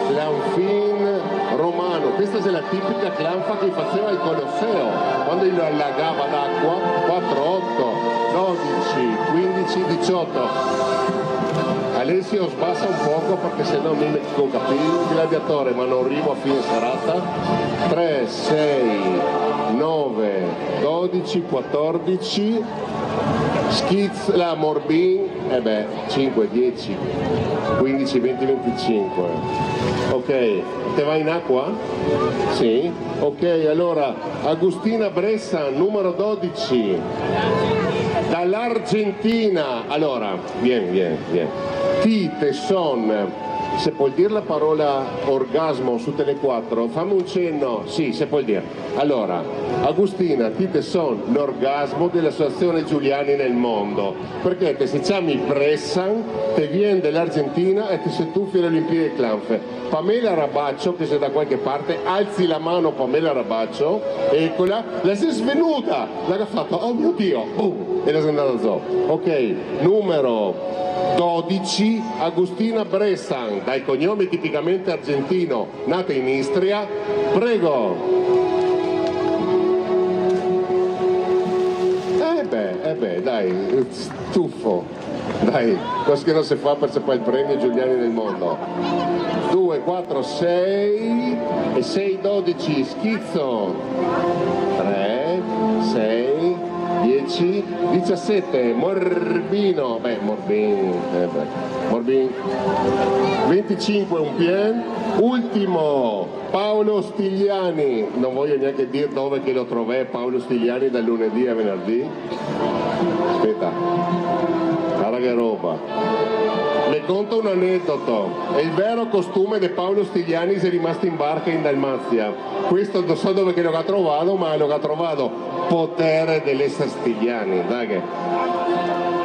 Clanfin romano, questa è la tipica clanfa che faceva il Colosseo quando lo allagava d'acqua. 4, 8, 12, 15, 18. Alessio sbassa un poco perché se no mi metto capire il gladiatore, ma non arrivo a fine serata. 3, 6, 9, 12, 14, Schizz, la Morbin, 5, 10, 15, 20, 25. Ok, te vai in acqua? Sì? Ok, allora Agustina Bressa, numero 12, dall'Argentina. Allora, vieni. Ti, te son, se puoi dire la parola orgasmo su Tele4, fammi un cenno, sì, se puoi dire. Allora, Agustina, ti son l'orgasmo dell'associazione Giuliani nel mondo, perché te si chiami Bressan, te viene dell'Argentina e ti si tuffi le Olimpiadi Clanfe. Pamela Rabaccio, che sei da qualche parte, alzi la mano Pamela Rabaccio, eccola, la si è svenuta, l'ha fatto, oh mio Dio, e la si è andata giù. Ok, numero 12, Agustina Bressan, dai cognome tipicamente argentino, nata in Istria, prego. Dai, stufo, dai, cosa che non si fa per sapere il premio Giuliani nel mondo. 2, 4, 6 e 6, 12, schizzo. 3, 6, 10, 17, Morbino, Morbin, 25 un pien, ultimo Paolo Stigliani, non voglio neanche dire dove che lo trovai Paolo Stigliani dal lunedì a venerdì, aspetta, guarda che roba. Le conto un aneddoto, è il vero costume di Paolo Stigliani è rimasto in barca in Dalmazia. Questo non so dove che lo ha trovato, ma lo ha trovato potere dell'essere Stigliani, dai che.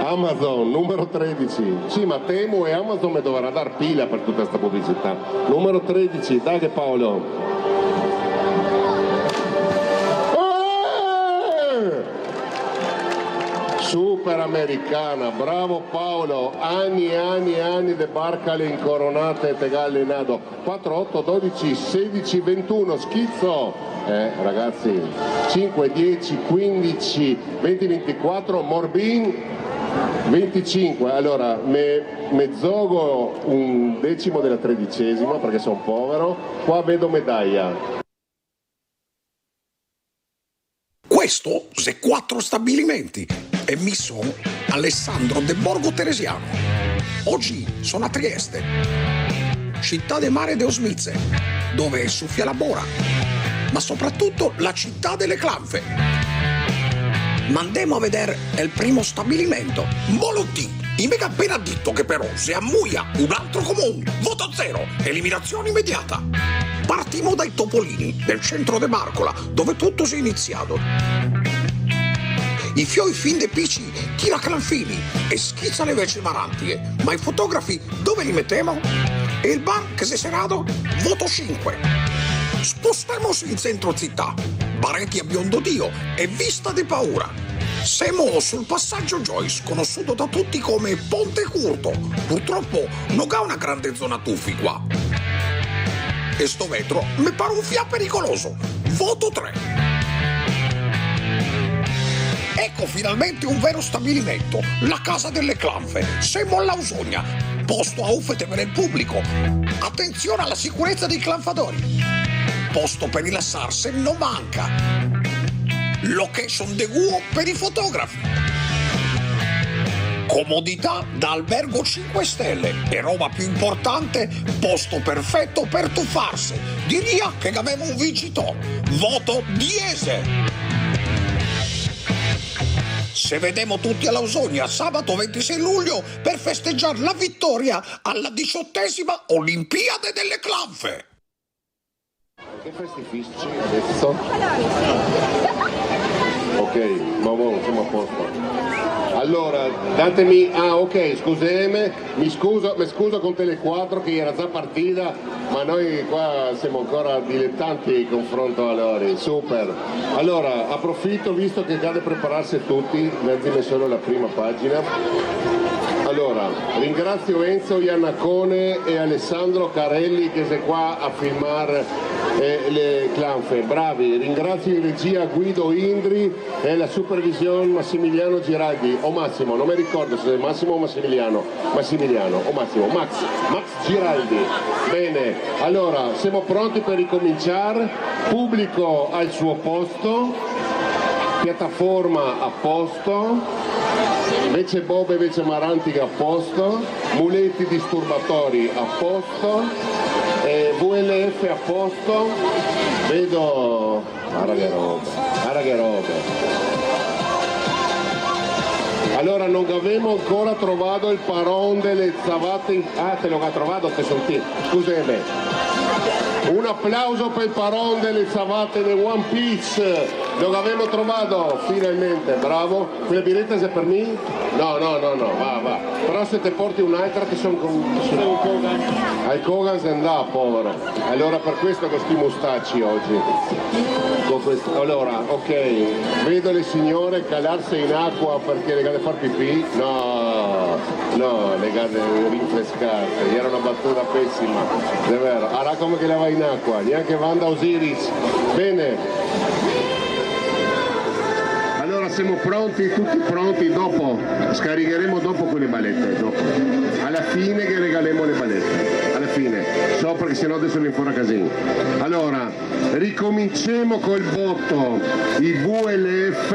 Amazon, numero 13. Sì, ma temo e Amazon mi dovrà dar pila per tutta questa pubblicità. Numero 13, dai che Paolo. Super americana, bravo Paolo, anni e anni e anni di barca le incoronate e te gallenato. 4, 8, 12, 16, 21, schizzo. Ragazzi, 5, 10, 15, 20, 24, Morbin, 25. Allora, me zogo un decimo della 13ª perché sono povero. Qua vedo medaglia. Questo se 4 stabilimenti e mi sono Alessandro De Borgo Teresiano. Oggi sono a Trieste, città del mare de Osmize, dove soffia la bora, ma soprattutto la città delle clanfe. Ma andiamo a vedere il primo stabilimento, Molotti. I mega appena detto che però se ammuia un altro comune, voto 0, eliminazione immediata. Partiamo dai Topolini, del centro de Marcola, dove tutto si è iniziato. I fioi fin de pici tira clanfini e schizza le veci marantie, ma i fotografi dove li mettiamo? E il bar che si è serato? Voto 5. Spostiamoci in centro città, baretti a biondo Dio e vista di paura. Siamo sul passaggio Joyce, conosciuto da tutti come Ponte Curto. Purtroppo non ha una grande zona tuffi qua. E sto vetro mi pare un fia pericoloso. Voto 3. Ecco finalmente un vero stabilimento, la casa delle clanfe. Siamo a Lausogna, posto a uffete per il pubblico. Attenzione alla sicurezza dei clanfadori. Posto per rilassarsi non manca. Location de guo per i fotografi. Comodità da albergo 5 stelle e roba più importante, posto perfetto per tuffarsi. Diria che aveva un vincitore. Voto 10. Se vedemo tutti a Lausogna sabato 26 luglio per festeggiare la vittoria alla 18ª Olimpiade delle Clanfe. Che festifici adesso? Ok, ma buono, siamo a posto. Allora, datemi, ok, scusami, mi scuso con Tele4 che era già partita, ma noi qua siamo ancora dilettanti in confronto a loro, super. Allora, approfitto, visto che cade prepararsi tutti, mettimi solo la prima pagina. Allora, ringrazio Enzo Iannacone e Alessandro Carelli che sei qua a filmare le clanfe, bravi. Ringrazio in regia Guido Indri e la supervisione Massimiliano Giraldi, o Massimo, non mi ricordo se è Massimo o Massimiliano, o Massimo, Max Giraldi. Bene, allora, siamo pronti per ricominciare, pubblico al suo posto, piattaforma a posto, invece Bob e invece Marantica a posto, muletti disturbatori a posto, VLF a posto, guarda che roba. Allora non avevamo ancora trovato il paron delle zavate. Ah, te l'ho trovato, te senti. Scusami. Un applauso per il paron delle zavate di One Piece. Lo avevamo trovato finalmente, bravo. Quella biretta è per me? No, va. Però se te porti un'altra che sono con al Kogan se andà, povero. Allora per questo con sti mustacci oggi. Allora, ok, vedo le signore calarsi in acqua perché le gade far pipì. No, le gade rinfrescate. Era una battuta pessima, è vero. Ara come che la va in acqua, neanche Wanda Osiris. Bene. Allora siamo pronti, tutti pronti, dopo scaricheremo dopo quelle balette, dopo. Alla fine che regaleremo le balette, alla fine, so perché sennò adesso viene fuori a casino. Allora, ricominciamo col botto, i WLF,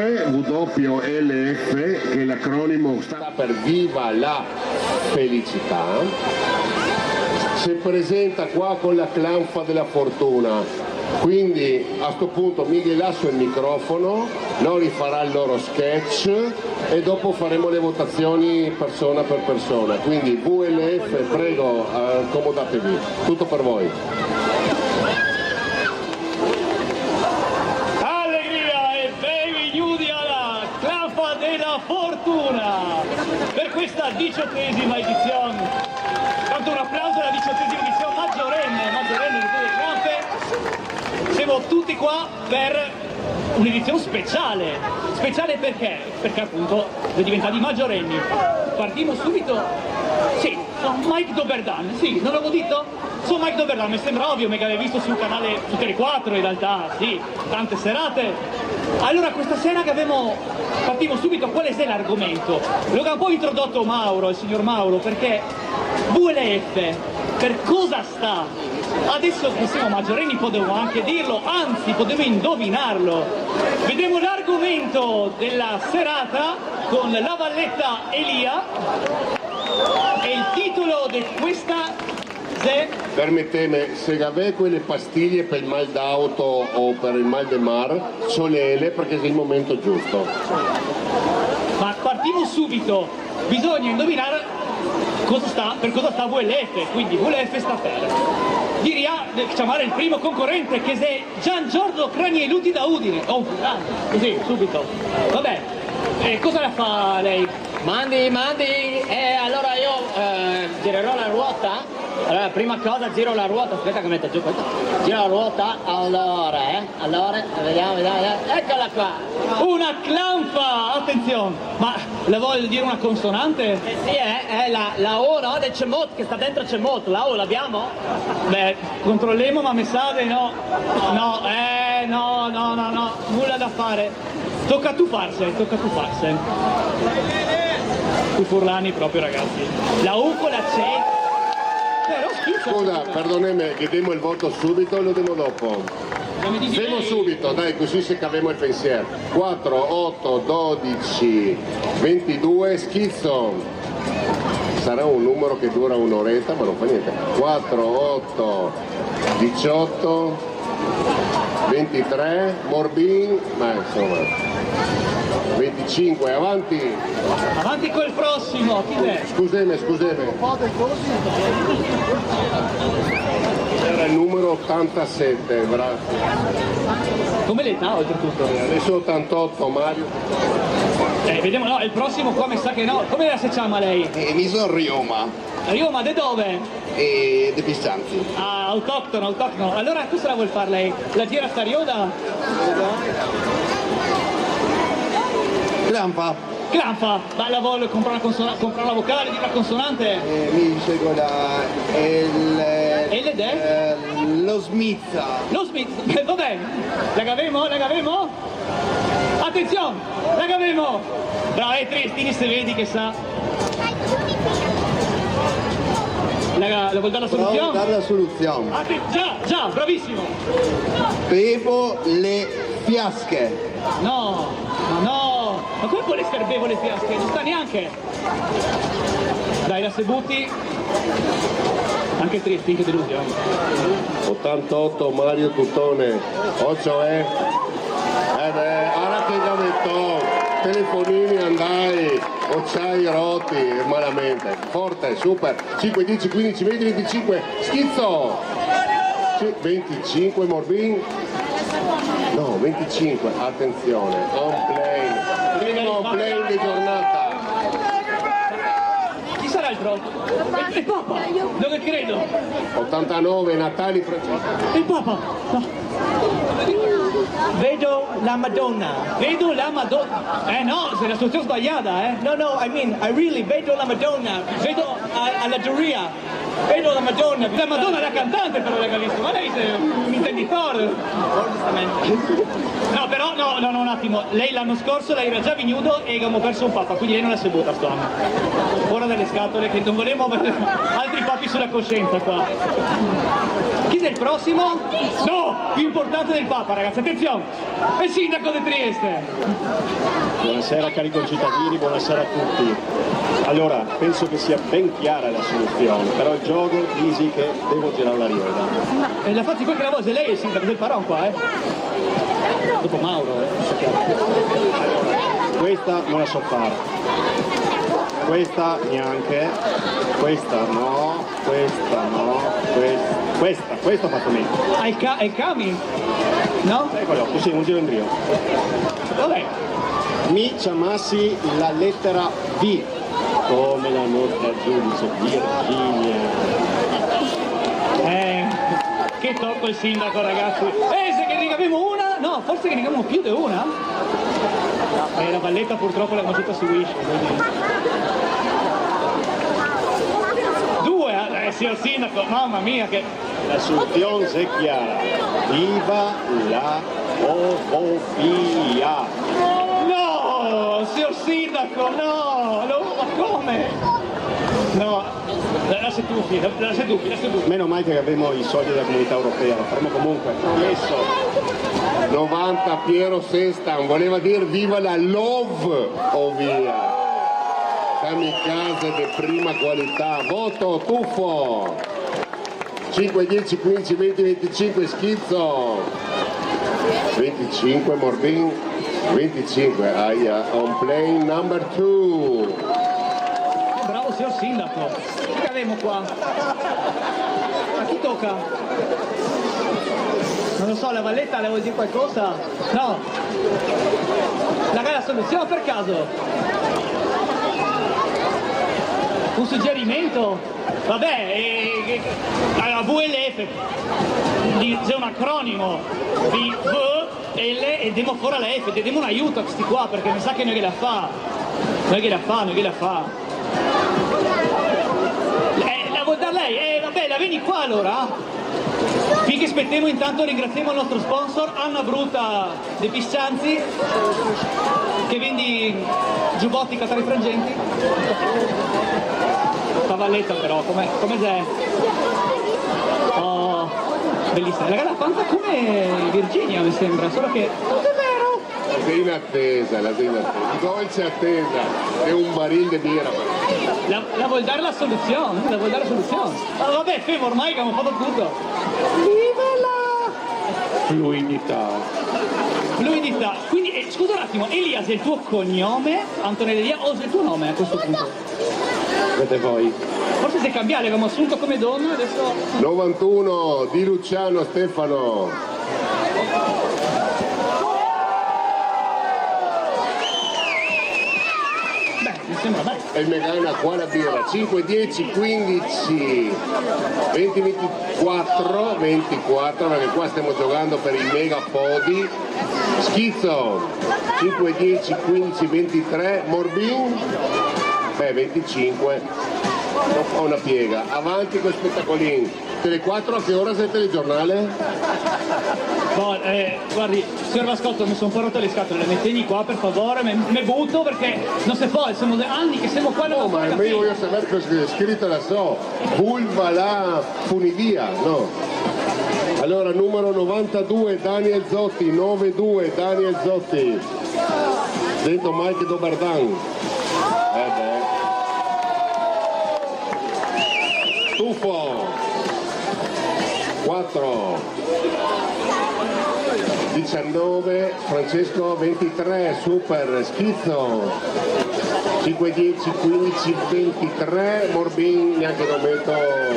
che l'acronimo sta per Viva la Felicità. Si presenta qua con la clanfa della fortuna. Quindi a sto punto mi gli lascio il microfono, loro farà il loro sketch e dopo faremo le votazioni persona per persona. Quindi VLF, prego, accomodatevi, tutto per voi. Allegria e benvenuti alla Clanfa della Fortuna per questa 18ª edizione. Tanto un applauso alla 18ª edizione maggiorenne di tutte le clanfe. Siamo tutti qua per un'edizione speciale. Speciale perché? Perché appunto è diventati maggiorenni. Partiamo subito. Sì, sono Mike Doberdan. Sì, non l'avevo detto? Sono Mike Doberdan, mi sembra ovvio, mica avevi visto sul canale su Tele 4 in realtà, sì, tante serate. Allora questa sera che partiamo subito, quale è l'argomento? Lo ha un po' introdotto Mauro, il signor Mauro, perché VLF, per cosa sta? Adesso che siamo maggiorenni potremmo anche dirlo, anzi potremmo indovinarlo. Vedremo l'argomento della serata con la valletta Elia e il titolo di questa... Permetteme, se avete quelle pastiglie per il mal d'auto o per il mal de mar, solele perché è il momento giusto. Ma partiamo subito, bisogna indovinare per cosa sta VLF, quindi VLF sta per. Direi di chiamare il primo concorrente che è Gian Giorgio Cranieluti da Udine. Oh, così, subito. Vabbè, cosa la fa lei? Mandi, allora io girerò la ruota. Allora, prima cosa giro la ruota, aspetta che mette giù questo. Giro la ruota, allora, vediamo, eccola qua. Una clanfa, attenzione, ma la voglio dire una consonante? Sì, è la O, no, del Cemot, che sta dentro Cemot, la O l'abbiamo? Beh, controlliamo, ma mi sa di no. No, nulla da fare. Tocca a tu farsi. I furlani proprio, ragazzi. La U con la C. Scusa, perdonami, chiediamo il voto subito o lo diamo dopo? Siamo subito, dai, così se caviamo il pensiero. 4, 8, 12, 22, schizzo. Sarà un numero che dura un'oretta, ma non fa niente. 4, 8, 18, 23, Morbin, ma insomma... 25, avanti! Avanti col prossimo, chi è? Scusami. Era il numero 87, grazie. Come l'età oltretutto? Adesso 88, Mario. Vediamo, no, il prossimo qua mi sa che no. Come si chiama lei? Mi sono Rioma. Rioma, da dove? Di Pistanzi. Ah, autoctono. Allora cosa la vuol fare lei? La gira Starioda? Clanfa, ma la voglio comprare la vocale, dire la consonante? Mi scelgo lo Smith. Lo Smith, va bene. La gavemo? Attenzione, la gavemo! Bravo, Triestini se vedi che sa. La vuol dare la soluzione? Vuol dare la soluzione. Già, bravissimo. Bevo le fiasche. No. Ma come vuole essere bevo le fiasche? Non sta neanche. Dai, la sebuti. Anche il Triestini che delusione. 88, Mario Tutone. 8 ora che gavetto. telefonini andai, occiai rotti malamente. Forte, super. 5, 10, 15, 20, 25. Schizzo. 25 Morbin. No, 25. Attenzione. On plane. Primo on plane di giornata. Chi sarà il pro? Il Papa! Dove credo? 89 Natali Francesco. Il Papa! No. Vedo la Madonna. Vedo la Madonna. No, sei la soluzione sbagliata, No, I mean, I really vedo la Madonna. Vedo alla giuria. Vedo la Madonna. La Madonna è la cantante però l'ha visto, ma lei è un intenditore. No, però, no, un attimo. Lei l'anno scorso lei era già vignudo e abbiamo perso un Papa, quindi lei non l'ha saputa sto anno. Fuori dalle scatole, che non volevamo avere altri papi sulla coscienza qua. Chi è il prossimo? No, più importante del Papa, ragazzi, attenzione! È il sindaco di Trieste! Buonasera cari concittadini, buonasera a tutti. Allora, penso che sia ben chiara la soluzione, però il gioco dici che devo girare la rieda. E la fatti qualche voce, lei è il sindaco del Paron qua, Dopo Mauro, Allora, questa non la so fare. Questa neanche, questa no, questa ho fatto meglio. È il Cami? No? Eccolo, così, un giro in brio. Vabbè. Mi chiamassi la lettera V, come la nostra giudice Virginia. Che tocco il sindaco, ragazzi. Se che ne abbiamo una? No, forse che ne abbiamo più di una. La valletta purtroppo l'abbiamo tutta su Wish, quindi... signor sindaco, mamma mia che... La soluzione è chiara, viva la omofobia! No, signor sindaco, no, ma come? No, lascia dubbi. Meno male che abbiamo i soldi della comunità europea, lo faremo comunque, promesso. 90 Piero Sestan, voleva dire viva la love ovvia. Kamikaze di prima qualità, voto Tuffo. 5, 10, 15, 20, 25 Schizzo. 25 Morbin. 25 Aia, on plane number 2. Bravo signor sindaco. Che abbiamo qua? A chi tocca? Non lo so, la valletta le vuol dire qualcosa? No. La soluzione per caso? Un suggerimento? Vabbè, la VLF c'è un acronimo di V, L e diamo fuori la F, diamo un aiuto a questi qua perché mi sa che non gliela fa. La vuol dare lei? Vabbè, la vieni qua allora? Finché aspettiamo intanto ringraziamo il nostro sponsor Anna Bruta dei Piscianzi che vendi giubbotti catari frangenti. Cavalletta però, come c'è? Oh, bellissima. La panza come Virginia mi sembra, solo che... Non è vero! La sei in attesa, dolce attesa, è un baril di birra. La vuol dare la soluzione, Ah, vabbè, fermo, ormai che abbiamo fatto tutto. Viva la fluidità. Quindi, scusa un attimo, Elias è il tuo cognome, Antonello Elia, o è il tuo nome a questo punto? Vedete voi. Forse se cambiare, l'abbiamo assunto come donna, adesso... 91 di Luciano Stefano. Sembra bene. E Megana qua la birra 5, 10, 15, 20, 24 perché qua stiamo giocando per i mega podi. Schizzo 5, 10, 15, 23 Morbin 25 ho una piega avanti con spettacolini. Tele 4 a che ora sei il telegiornale? Guardi, signor Vascotto, mi sono un po' rotto le scatole, le tieni qua per favore, me butto perché non si può, sono anni che siamo qua. No, ma io voglio sapere cosa è scritto, la so, vulva la funivia, no? Allora, numero 92 Daniel Zotti, 92 Daniel Zotti, dentro Mike Doberdan. Tuffo 4 19, Francesco 23, super, Schizzo 5, 10, 15, 23, Morbin neanche lo metto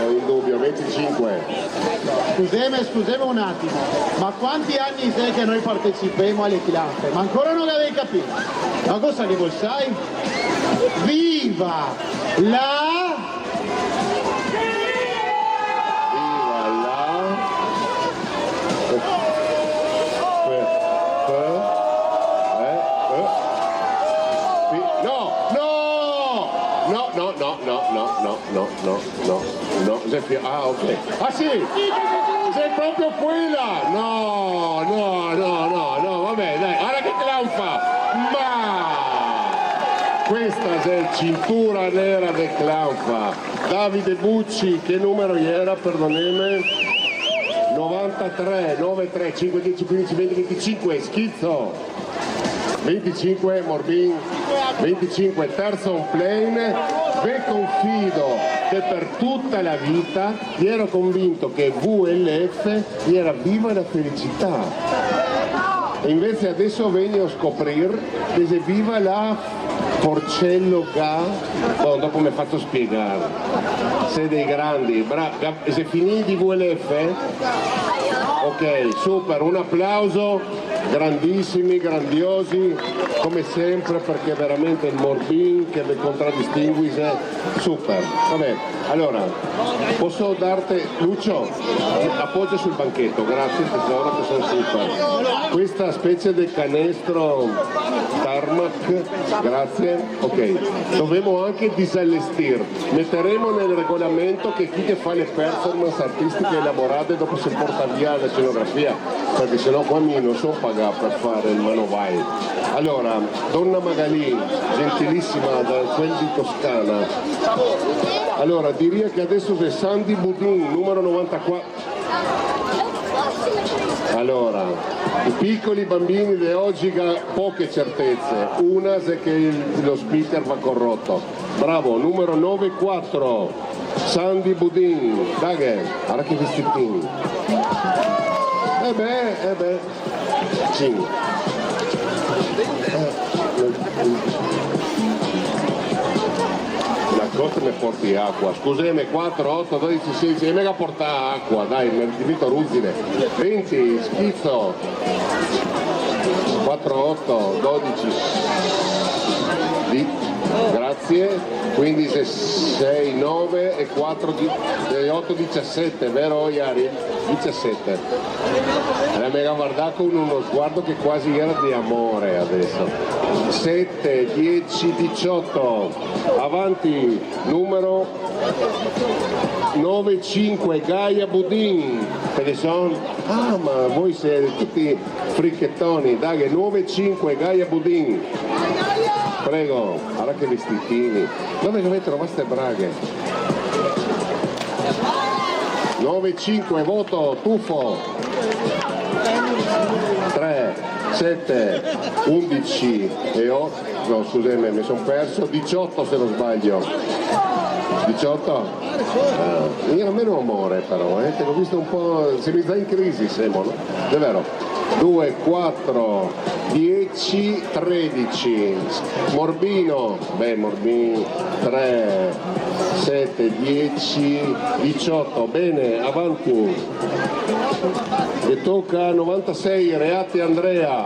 in dubbio, 25. Scusate un attimo, ma quanti anni sei che noi partecipiamo alle clampe? Ma ancora non l'avevi capito? Ma cosa che vuoi sai? Viva la... Ah, ok. Ah sì! Sei proprio quella! No, vabbè, dai, guarda che clampa! Ma questa è cintura nera del clampa. Davide Bucci, che numero era, perdoneme? 93, 93, 5, 10, 15, 20, 25, Schizzo! 25, Morbin, 25, terzo plane. Beh, confido che per tutta la vita mi ero convinto che VLF era viva la felicità e invece adesso vengo a scoprire che è viva la Porcello Ga. Oh, dopo mi faccio spiegare, sei dei grandi, se finì di VLF? Ok, super, un applauso, grandissimi, grandiosi, come sempre, perché veramente il Morbin che mi contraddistingue, super. Vabbè, allora, posso darti, Lucio, appoggia sul banchetto, grazie tesoro, che sono super. Questa specie di canestro tarmac, grazie, ok. Dovremo anche disallestire, metteremo nel regolamento che chi che fa le performance artistiche elaborate dopo si porta via la scenografia, perché sennò qua mi non so pagare per fare il manovai. Allora, Donna Magalì, gentilissima da quel di Toscana. Allora, direi che adesso c'è Sandy Budin, numero 94. Allora, i piccoli bambini di oggi hanno poche certezze. Una è che lo speaker va corrotto. Bravo, numero 94, Sandy Budin. Daghe, guarda che vestitini. Eh beh. 5. La cosa mi porti acqua, scusami, 4, 8, 12, 16, e mega porta acqua, dai, mi divento ruggine. 20, Schizzo. 4, 8, 12. Grazie. 15, 6, 9 e 4, 8, 17, vero Iari? 17. La mega guardata con uno sguardo che quasi era di amore adesso. 7, 10, 18. Avanti, numero 9, 5, Gaia Budin. Che ne sono? Ah, ma voi siete tutti fricchettoni. Dai, 9, 5, Gaia Budin. Prego, guarda che vestitini. Dove avete trovato queste braghe? 9-5, voto, tuffo. 3, 7, 11 e 8. No, scusami, mi sono perso. 18 se non sbaglio. 18? Io a meno amore però, te l'ho visto un po'. Se mi sta in crisi, Semo, no? È vero. 2, 4, 10, 13, Morbino, Morbino, 3, 7, 10, 18, bene, avanti. E tocca 96, Reati Andrea,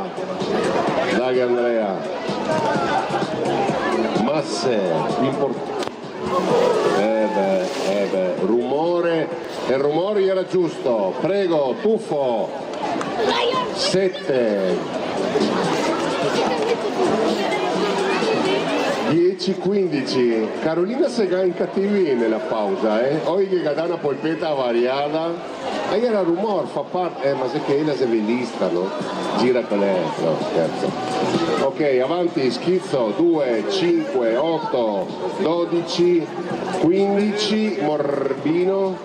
dai Andrea, Masse, rumore, il rumore era giusto, prego, tuffo. 7 10, 15. Carolina se ga in cattivi nella pausa, Oggi che dà una polpetta variata. E era rumore, fa parte, ma se che è la sevelista, no? Gira con lei, no, scherzo. Ok, avanti, Schizzo, 2, 5, 8, 12, 15, Morbino.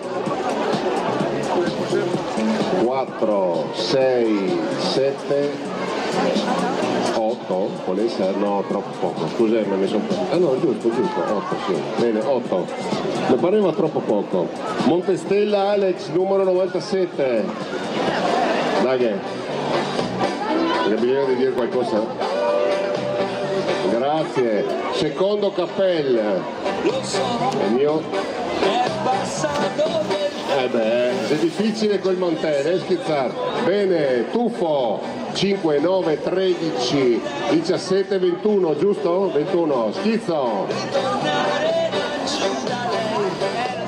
4, 6, 7, 8, può essere? No, troppo poco, scusami, mi sono... Ah no, giusto, 8, sì, bene, 8. Mi pareva troppo poco. Montestella Alex, numero 97. Dai. C'è bisogno di dire qualcosa? Grazie. Secondo cappello. Il mio. È difficile col mantello, schizzare. Bene, tuffo. 5, 9, 13, 17, 21, giusto? 21, schizzo.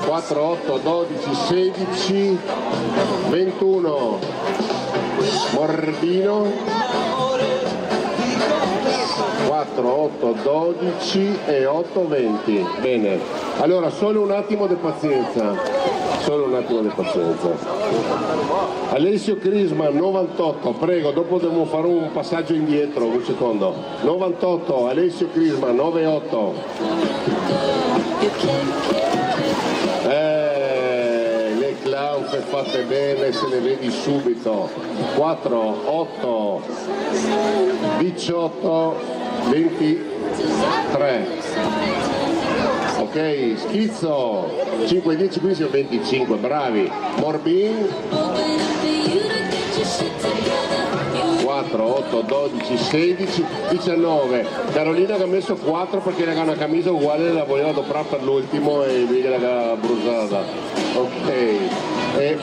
4, 8, 12, 16, 21, Morbino, 4, 8, 12 e 8, 20. Bene, allora solo un attimo di pazienza, Alessio Crisma 98, prego, dopo dobbiamo fare un passaggio indietro, un secondo. 98, Alessio Crisma 98. Le clampe fatte bene, se le vedi subito. 4, 8, 18, 23. Ok, schizzo. 5, 10, 15, 25, bravi. Morbin. 4, 8, 12, 16, 19. Carolina che ha messo 4 perché le ha una camicia uguale, la voleva doprare per l'ultimo e lui gliela bruciata. Ok.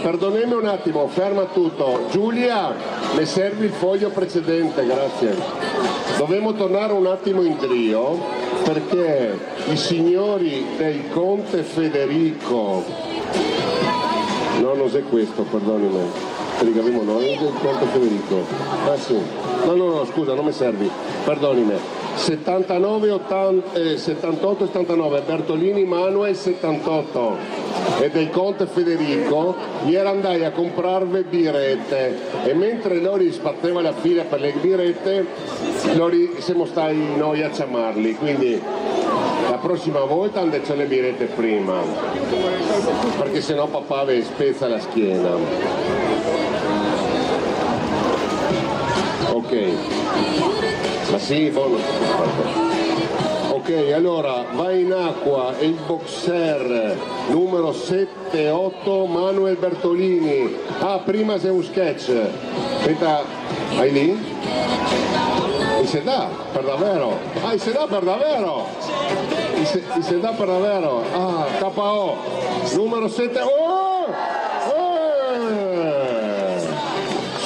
Perdonemi un attimo, ferma tutto. Giulia, mi servi il foglio precedente, grazie. Dobbiamo tornare un attimo in trio perché i signori del Conte Federico, no, non è questo, perdonami. Rigavimo noi del Conte Federico. Ah sì. No, scusa, non mi servi. Perdonime. 79, 80, 78, 79, Bertolini Manuel 78 e del Conte Federico. Ieri andai a comprarvi birette e mentre loro sparteva la fila per le birette, loro siamo stati noi a chiamarli, quindi la prossima volta andate le birette prima, perché sennò papà vi spezza la schiena. Ok, ma sì, buono. Ok, allora va in acqua il boxer numero 7-8 Manuel Bertolini. Ah, prima c'è un sketch. Aspetta, hai lì? E se dà per davvero? Ah, se dà per davvero? Se dà per davvero? Ah, KO numero 7.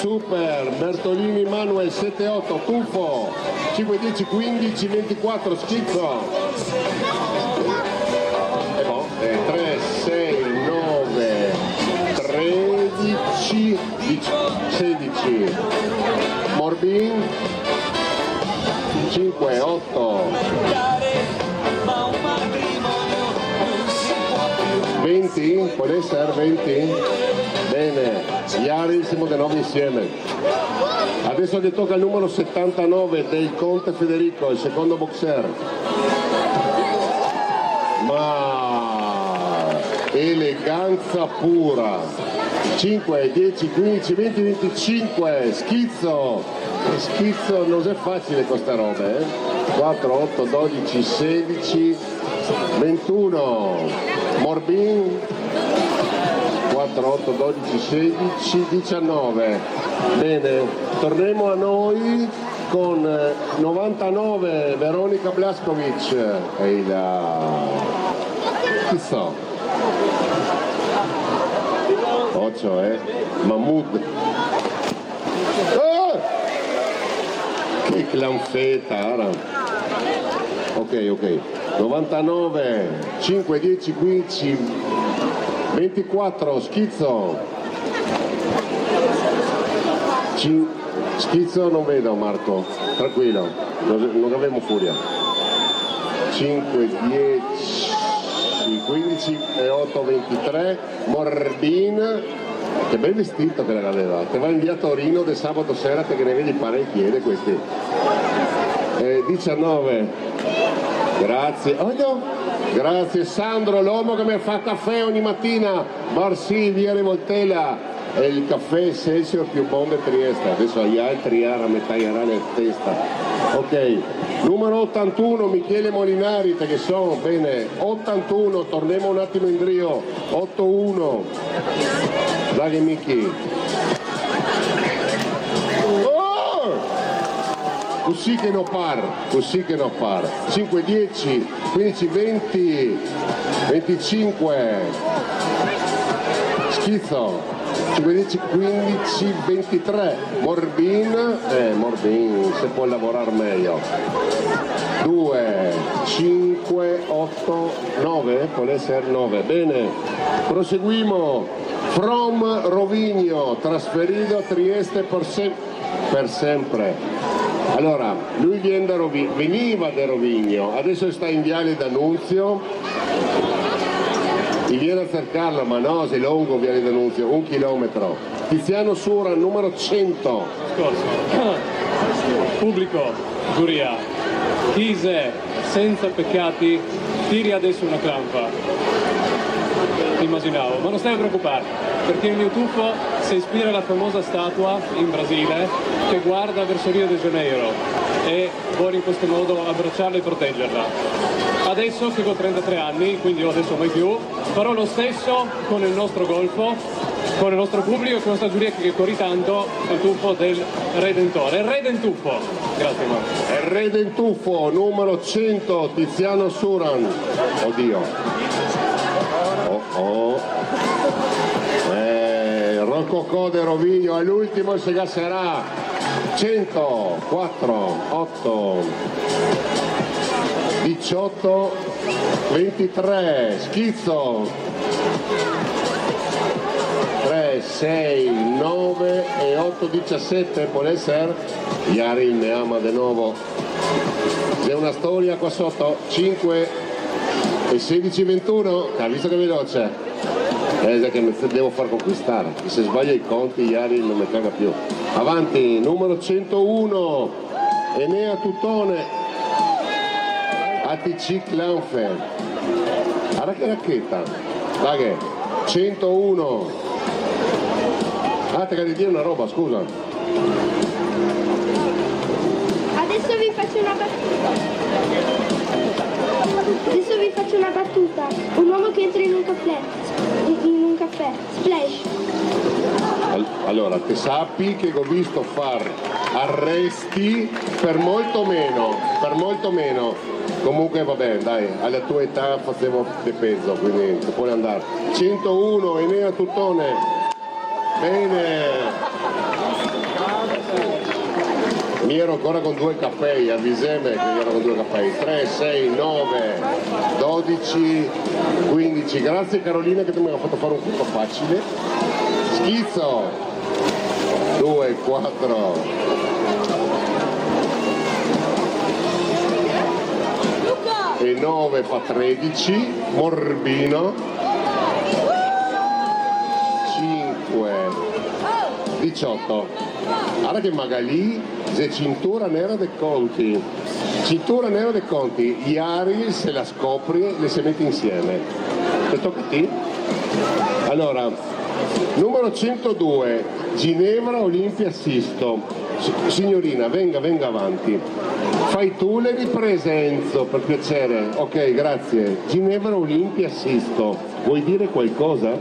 Super, Bertolini Manuel 7-8, tuffo, 5, 10, 15, 24, schizzo. E boh, 3, 6, 9, 13, 16. Morbin, 5, 8. 20, può essere 20? Bene, Iari siamo di nuovo insieme. Adesso gli tocca il numero 79 del Conte Federico, il secondo boxer. Ma eleganza pura. 5, 10, 15, 20, 25, schizzo. Schizzo non è facile questa roba, 4, 8, 12, 16, 21. Morbin. 4, 8, 12, 16, 19. Bene, torniamo a noi con 99 Veronica Blaskovic. Ehi là. Chi so? 8, Mahmoud. Ah! Che clanfetta, ara. Ok. 99, 5, 10, 15, 24, schizzo. Schizzo non vedo Marco, tranquillo, non abbiamo furia. 5, 10, 15 e 8, 23, Morbin, che bel vestito che l'aveva, te va in via Torino del sabato sera che ne vedi parecchi questi. 19, grazie. Oh no. Grazie Sandro, l'uomo che mi fa caffè ogni mattina, Barsi, via Rivoltella, è il caffè Excelsior più buono di Trieste, adesso agli altri a taglierà la testa. Ok, numero 81 Michele Molinari, che sono, bene, 81, torniamo un attimo in trio, 81, dai Michi. Oh! così che non par, 5, 10, 15, 20, 25, schizzo, 5, 10, 15, 23, Morbin se può lavorare meglio, 2, 5, 8, 9, può essere 9, bene, proseguimo. From Rovigno, trasferito a Trieste per sempre. Allora, lui veniva da Rovigno, adesso sta in Viale d'Annunzio, e viene a cercarlo, ma no, è lungo Viale d'Annunzio, 1 chilometro. Tiziano Sura, numero 100. Pubblico, giuria, Chise, senza peccati, tiri adesso una clampa. Immaginavo, ma non stai a preoccupare, perché il mio tuffo si ispira alla famosa statua in Brasile che guarda verso Rio de Janeiro e vuole in questo modo abbracciarla e proteggerla. Adesso che ho 33 anni, quindi io adesso mai più, farò lo stesso con il nostro golfo, con il nostro pubblico e con questa giuria che corri tanto il tuffo del Redentore. Il Redentuffo, grazie Marco. Il Redentuffo, numero 100, Tiziano Suran. Oddio. Rococò de Rovigno all'ultimo si gasserà. 100, 4, 8, 18, 23, schizzo, 3, 6, 9 e 8, 17, può essere. Yarin ne ama di nuovo. C'è una storia qua sotto. 5 e 16, 21, ha visto che veloce? Che mi devo far conquistare, se sbaglio i conti Iari non mi caga più. Avanti, numero 101, Enea Tutone, ATC Clanfer. Guarda che racchetta, dai, 101. Ah, te devi dire una roba, scusa. Adesso vi faccio una battuta. Un uomo che entra in un caffè, splash. Allora, te sappi che ho visto far arresti per molto meno. Comunque vabbè, dai, alla tua età facevo de peso, quindi puoi andare. 101, Enea Tutone. Bene. Mi ero ancora con 2 caffè, avviseme che mi ero con 2 caffè. 3, 6, 9, 12, 15. Grazie Carolina che ti mi ha fatto fare un punto facile. Schizzo. 2, 4. E 9 fa 13. Morbino. 5, 18. Guarda che Magalì c'è cintura nera dei conti. Cintura nera dei conti. Iari se la scopri le si mette insieme. E tocca a te. Allora, numero 102, Ginevra Olimpia Sisto. Signorina, venga avanti. Fai tu le riprese, Enzo, per piacere. Ok, grazie. Ginevra Olimpia Sisto. Vuoi dire qualcosa?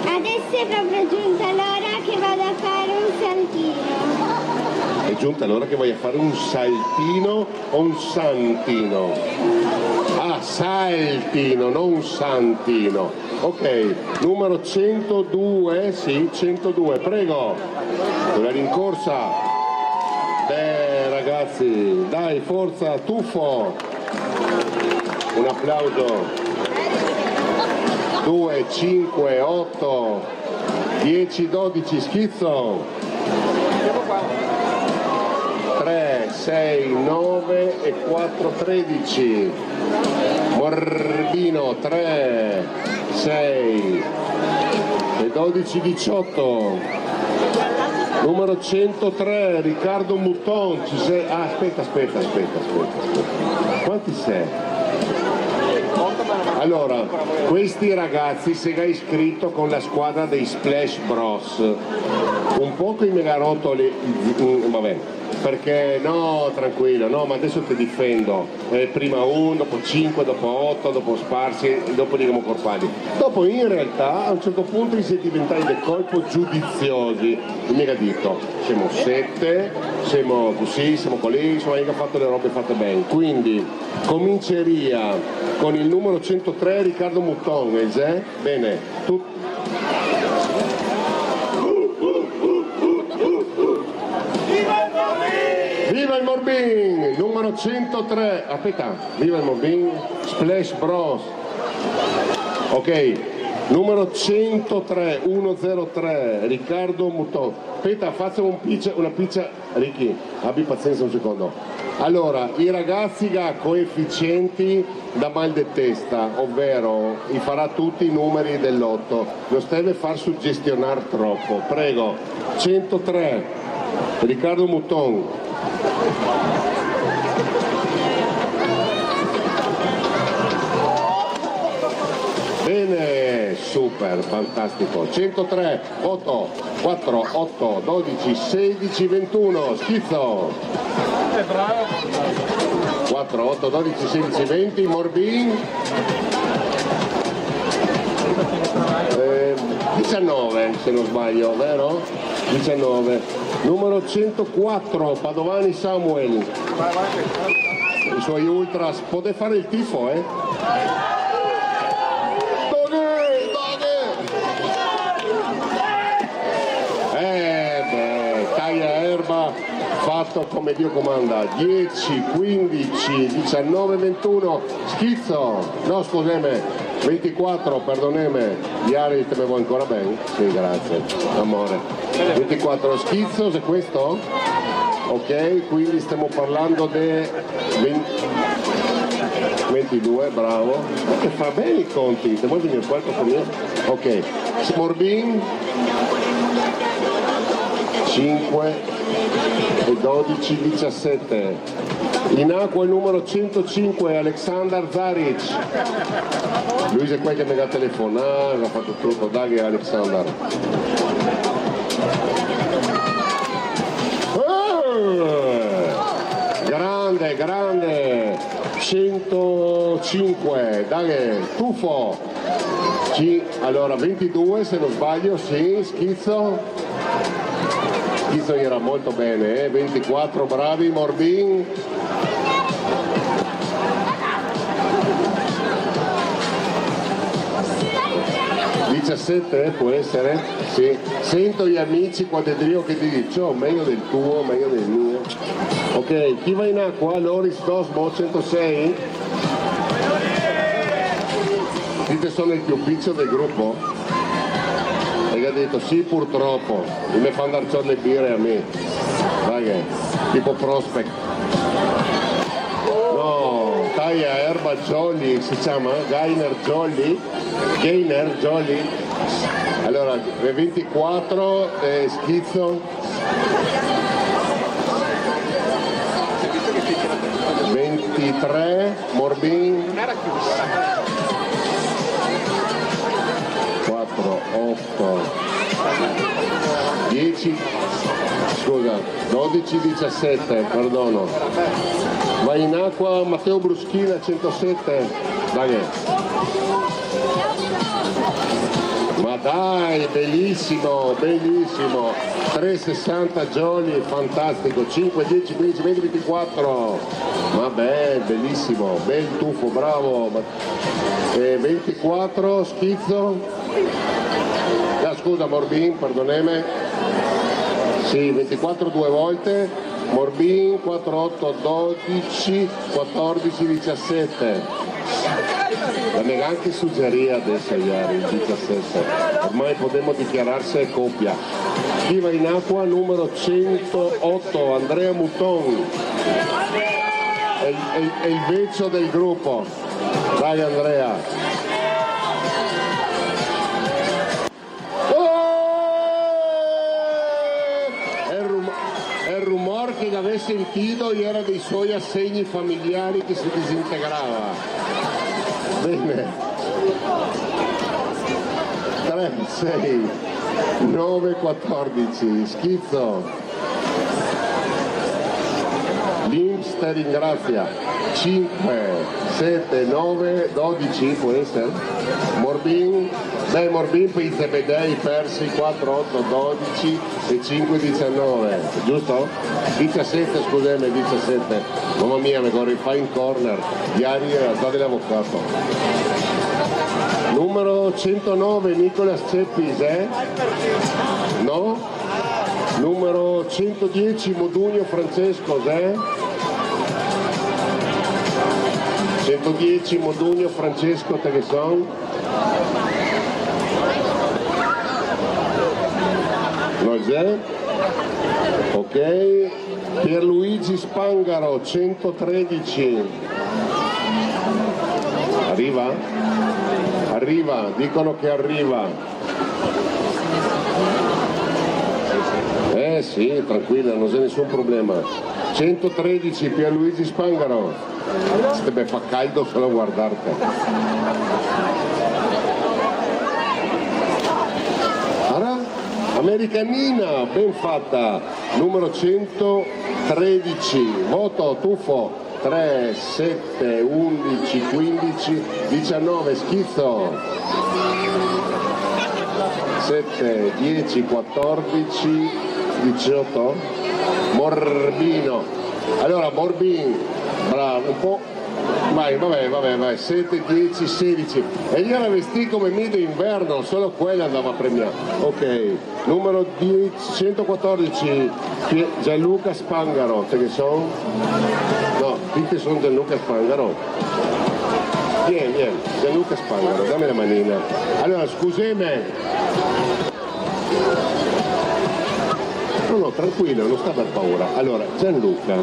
Adesso è proprio giunta l'ora che vado a fare un saltino. È giunta l'ora che vai a fare un saltino o un santino? Ah, saltino, non un santino. Ok, numero 102, sì, 102, prego. Con la rincorsa. Beh, ragazzi, dai, forza, tuffo. Un applauso. 2, 5, 8, 10, 12, schizzo. 3, 6, 9 e 4, 13. Morbino, 3, 6 e 12, 18. Numero 103, Riccardo Mouton, ci sei? Ah, aspetta. Quanti sei? Allora, questi ragazzi si è iscritto con la squadra dei Splash Bros. Un po' che mi ha rotto vabbè, perché no, tranquillo, no, ma adesso ti difendo. Prima 1, dopo 5, dopo 8, dopo sparsi, dopo diciamo corpali. Dopo in realtà a un certo punto si è diventati dei colpo giudiziosi. Mica detto, siamo 7, siamo così, siamo colì, insomma, mica fatto le robe fatte bene. Quindi cominceria con il numero 103 Riccardo Mouton, bene, tu. Viva il Morbin, numero 103, aspetta, viva il Morbin, Splash Bros. Ok, numero 103, 103, Riccardo Mouton. Aspetta, facciamo una piccia, Ricky, abbi pazienza un secondo. Allora, i ragazzi che hanno coefficienti da mal di testa, ovvero i farà tutti i numeri dell'8, non si deve far suggestionare troppo. Prego, 103, Riccardo Mouton. Bene, super, fantastico. 103, 8, 4, 8, 12, 16, 21, schizzo. 4, 8, 12, 16, 20, Morbin. 19 se non sbaglio, vero? 19. Numero 104, Padovani Samuel. I suoi ultras, potete fare il tifo, taglia erba, fatto come Dio comanda. 10, 15, 19, 21, schizzo, no scusami, 24, perdoneme, Iari te me vuoi ancora bene? Sì, grazie, amore. 24, schizzo, è questo? Ok, quindi stiamo parlando di 22, bravo. Ma che fa bene i conti, te vuoi venire qua per me? Ok, Morbin, 5 e 12, 17. In acqua il numero 105, Aleksandar Zaric. Lui è qua che mi ha telefonato, ha fatto tutto, dai Aleksandar. Grande, grande, 105, dai, tuffo. Allora 22 se non sbaglio, sì, schizzo. Schizzo era molto bene, 24 bravi, Morbin. può essere? Sì. Sento gli amici quadridio che ti dicono meglio del tuo, meglio del mio. Ok, chi va in acqua? Loris Dosmo 106. Dite sono il più piccolo del gruppo? E ha detto sì purtroppo, e mi fanno dar le birre a me. Vai che, tipo prospect. No, taglia erba Jolly, si chiama Gainer Jolly. Allora, 24, schizzo. 23, Morbin. 4, 8, 10, scusa, 12, 17, perdono. Va in acqua Matteo Bruschina 107, dai. Ma dai, bellissimo, bellissimo. 360 Jolly, fantastico. 5, 10, 15, 20, 24. Vabbè, bellissimo, bel tuffo, bravo. 24, schizzo. Scusa, Morbin, perdoneme. Sì, 24 due volte. Morbin, 4, 8, 12, 14, 17. La mega anche suggerì adesso ieri il 17. Ormai potremmo dichiararsi coppia. Chi va in acqua numero 108, Andrea Mouton. È il vecchio del gruppo. Dai Andrea. Che l'aveva sentito era dei suoi assegni familiari che si disintegrava. Bene. 3, 6, 9, 14, schizzo. L'Inps te ringrazia. 5, 7, 9, 12 può essere? Morbin? Beh, Morbin per i Zebedei persi 4, 8, 12 e 5, 19, giusto? 17, scusami, 17. Mamma mia, mi corri fa in corner. Ieri era stato l'avvocato. Numero 109 Nicolas Ceppis, No? Numero 110 Modugno Francesco, 110 Modugno Francesco, te che son? No, c'è? Ok. Pierluigi Spangaro, 113. Arriva? Arriva, dicono che arriva. Sì, tranquilla, non c'è nessun problema. 113 Pierluigi Spangaro. Beh, fa caldo solo a guardarti. Americanina, ben fatta. Numero 113. Voto, tuffo. 3, 7, 11, 15, 19, schizzo. 7, 10, 14, 18. Morbino. Allora, Morbin, bravo, un po'. Vai, 7, 10, 16. E io la vestì come medio inverno, solo quella andava premiata. Ok, numero 10, 114, Gianluca Spangaro, te che sono? No, qui che sono Gianluca Spangaro. Vieni, Gianluca Spangaro, dammi la manina. Allora, scusami. No, tranquillo, non sta per paura. Allora, Gianluca,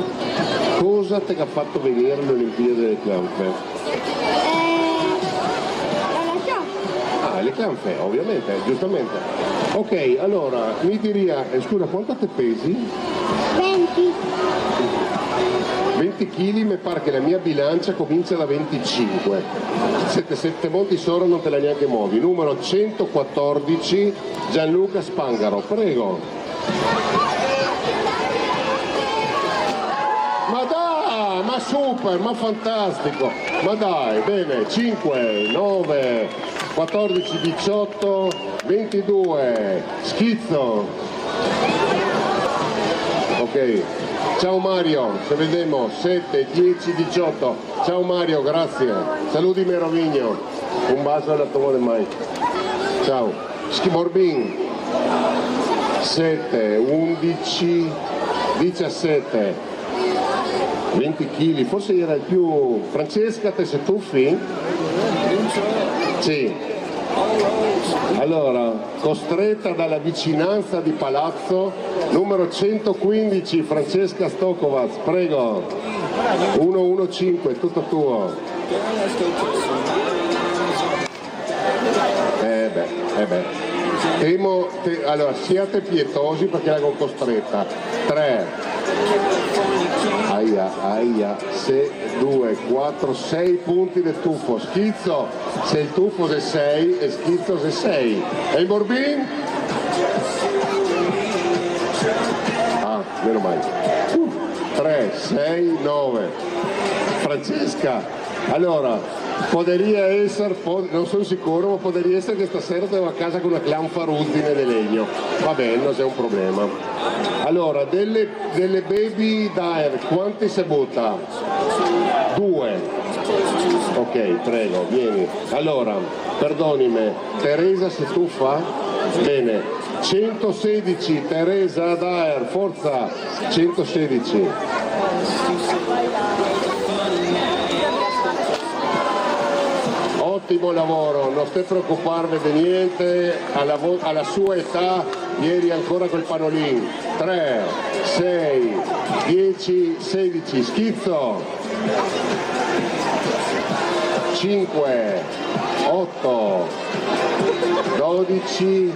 cosa ti ha fatto venire alle Olimpiadi delle Clanfe? Le Clanfe, ovviamente, giustamente. Ok, allora, mi diria, scusa, quanto te pesi? 20. 20 kg, mi pare che la mia bilancia comincia da 25. Se te monti solo non te la neanche muovi. Numero 114, Gianluca Spangaro, prego. Ma dai, ma super, ma fantastico, ma dai, bene, 5, 9, 14, 18, 22, schizzo. Ok, ciao Mario, ci vediamo, 7, 10, 18, ciao Mario, grazie, saluti Merovigno, un bacio alla tua del Mike, ciao, Morbin, 7, 11, 17, 20 kg, forse era il più... Francesca, te sei tuffi? Sì. Allora, costretta dalla vicinanza di palazzo, numero 115, Francesca Stokovac, prego. 115, tutto tuo. Allora, siate pietosi perché la costretta. 3. Aia, 2, 4, 6 punti del tuffo. Schizzo, se il tuffo se 6 e schizzo se 6. E il Morbin? Ah, meno male. 3, 6, 9. Francesca, allora, podría essere, non sono sicuro, ma podría essere che stasera te va a casa con una clanfa ruzzine di legno. Va bene, non c'è un problema. Allora, delle baby dive, quanti si butta? 2. Ok, prego, vieni. Allora, perdonimi, Teresa si tuffa? Bene. 116, Teresa Daer, forza, 116. Ottimo lavoro, non stai preoccuparvi di niente, alla sua età ieri ancora col panolin. 3, 6, 10, 16, schizzo. 5, 8, 12,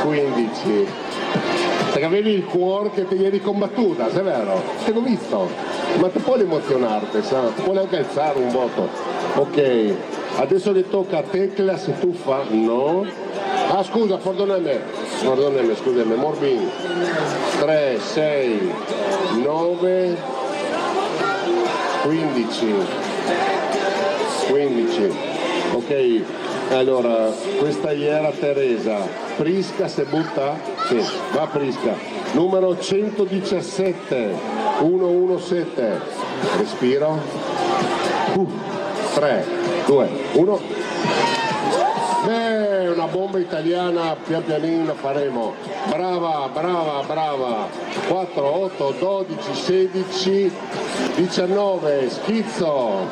15. Perché avevi il cuore che ti eri combattuta, è vero? Te l'ho visto. Ma ti puoi emozionarti, sa? Ti puoi anche alzare un voto. Ok, adesso le tocca a Tecla, se tuffa? No. Ah scusa, perdonami. Perdonami, scusami, Morbin, 3, 6, 9, 15, ok, allora, questa era Teresa, Prisca se butta? Sì, va Prisca, numero 117, 117, respiro, 3, 2, 1, una bomba italiana, pian pianino faremo, brava, 4, 8, 12, 16, 19, schizzo,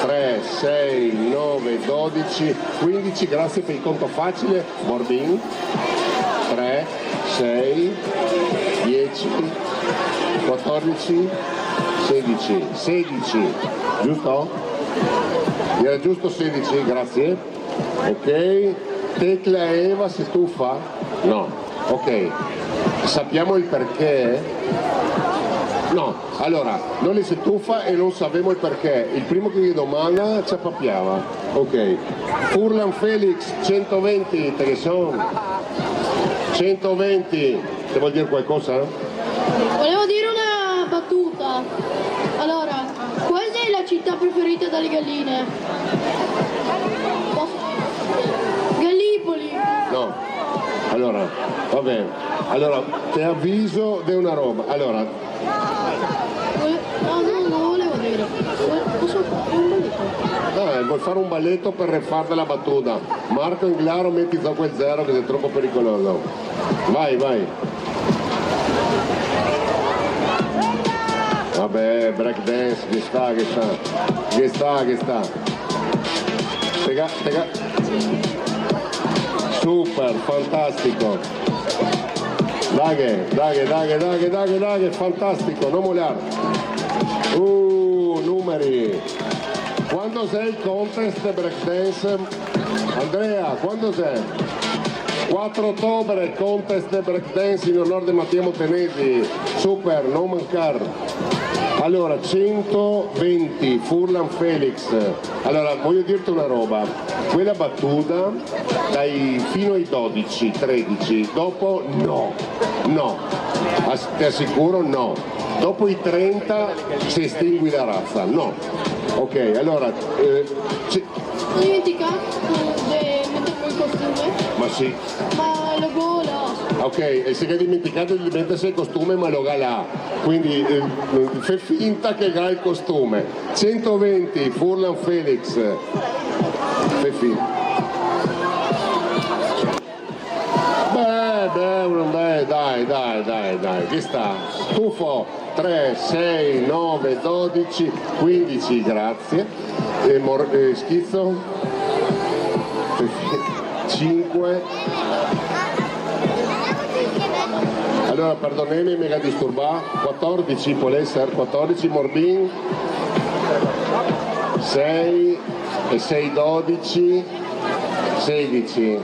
3, 6, 9, 12, 15, grazie per il conto facile, Morbin, 3, 6, 10, 14, 16, giusto? Era giusto 16, grazie. Ok, Tecla Eva si tuffa? No, ok. Sappiamo il perché? No, allora, non le si tuffa e non sappiamo il perché. Il primo che gli domanda ci appappiava. Ok. Furlan Felix, 120, te che sono? 120, te vuol dire qualcosa? Volevo dire una battuta. Allora, qual è la città preferita dalle galline? Gallipoli. No. Allora, va bene. Allora, ti avviso di una roba. Allora. No, non volevo dire. Posso fare un balletto? Vuoi fare un balletto per rifare della battuta. Marco Inglaro, metti già quel zero che è troppo pericoloso. Vai. Vabbè, breakdance, che sta. Tega. Super, fantastico. Dai, fantastico, non mollare. Numeri. Quando sei il contest breakdance? Andrea, quando sei? 4 ottobre il contest breakdance in onore di Mattia Montenesi. Super, non mancare. Allora, 120, Furlan Felix. Allora, voglio dirti una roba. Quella battuta fino ai 12, 13, dopo no. Ti assicuro no. Dopo i 30 si estingui la razza, no. Ok, allora... Non dimenticato di mettermi il costume? Ma sì. Ma lo gola. Ok, e se hai dimenticato di mettersi il costume ma lo ga là, quindi fai finta che ga il costume. 120, Furlan Felix, fai finta. Beh, dai, che sta? Tuffo, 3, 6, 9, 12, 15, grazie. Schizzo, 5. Allora, perdonemi, mega disturbato, 14, può essere, 14, Morbin, 6, e 6, 12, 16.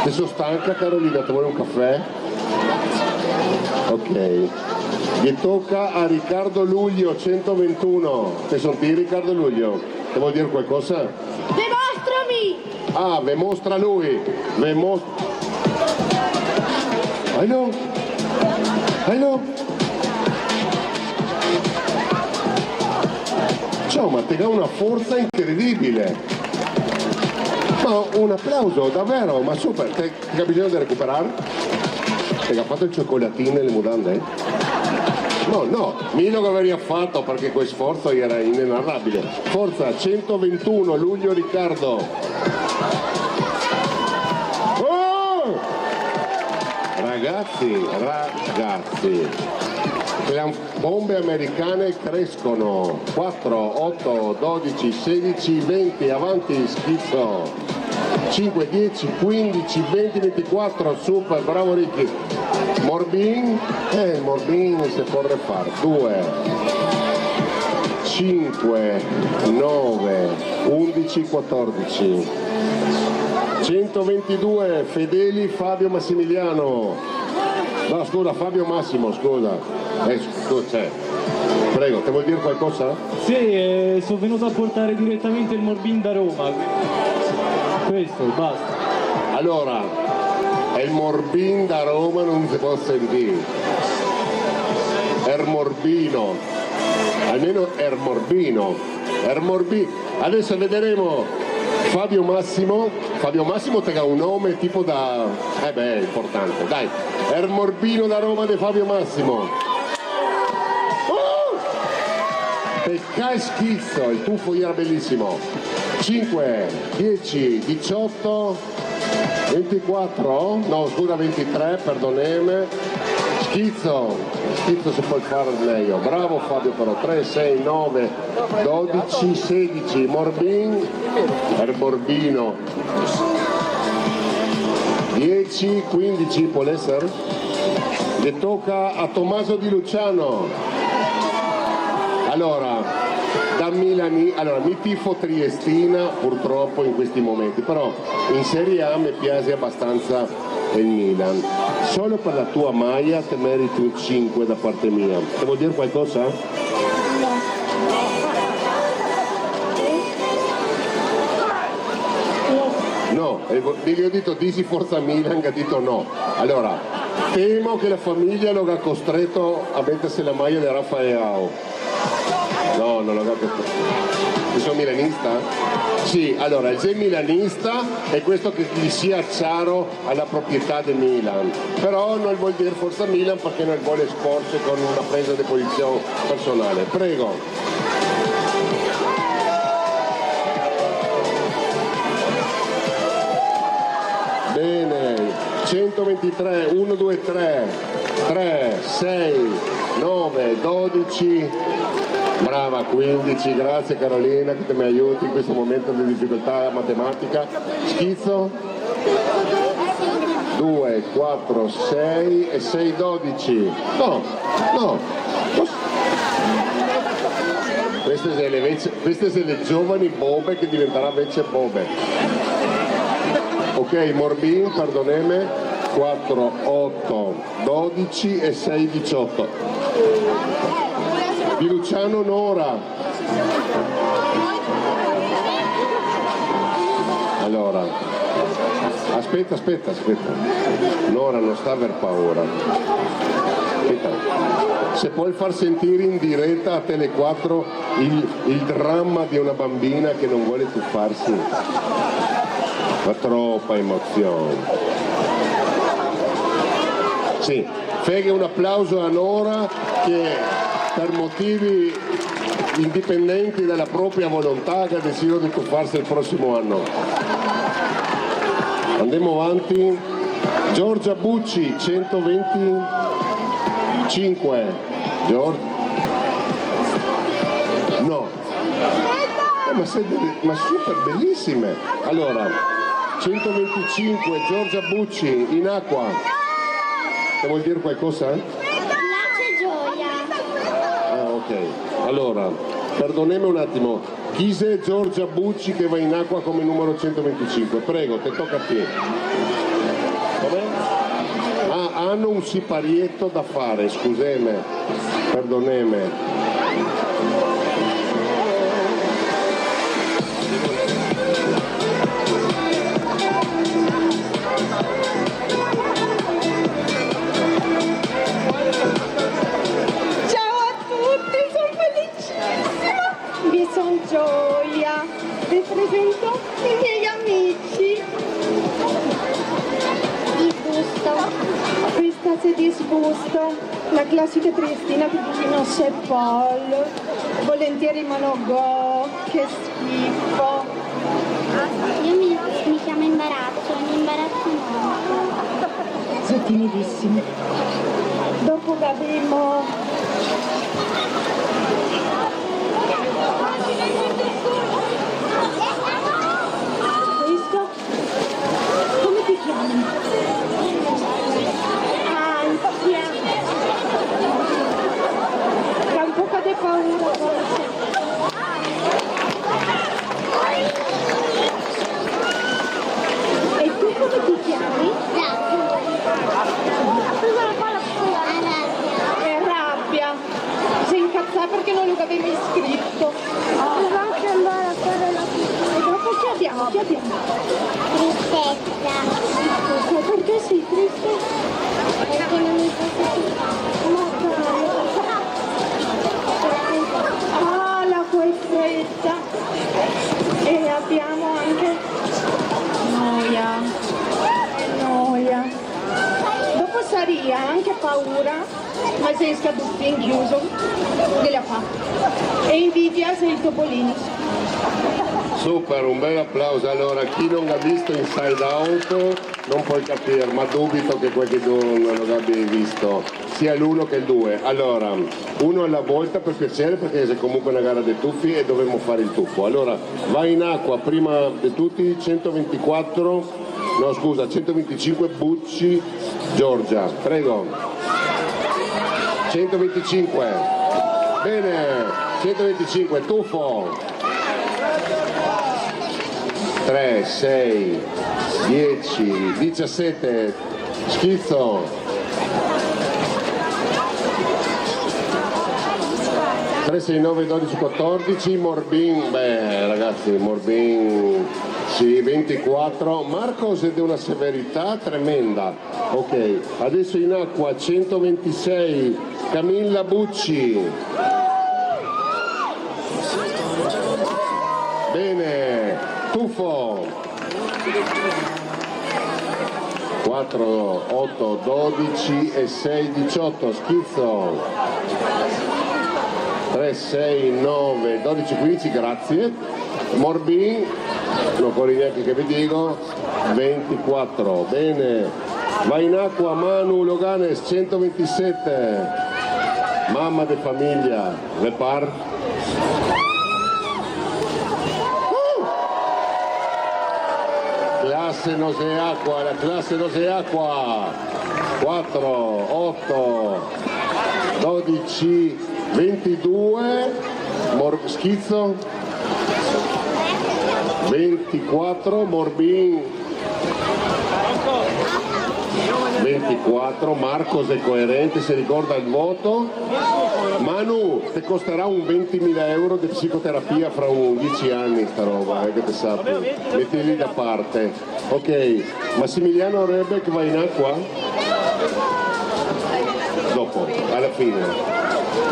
Adesso stanca Carolina, ti vuole un caffè? Ok. Gli tocca a Riccardo Luglio, 121. Che sono te Riccardo Luglio? Ti vuol dire qualcosa? Dimostrami! Ah, ve mostra lui. Hello. Ciao, ma te dà una forza incredibile. Ma un applauso, davvero, ma super. Te ha bisogno di recuperare? Te ha fatto il cioccolatino e le mutande? No, Milo che aveva fatto perché quel sforzo era inenarrabile. Forza, 121, Luglio Riccardo. Oh! Ragazzi, le bombe americane crescono. 4, 8, 12, 16, 20, avanti, schizzo. 5, 10, 15, 20, 24, super, bravo Ricky. Morbin si può rifare. 2, 5, 9, 11, 14. 122, Fedeli Fabio Massimiliano. No, scusa, Fabio Massimo, scusa. Prego, ti vuoi dire qualcosa? Sì, sono venuto a portare direttamente il Morbin da Roma. Questo, basta. Allora, il Morbin da Roma non si può sentire. Ermorbino, almeno Ermorbino. Adesso vedremo Fabio Massimo te ha un nome tipo da... è importante, dai. Ermorbino da Roma di Fabio Massimo. Pecca schizzo, il tuffo era bellissimo. 5, 10, 18, 24, no scusa 23, perdoneme. Schizzo si può fare meglio. Bravo Fabio però. 3, 6, 9, 12, 16, Morbin, Ermorbino. 10, 15 può essere. Le tocca a Tommaso Di Luciano. Allora, da Milani, mi tifo triestina purtroppo in questi momenti, però in Serie A mi piace abbastanza il Milan. Solo per la tua maglia te meriti un 5 da parte mia. Ti vuol dire qualcosa? No, gli ho detto dici forza Milan, che ha detto no. Allora, temo che la famiglia lo ha costretto a mettersi la maglia di Raffaelao. No, non lo ha costretto. Io sono milanista? Sì, allora, il milanista è questo che gli sia chiaro alla proprietà del Milan. Però non vuol dire forza Milan perché non vuole esporsi con una presa di posizione personale. Prego. Bene, 123, 1, 2, 3, 3, 6, 9, 12, brava 15, grazie Carolina che mi aiuti in questo momento di difficoltà matematica. Schizzo, 2, 4, 6 e 6, 12. No. Queste sono le giovani bobe che diventerà invece bobe. Ok, Morbin, perdoneme, 4, 8, 12 e 6, 18. Di Luciano Nora. Allora, aspetta. Nora non sta per paura. Aspetta. Se puoi far sentire in diretta a Tele 4 il dramma di una bambina che non vuole tuffarsi. Ma troppa emozione. Sì, feghe un applauso a Nora che per motivi indipendenti dalla propria volontà ha deciso di tuffarsi il prossimo anno. Andiamo avanti. Giorgia Bucci, 125. No. Ma super bellissime. Allora, 125, Giorgia Bucci, in acqua. Ti vuol dire qualcosa? Lace gioia. Ah, ok. Allora, perdonemi un attimo. Chi è Giorgia Bucci che va in acqua come numero 125? Prego, te tocca a te. Vabbè? Ah, hanno un siparietto da fare, scusami. Perdoneme. Gioia, vi presento i miei amici. Disgusto. Questa c'è disgusto, la classica triestina più vicino a St. Paul. Volentieri Manogò, che schifo. Io mi chiamo imbarazzo, mi imbarazzo molto. Sei timidissimo. Dopo avremo questo, come ti chiami? Ansia. C'è un po' di paura forse. E tu come ti chiami? È rabbia. Si incazza perché non lo avevo iscritto. Dobbiamo anche andare a fare la pizza. E dopo ci abbiamo Che abbiamo? Tristezza. Perché sei triste? Perché non mi posso l'acqua è fredda. E abbiamo anche noia. Dopo saria anche paura, ma sei stato ben chiuso della fa. E invidia sei il Topolino. Super, un bel applauso. Allora, chi non ha visto Inside Out non puoi capire, ma dubito che qualcuno non lo abbia visto, sia l'1 che il 2. Allora, uno alla volta per piacere, perché è comunque una gara dei tuffi e dovremmo fare il tuffo. Allora, vai in acqua prima di tutti, 125 Bucci Giorgia, prego. 125, bene, 125, tuffo. 3, 6, 10, 17, schizzo. 3, 6, 9, 12, 14, Morbin, beh ragazzi, Morbin, sì, 24, Marcos è di una severità tremenda. Ok, adesso in acqua 126, Camilla Bucci. Bene, tuffo. 4, 8, 12 e 6, 18, schizzo. 3, 6, 9, 12, 15, grazie. Morbin, non fuori neanche che vi dico, 24, bene. Va in acqua Manu Loganes, 127. Mamma de famiglia, Repar. Classe Nose Acqua, la classe Nose Acqua. 4, 8, 12, 22, schizzo. 24, Morbin. 24, Marcos è coerente, si ricorda il voto. Manu, ti costerà un 20.000 euro di psicoterapia fra un 10 anni sta roba, che te sappi, mettili da parte. Ok, Massimiliano Rebec va in acqua? Dopo, alla fine.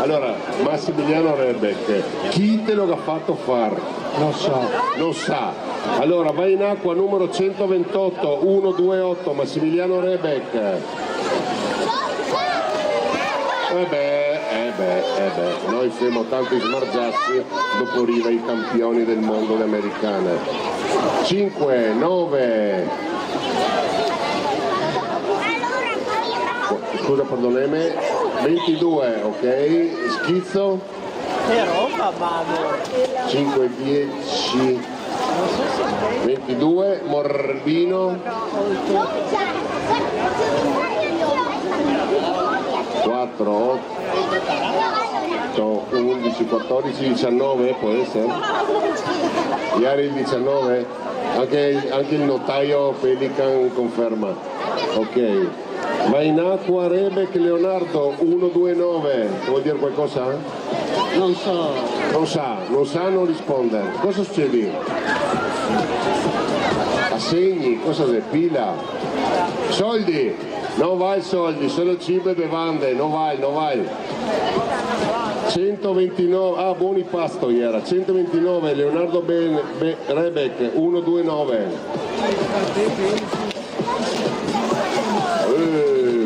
Allora, Massimiliano Rebec, chi te lo ha fatto far? Non so. Non sa. Allora, vai in acqua numero 128, 128, Massimiliano Rebec. Noi siamo tanti smargiassi, dopo arriva i campioni del mondo le americane. 5, 9. Scusa, perdonami. 22, ok, schizzo. Però, mamma. 5, 10, 22, Morbino. 4, 8, 11, 14, 19, può essere? Ieri il 19? Anche il notaio Pelican conferma. Ok. Va in acqua Rebec Leonardo 129, vuol dire qualcosa? Non so. Non sa, non risponde. Cosa succede? Assegni, cosa c'è? Pila? Soldi? Non vai soldi, solo cibo e bevande, non vai. 129, buoni pasto era, 129 Leonardo Rebec 129.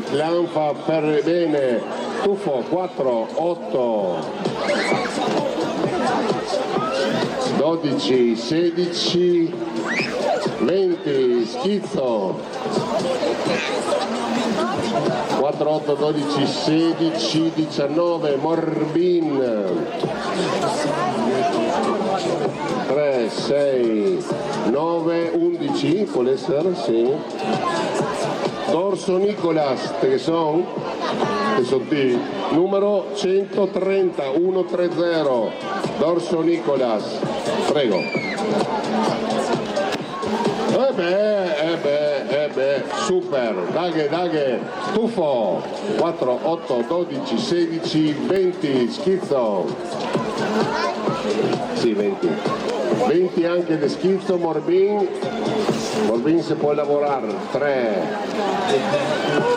Clan fa per bene, tuffo 4, 8, 12, 16, 20, schizzo, 4, 8, 12, 16, 19, Morbin, 3, 6, 9, 11, può essere, sì. Dorso Nicolas, che sono? Che sono T. Numero 130, 130, Dorso Nicolas, prego. Super, daghe, tuffo, 4, 8, 12, 16, 20, schizzo. Sì, 20. 20 anche di schizzo Morbin se può lavorare, 3,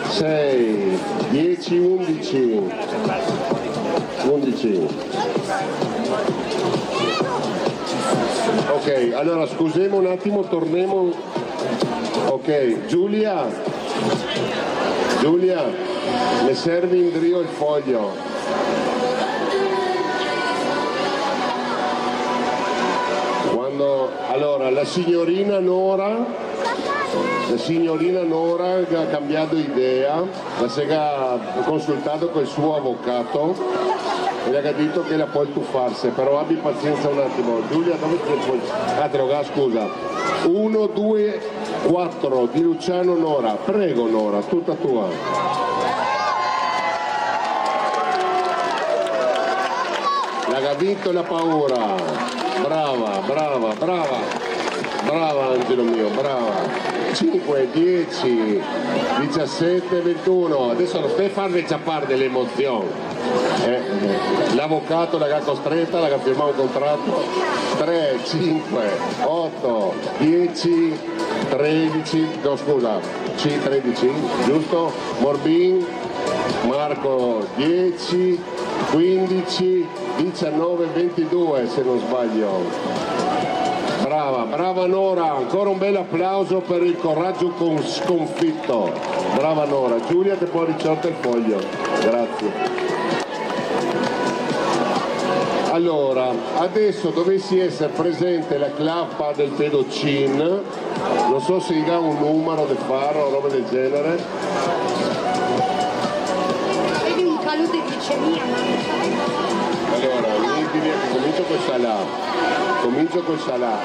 6, 10, 11. Ok, allora scusiamo un attimo, torniamo. Ok, Giulia, le servi in drio il foglio. Allora, la signorina Nora ha cambiato idea, ha consultato col suo avvocato e le ha detto che la puoi tuffarsi, però abbi pazienza un attimo. Giulia, dove ti puoi? Scusa. 1, 2, 4 di Luciano Nora. Prego Nora, tutta tua. L'ha vinto la paura. Brava Angelo mio, brava. 5, 10, 17, 21. Adesso non stai farmi ciappare dell'emozione. L'avvocato l'ha costretta, l'ha firmato un contratto. 3, 5, 8, 10, 13, no scusa, 13, giusto? Morbin, Marco 10, 15, 19, 22 se non sbaglio. Brava Nora, ancora un bel applauso per il coraggio sconfitto. Brava Nora. Giulia ti può ricevere il foglio. Grazie. Allora, adesso dovessi essere presente la clappa del pedocin, non so se ha un numero da fare o roba del genere. Vedi un calo di glicemia, Allora, io direi che comincio col salà.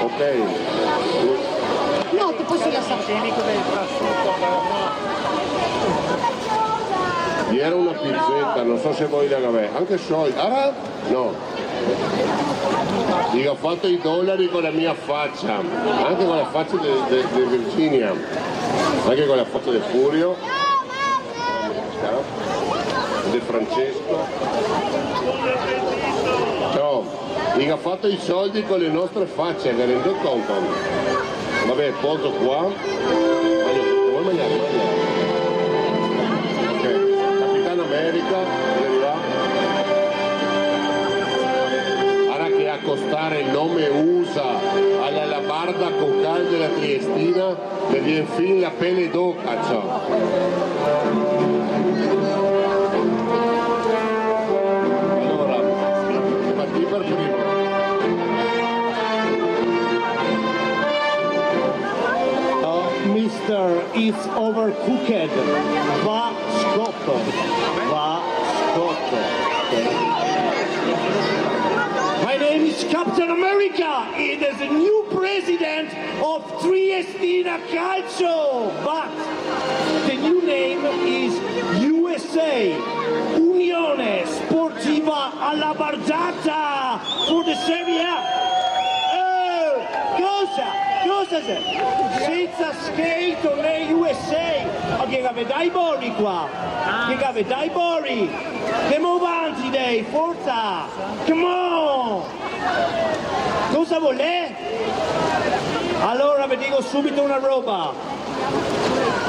Ok. No, ti posso lasciare. Era una pizzetta, non so se voi la avete. Anche soldi. No. Io ho fatto i dollari con la mia faccia, anche con la faccia di Virginia, anche con la faccia del Furio, di Francesco. No, io ho fatto i soldi con le nostre facce, vi rendete conto? Vabbè, poso qua. Vuoi mangiare? Ok, Capitano America, vieni là. Ora che accostare il nome USA alla labarda cocale della Triestina, che viene fin la pelle d'oca, ciò. Mister is overcooked. Va scotto. My name is Captain America. It is the new president of Triestina Calcio. But the new name is USA. Unione Sportiva alla Bargiata for the Serie A. Cosa c'è? Senza skate on the USA. Ma che avete dai Bori qua? Che avete dai Bori? Andiamo avanti dai, forza! Come on! Cosa volete? Allora vi dico subito una roba.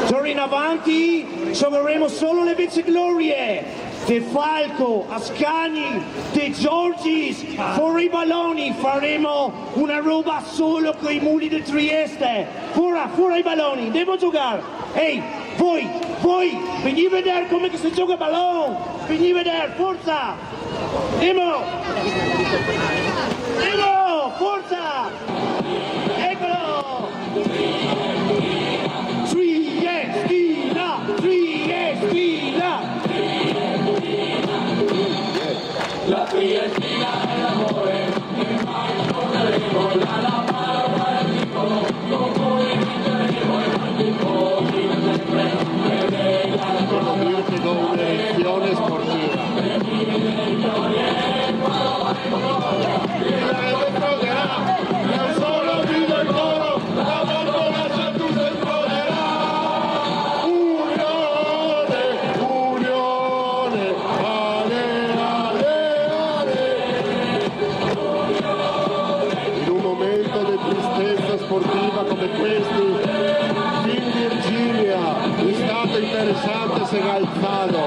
Torno in avanti, giocheremo solo le vice glorie. De Falco, Ascani, De Giorgis, fuori i balloni, faremo una roba solo con i muli di Trieste. Fuori i balloni, devo giocare. Ehi, voi, venite a vedere come si gioca a ballone. Venite a vedere, forza. Andiamo, forza. Eccolo. Triestina. La Triestina è l'amore, e mai torneremo alla barba del piccolo, con voi vinceremo il partito, sempre Io ti do una lezione sportiva. Non solo vivo il coro, la Galzano,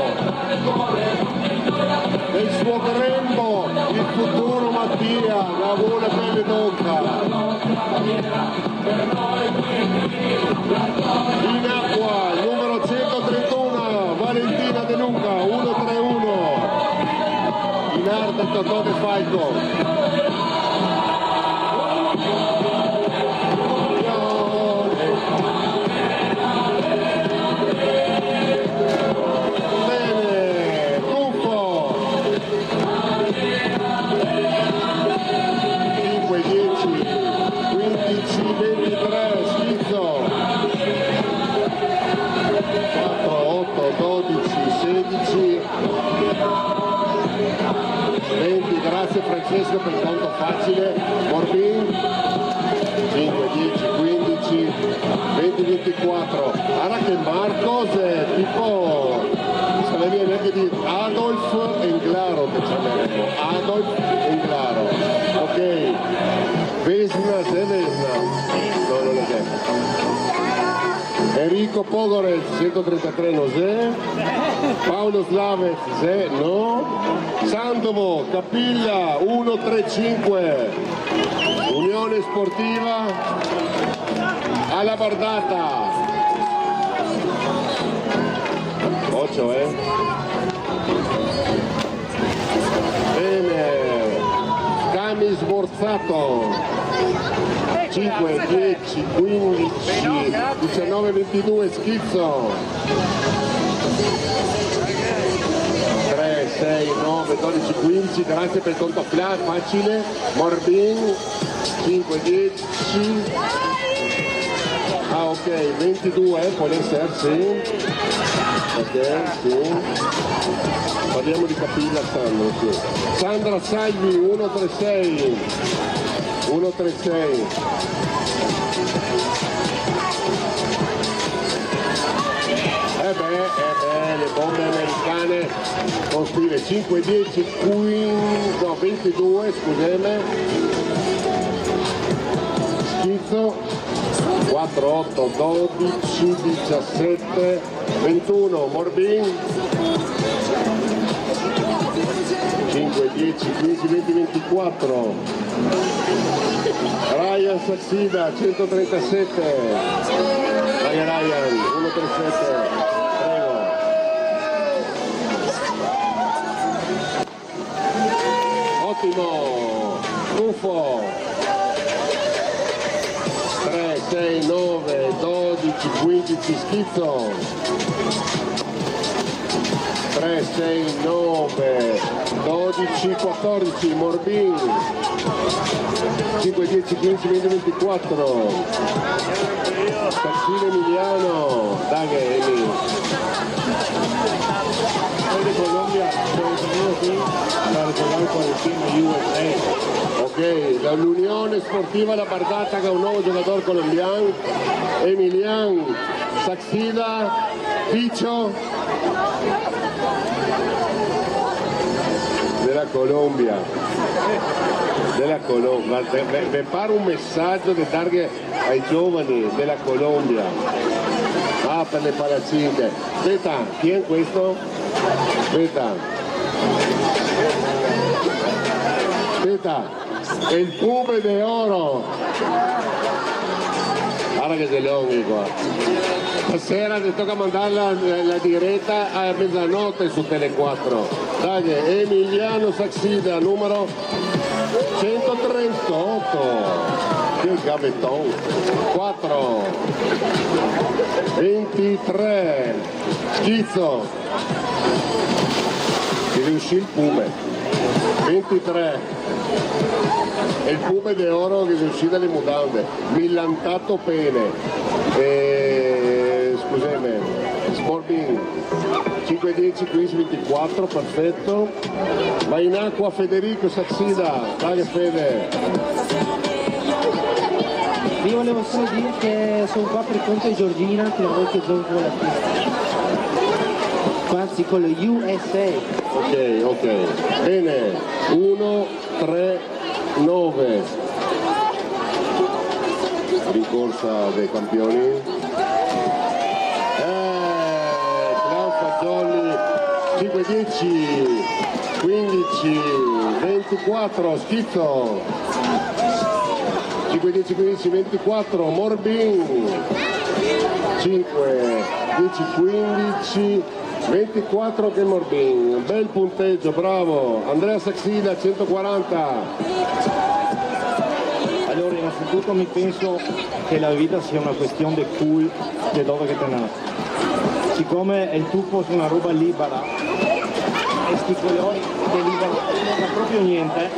del suo grembo il futuro Mattia, la buona pelle d'oca. In acqua il numero 131 Valentina De Luca 131, in arte Totò De Falco. Grazie Francesco per il conto facile. Morbin 5, 10, 15, 20, 24. Guarda che Marcos è tipo, se viene anche di Adolf Englaro che chiameremo. Adolf Englaro. Ok. Vesna, se Vesna. No, non è detto. Enrico Pogorel 133 Nosè, Paolo Slavez no, Sandovo Capilla 135, Unione Sportiva alla Bardata 8 bene, Cami Sborzato 5, 10, 15, 19, 22, Schizzo 3, 6, 9, 12, 15, grazie per il conto facile, Morbin 5, 10, ok, 22, può essere, sì, ok, sì, parliamo di Capilla Sandro, sì. Sandra Salvi 136, 136. Le bombe americane con stile 5, 10, 15, no, 22, scusate. Schizzo 4, 8, 12, 17, 21, Morbin 5, 10, 15, 20, 24. Ryan Saxida 137, Ryan 137, prego. Ottimo, Ruffo 3, 6, 9, 12, 15, Schizzo 3, 6, 9, 12, 14, Morbin 5, 10, 15, 20, 24, Cassino Emiliano, dai Emi. De Colombia, para jugar por el team USA. Ok, dall'Unione Sportiva La Bardata che ha un nuovo giocatore colombiano, Emilian Saxida, Picho della Colombia. Mi pare un messaggio da dare ai giovani della Colombia. Ah, per le palazzine. Aspetta, chi è questo? Aspetta, è il Pube de Oro. Guarda che sei lunghi qua. Stasera ti tocca mandare la diretta a mezzanotte su Tele 4. Dai, Emiliano Saxida, numero 138. Che gavetton. 4. 23. Schizzo. Ti riuscì il Pube. 23. E il Pube de Oro che riuscì dalle mutande. Millantato pene. Scusami. Sporting 5, 10, 15, 24, perfetto. Va in acqua Federico Saxida, dai Fede. Io volevo solo dire che sono qua per conto di Giorgina, per voi che gioco con la pista. Anzi con lo USA. Ok, bene. 1, 3, 9. Rincorsa dei campioni. 5, 10, 15, 24, Schizzo. 5, 10, 15, 24, Morbin. 5, 10, 15, 24 che Morbin. Bel punteggio, bravo. Andrea Saxida, 140. Allora, innanzitutto mi penso che la vita sia una questione di cui e dove che te nasci. Siccome il tuffo è una roba libera e sti colori che libero non è proprio niente,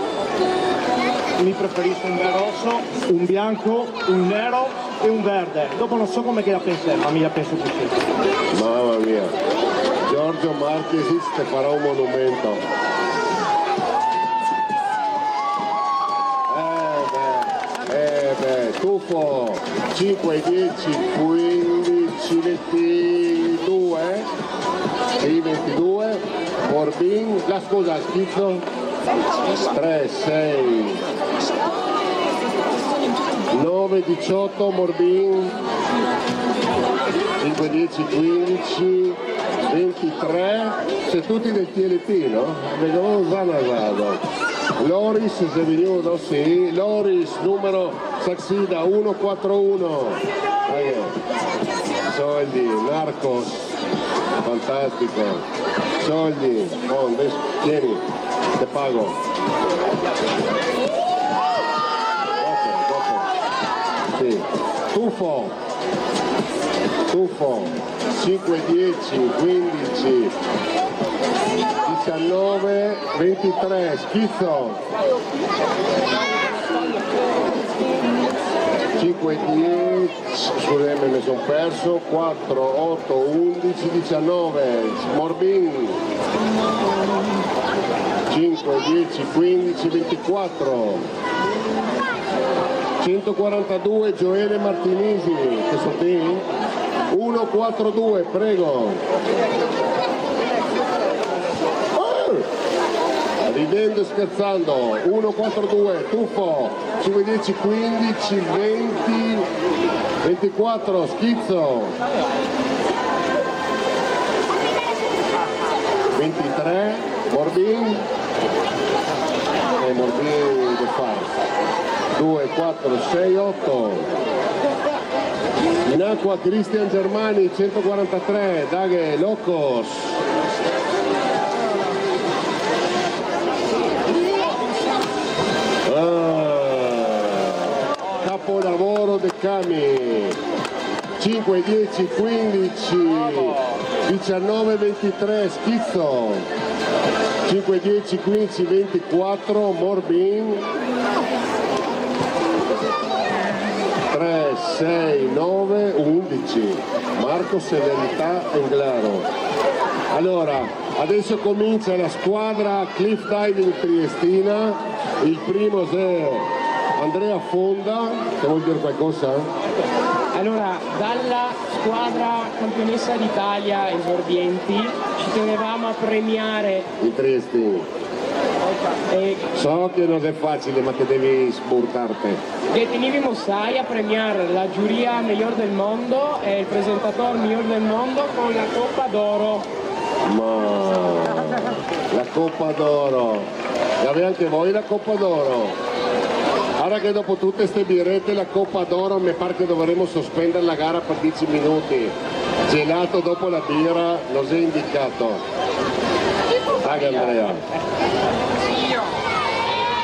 mi preferisco un bel rosso, un bianco, un nero e un verde. Dopo non so come che la pensi, ma mi la penso così. Mamma mia, Giorgio Marchesis ti farà un monumento. Tuffo 5, 10, 15, 22, sì, 22, Morbin, la scusa, Schizzo, 3, 6, 9, 18, Morbin, 5, 10, 15, 23, se tutti del TLP, no? Vengono usando. Loris se venuto, sì, Loris numero Saxida 141, soldi, Narcos, fantastico, soldi, oh, adesso, tieni, te pago. Dopo. Sì. Tuffo, 5, 10, 15, 19, 23, Schizzo, 5, 10, scusami mi sono perso, 4, 8, 11, 19, Morbin, 5, 10, 15, 24, 142, Gioele Martinisi, che so te? 142, prego. Ridendo e scherzando, 1, 4, 2, Tuffo, 5, 10, 15, 20, 24, Schizzo, 23, Morbin, e Morbin che fa? 2, 4, 6, 8, in acqua Cristian Germani, 143, Daghe Locos, capolavoro De Cami, 5, 10, 15, 19, 23, Schizzo, 5, 10, 15, 24, Morbin, 3, 6, 9, 11, Marco Severità Englaro. Allora, adesso comincia la squadra Cliff Diving Triestina, il primo è Andrea Fonda, che vuol dire qualcosa? Allora, dalla squadra campionessa d'Italia esordienti ci tenevamo a premiare i Triestini. So che non è facile, ma che devi sburtarti. Tenevamo a premiare la giuria miglior del mondo e il presentatore miglior del mondo con la Coppa d'Oro. Ma la Coppa d'Oro, l'avete anche voi la Coppa d'Oro? Ora che dopo tutte queste birrette la Coppa d'Oro mi pare che dovremo sospendere la gara per 10 minuti. Gelato dopo la birra, lo sei indicato. Dai Andrea.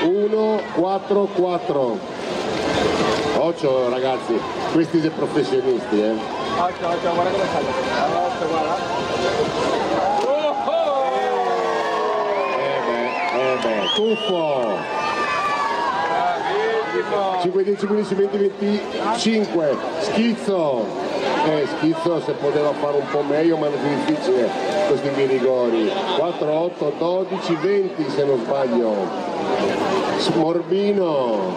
1, 4, 4. Occhio ragazzi, questi sono professionisti, Occhio, guarda come sale. Occhio, guarda. Tuffo. 5, 10, 15, 20, 25, Schizzo, Schizzo se poteva fare un po' meglio ma non è più difficile questi miei rigori, 4, 8, 12, 20 se non sbaglio, Morbino,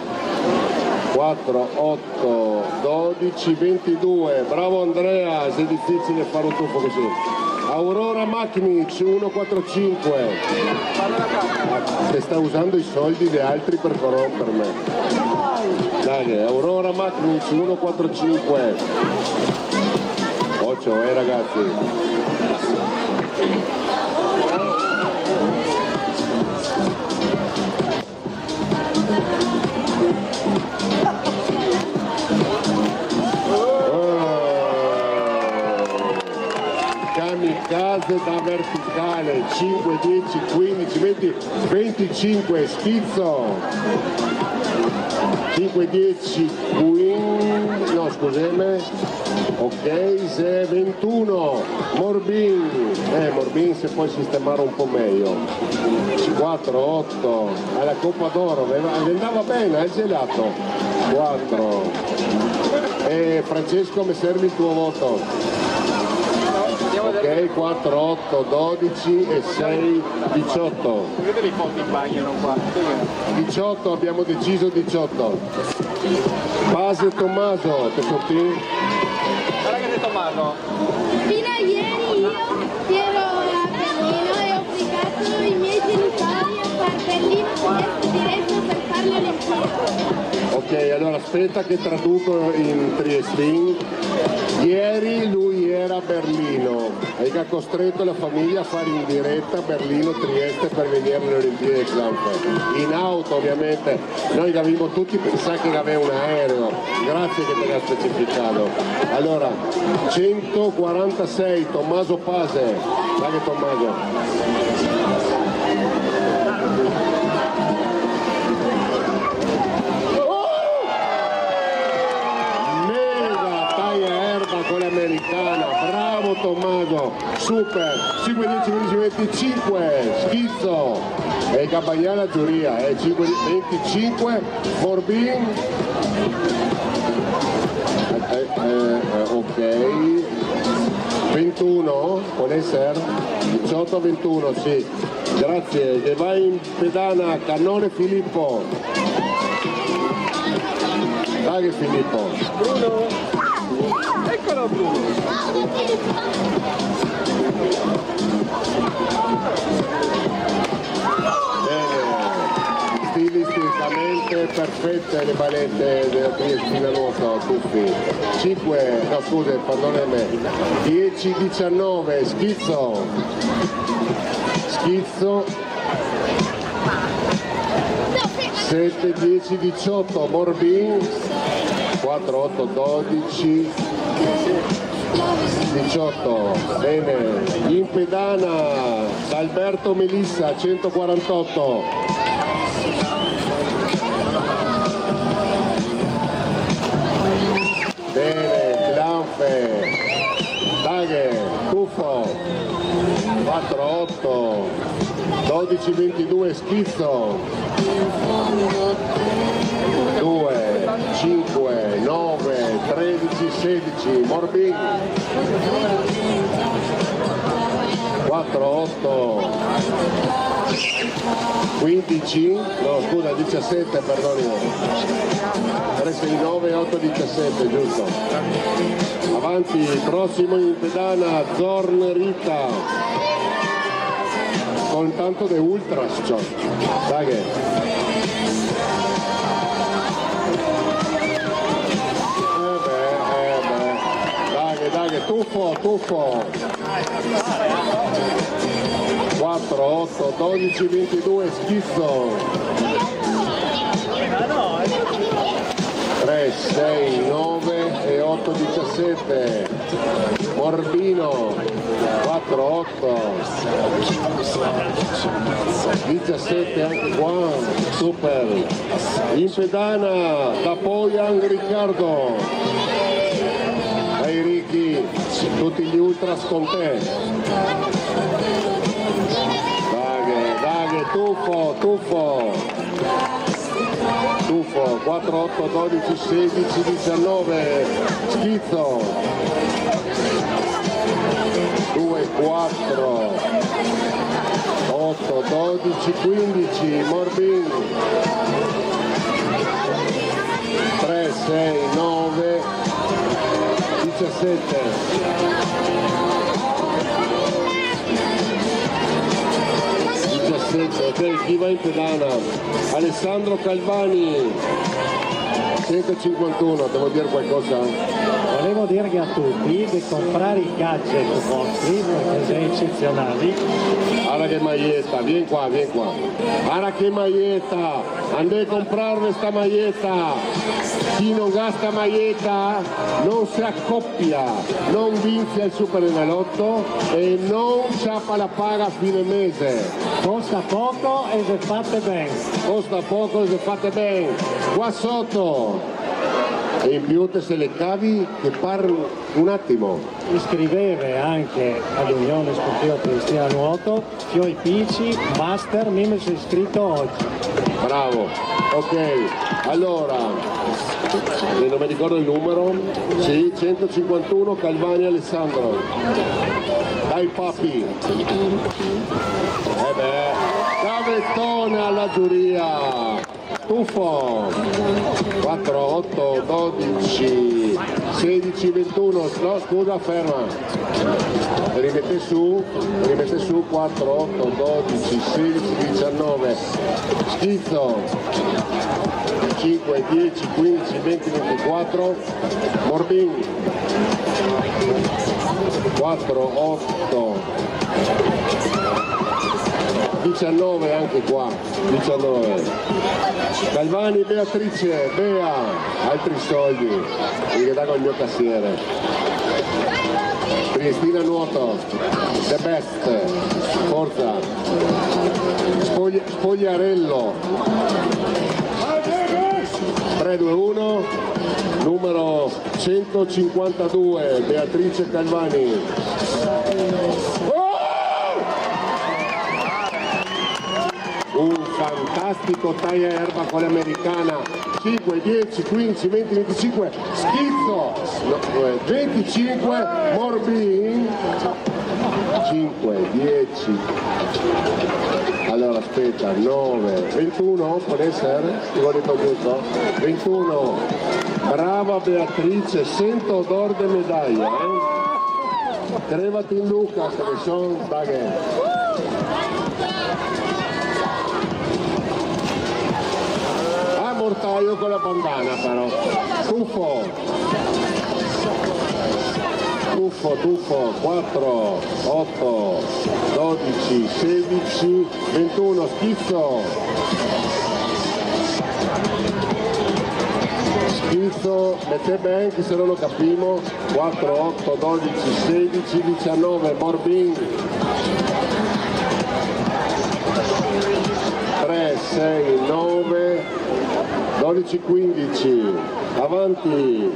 4, 8, 12, 22, bravo Andrea, se è difficile fare un tuffo così. Aurora Maknic 145, che sta usando i soldi di altri per corrompermi. Dai, Aurora Maknic 145. Occhio ragazzi. case da verticale, 5, 10, 15, 20, 25, schizzo, 5, 10, 15, no scusate, ok, se 21, Morbin se puoi sistemare un po' meglio, 4, 8, alla Coppa d'Oro, andava bene, il gelato, 4, e Francesco mi servi il tuo voto? Ok, 4, 8, 12 e 6, 18. Vedete i fondi in bagno non qua? 18, abbiamo deciso 18. Base Tommaso, te sorti? Guarda che sei Tommaso. Fino a ieri io ero a Berlino e ho obbligato i miei genitori a fare Berlino Trieste diretto per fare le Olimpiadi. Ok, allora aspetta che traduco in Triestin. Ieri lui era a Berlino e che ha costretto la famiglia a fare in diretta Berlino-Trieste per venire alle Olimpiadi Clampe. In auto ovviamente, noi che avevamo tutti pensato che aveva un aereo, grazie che te l'ha specificato. Allora, 146, Tommaso Pase, dai che Tommaso. Con l'americana, bravo Tommaso, super, 5, 10, 15, 25, schizzo, e Gabagnana giuria, 5, 25, Morbin, ok, 21, può essere, 18, 21, sì, grazie, che va in pedana, Cannone Filippo, dai Filippo, Bruno. Eccolo Bruno! Bene, stilisticamente perfette le balette della Triestina Nuoto, tuffi. 5, no scusa, pardone me. 10, 19, schizzo. Schizzo. 7, 10, 18, Morbin. 4, 8, 12, 18, bene, in pedana, Alberto Melissa, 148, bene, Clanfe, Daghe, Tuffo, 4, 8, 12, 22, schizzo, 2, 5, 9, 13, 16, Morbin, 4, 8, 15, no scusa 17, perdoni, 3, 6, 9, 8, 17, giusto. Avanti, prossimo in pedana, Zorn Rita, con tanto de ultras, dai. Dai, tuffo. 4, 8, 12, 22, schizzo. 3, 6, 9 e 8, 17. Morbino, 4, 8. 17 anche qua, super. In pedana, da Poyan Riccardo. Dai Ricky, tutti gli ultras con te. Daghe, tuffo. 4, 8, 12, 16, 19, schizzo. 2, 4, 8, 12, 15, Morbin. 3, 6, 9, 17. Ok, chi va in pedana? Alessandro Calvani, 151, devo dire qualcosa? Volevo dirgli a tutti di comprare i gadget vostri, perché sono eccezionali. Ahora che maglietta, vieni qua. Ahora che maglietta, andate a comprare questa maglietta. Chi non gasta maglietta non si accoppia, non vince il Superenalotto e non ciappa la paga a fine mese. Costa poco e se fate bene. Costa poco e se fate bene. Qua sotto. E in più te se le cavi che parli un attimo. Iscrivere anche all'Unione Sportiva Triestina Nuoto, Fioi Pici, Master, mi sono iscritto oggi. Bravo, ok. Allora, se non mi ricordo il numero, sì, 151 Calvani Alessandro. Dai papi. Gavettone alla giuria. Tuffo 4, 8, 12, 16, 21, no scusa ferma, rimette su 4, 8, 12, 16, 19, schizzo 5, 10, 15, 20, 24, Morbin 4, 8, 19 anche qua, 19. Calvani, Beatrice, Bea, altri soldi, mi dà con il mio cassiere. Triestina Nuoto, the best, forza. Spogliarello, 321, numero 152, Beatrice Calvani. Un fantastico taglia erba con l'americana, 5, 10, 15, 20, 25, schizzo, 25, Morbin, 5, 10, allora aspetta, 9, 21, può essere? Ti ho detto giusto? 21, brava Beatrice, sento odore di medaglia, Crevati in Lucas, che sono baghe. Mortaio con la bandana però. Tuffo, 4, 8, 12, 16, 21, schizzo, mette bene che se non lo capimo, 4, 8, 12, 16, 19, Morbin, 3, 6, 9, 12, 15, avanti,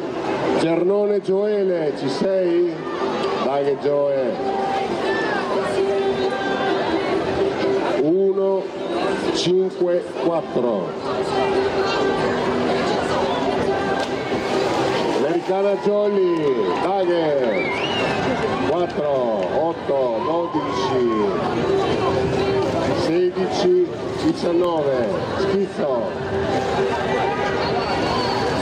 Cernone Gioele, ci sei? Dai che Gioele. 1, 5, 4. Americana Jolly, dai 4, 8, 12, 16, 19, schizzo.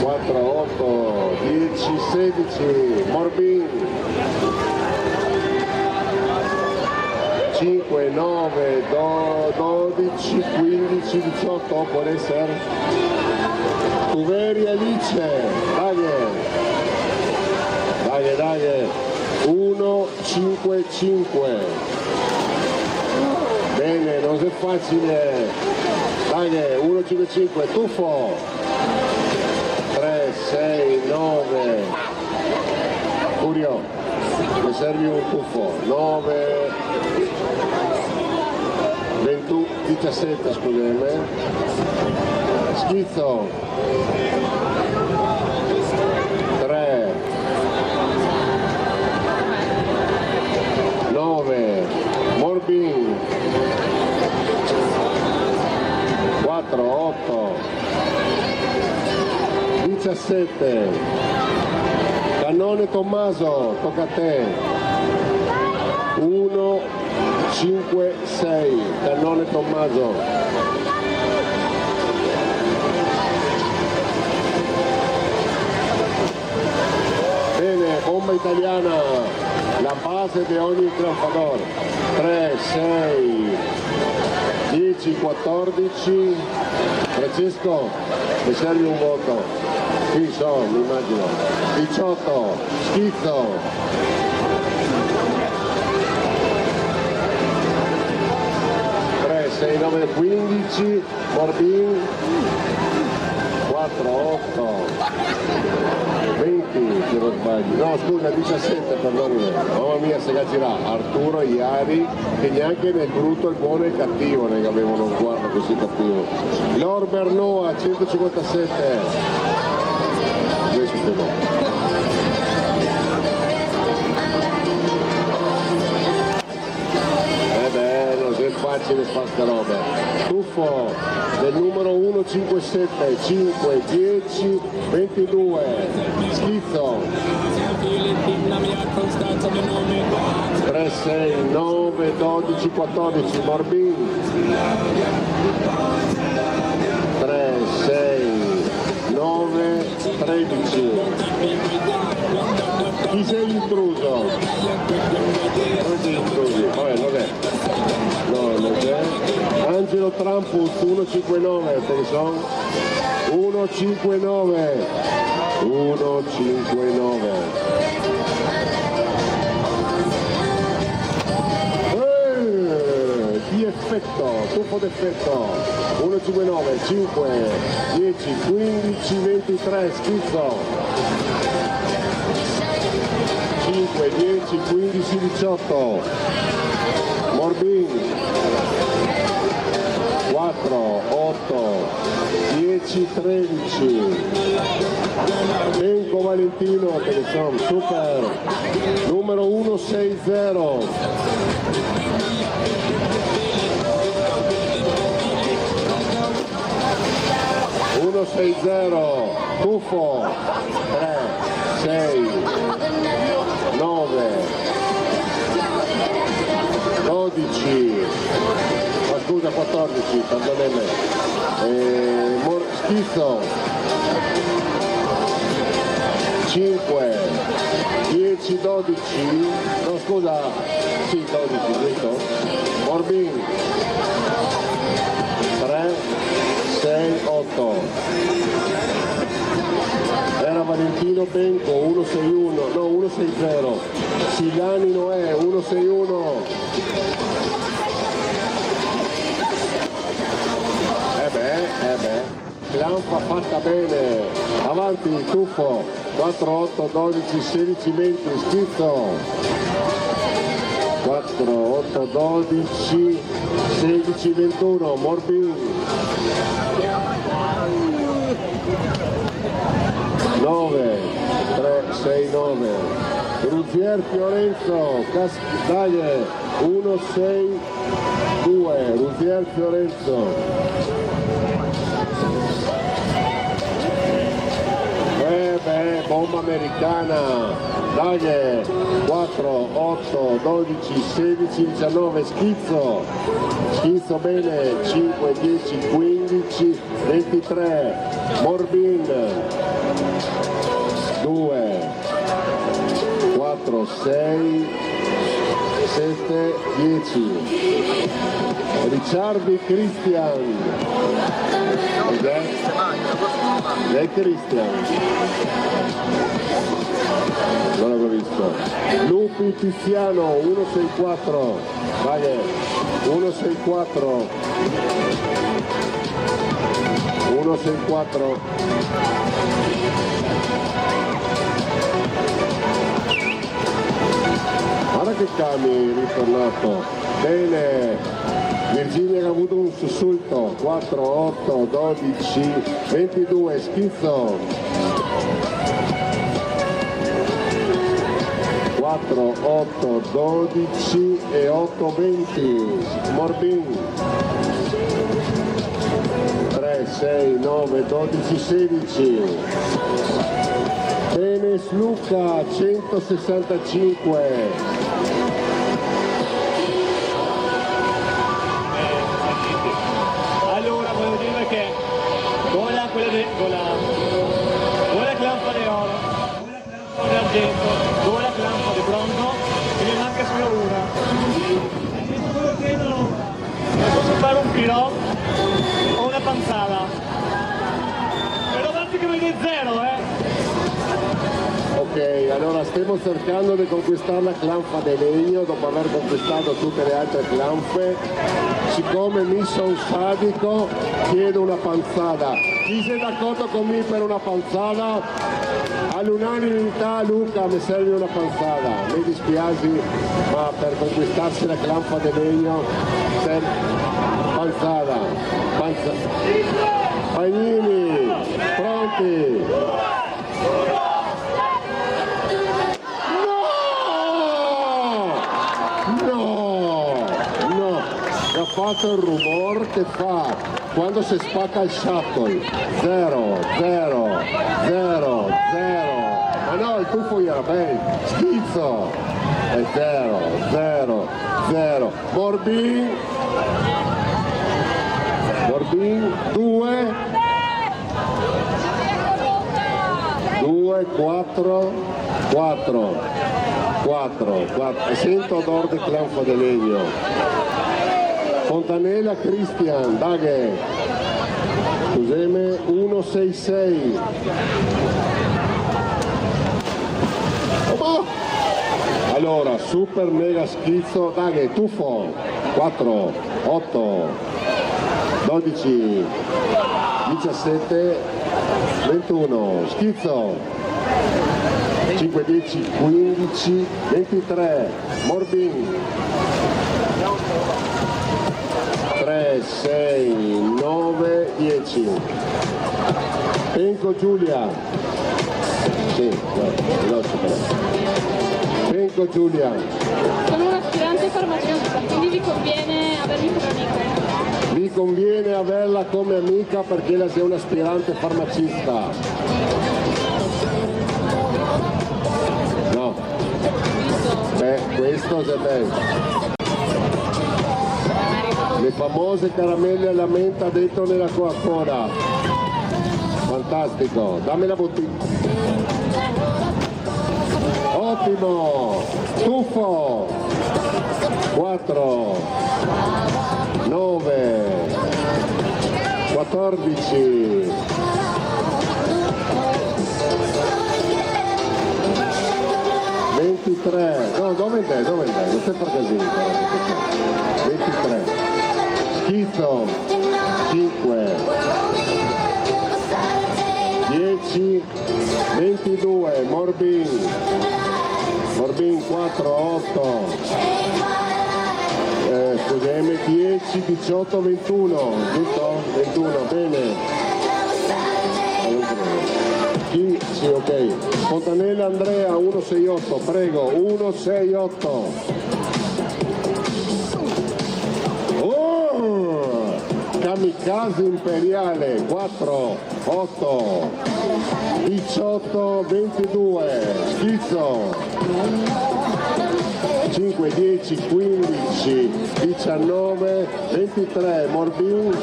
4, 8, 10, 16, Morbin, 5, 9, 12, 15, 18, può essere? Tuveri Alice, dai, 1, 5, 5, bene, non è facile, dai, 1, 5, 5, Tuffo, 3, 6, 9, Furio, mi servi un tuffo, 9, 21, 17 scusami, schizzo, 3, 9, Morbin, 4, 8, 17, Cannone Tommaso, tocca a te, 1, 5, 6, Cannone Tommaso, bene, bomba italiana, la base di ogni trionfador, 3, 6, 10, 14, Francesco, mi serve un voto. Sì, so, mi immagino. 18, Schizzo. 3, 6, 9, 15, Morbin. 4, 8, 20, se non sbaglio. No, scusa, 17, perdonami. Mamma mia, se gagirà Arturo Iari, che neanche nel brutto, il buono e il cattivo ne avevano un guardo così cattivo. Lorber Noah, 157. Non è facile fare sta roba. Tuffo del numero 157, 5, 10, 22. Schizzo. 3, 6, 9, 12, 14. Morbin. 3, 6, 9, 13. Chi sei l'intruso? Non sei l'intruso, vabbè, non è. No, non c'è. Angelo Trampus 159, perché sono 159. 159. Di effetto, tuffo d'effetto. 159, 5, 10, 15, 23, Schizzo. 5, 10, 15, 18. Morbin. 4, 8, 10, 13. Benco Valentino, che sono super. Numero 160. 160, Tuffo, 3, 6, 9, 12, ma scusa 14, perdonami, Schizzo, 5, 10, 12, no scusa, sì 12, giusto? Morbin, 3, 6, 8. Era Valentino Benco 161, no 160. Silani Noè 161. Clampa fatta bene. Avanti, Tuffo. 4, 8, 12, 16, 20, Schizzo. 4, 8, 12, 16, 21, Morbin. 9, 3, 6, 9. Ruzier Fiorenzo, Cascaglie, 1, 6, 2. Ruzier Fiorenzo. Bomba americana, dai, 4, 8, 12, 16, 19, Schizzo, Schizzo bene, 5, 10, 15, 23, Morbin, 2, 4, 6, 7, 10, Ricciardi Cristian, è Cristian, non l'avevo visto. Lupi Tiziano 164, vai 164, 164. Guarda che Cami ritornato bene. Virginia che ha avuto un sussulto. 4, 8, 12, 22, Schizzo. 4, 8, 12 e 8, 20, Morbin. 3, 6, 9, 12, 16. Benes Luca 165. Vuole clampa di oro, vuole clampa di argento, vuole clampa di bronzo e ne manca solo una. E quello chiedono se posso fare un pirò o una panzala. Però avanti che vede zero, stiamo cercando di conquistare la clanfa di legno dopo aver conquistato tutte le altre clanfe. Siccome mi sono sadico, chiedo una panzata. Chi sei d'accordo con me per una panzata? All'unanimità, Luca, mi serve una panzata. Mi dispiace, ma per conquistarsi la clanfa di legno serve panzata. Pagnini, pronti? No, ha fatto il rumore che fa quando si spacca il shuttle. 0, 0, 0, 0. Ma no, il tuffo era bene, schizzo. È 0, 0, 0. Morbin, 2, 4, 4. Sento odore di clanfa di legno. Fontanella Cristian, Daghe. Scusami, 166. Oh, allora, super mega schizzo, Daghe, tuffo. 4, 8, 12, 17, 21, schizzo. 5, 10, 15, 23, Morbin. 3, 6, 9, 10. Penco Giulia. Sì, veloce però. Penco Giulia. Sono un aspirante farmacista, quindi vi conviene avermi come amica. Vi conviene averla come amica perché lei è un aspirante farmacista. No. Beh, questo è bello. Le famose caramelle alla menta dentro nella Coca-Cola. Fantastico, dammi la bottiglia. Ottimo, tuffo. 4, 9, 14. 23, no, dove andai? Non stai per casino. 23, schizzo, 5, 10, 22, Morbin, 4, 8, scusami, 10, 18, 21, giusto? 21, bene. Sì, ok. Fontanella Andrea 168, prego, 168. Oh! Kamikaze Imperiale 4, 8, 18, 22, schizzo. 5, 10, 15, 19, 23, Morbin.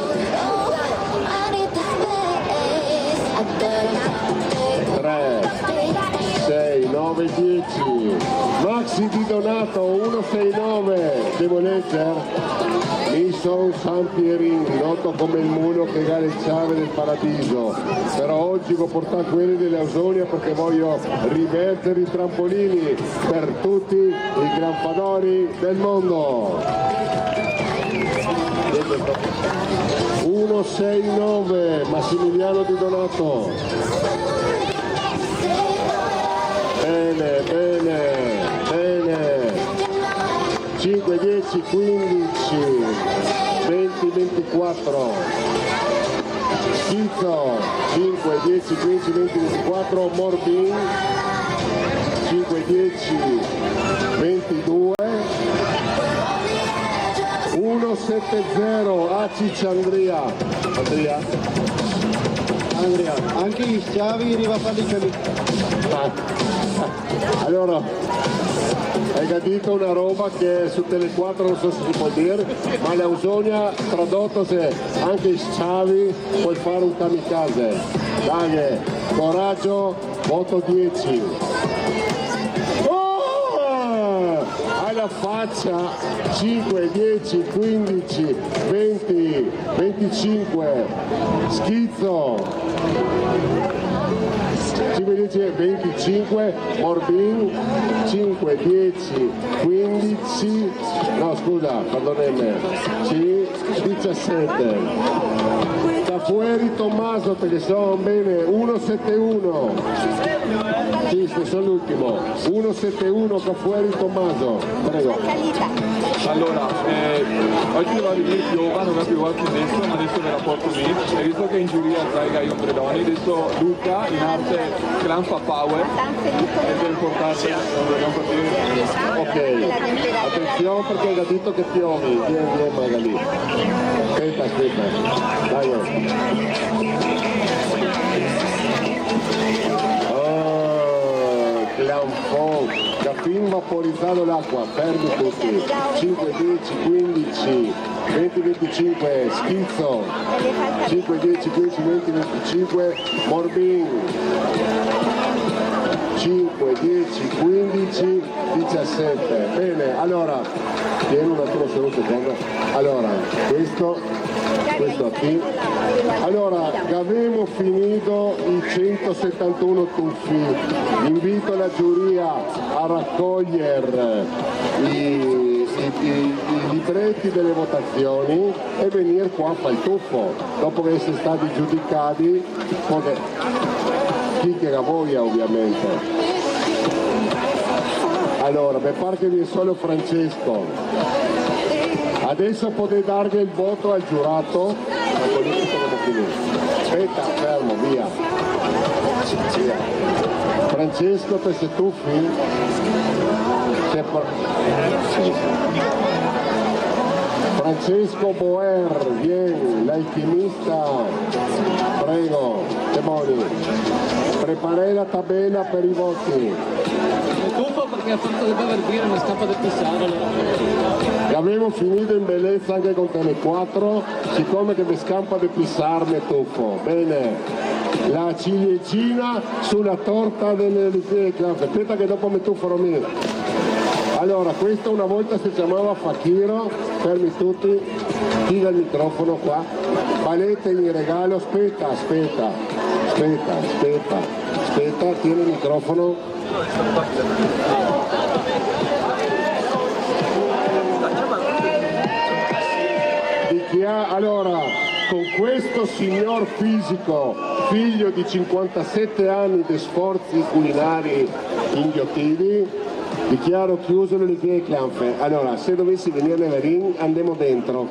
3, 6, 9, 10. Maxi Di Donato 169. Devo leggere? Mission San Pierin, noto come il mulo che galleggiava nel paradiso. Però oggi vi ho portato quelli dell'Ausonia perché voglio rivertere i trampolini per tutti i granfadori del mondo. 169 Massimiliano Di Donato. Bene, 5, 10, 15, 20, 24. Schizzo, 5, 10, 15, 20, 24, Morbin, 5, 10, 22. 170 Acic Andrea. Andrea, anche gli schiavi arriva a farli allora, hai capito una roba che su Tele4 non so se si può dire, ma l'Ausonia tradotto se anche i schiavi puoi fare un kamikaze. Dai, coraggio, voto 10. Hai la faccia 5, 10, 15, 20, 25, schizzo. 5, 10, 25, Morbin, 5, 10, 15, no scusa, perdoneme, 17. Da fuori Tommaso perché sono bene, 171. Sì, sono l'ultimo. 171 da fuori Tommaso. Prego. Allora, oggi doveva venire Piova, non abbiamo più adesso, ma adesso ve la porto lì. E visto che in giuria traiga io Bredoni, adesso Luca in arte Clan fa Power e per portarsi ok, attenzione perché hai detto che piovi, vieni Magali. Aspetta, dai. Oh, Clan Folk, Capin vaporizzato l'acqua, fermi tutti, 5, 10, 15, 20, 25, Schizzo, 5, 10, 15, 20, 25, Morbin, 5, 10, 15, 17. Bene, allora, tieni un attimo solo un secondo. Allora, questo qui. Allora, abbiamo finito i 171 tuffi. Invito la giuria a raccogliere i libretti delle votazioni e venire qua a fare il tuffo. Dopo che essere stati giudicati, chi che la voglia ovviamente. Allora, mi pare che vi è solo Francesco. Adesso potete dargli il voto al giurato. Aspetta, fermo, via. Francesco, te sei tuffi? Francesco Boer, vieni, l'alchimista. Prego, Demoni. Preparei la tabella per i voti. È tuffo perché ha fatto del bever birra e mi scappa del pissare. E avevo finito in bellezza anche con te le 4, siccome che mi scampa di pissarne tuffo. Bene, la ciliegina sulla torta delle aspetta che dopo mi tuffero me. Allora, questa una volta si chiamava Fakiro, fermi tutti, tira il microfono qua, palette in regalo, aspetta, tieni il microfono. Allora, con questo signor fisico, figlio di 57 anni di sforzi culinari inghiottiti, dichiaro chiuso le Olimpiadi Clanfe. Allora, se dovessi venire nel ring, andiamo dentro.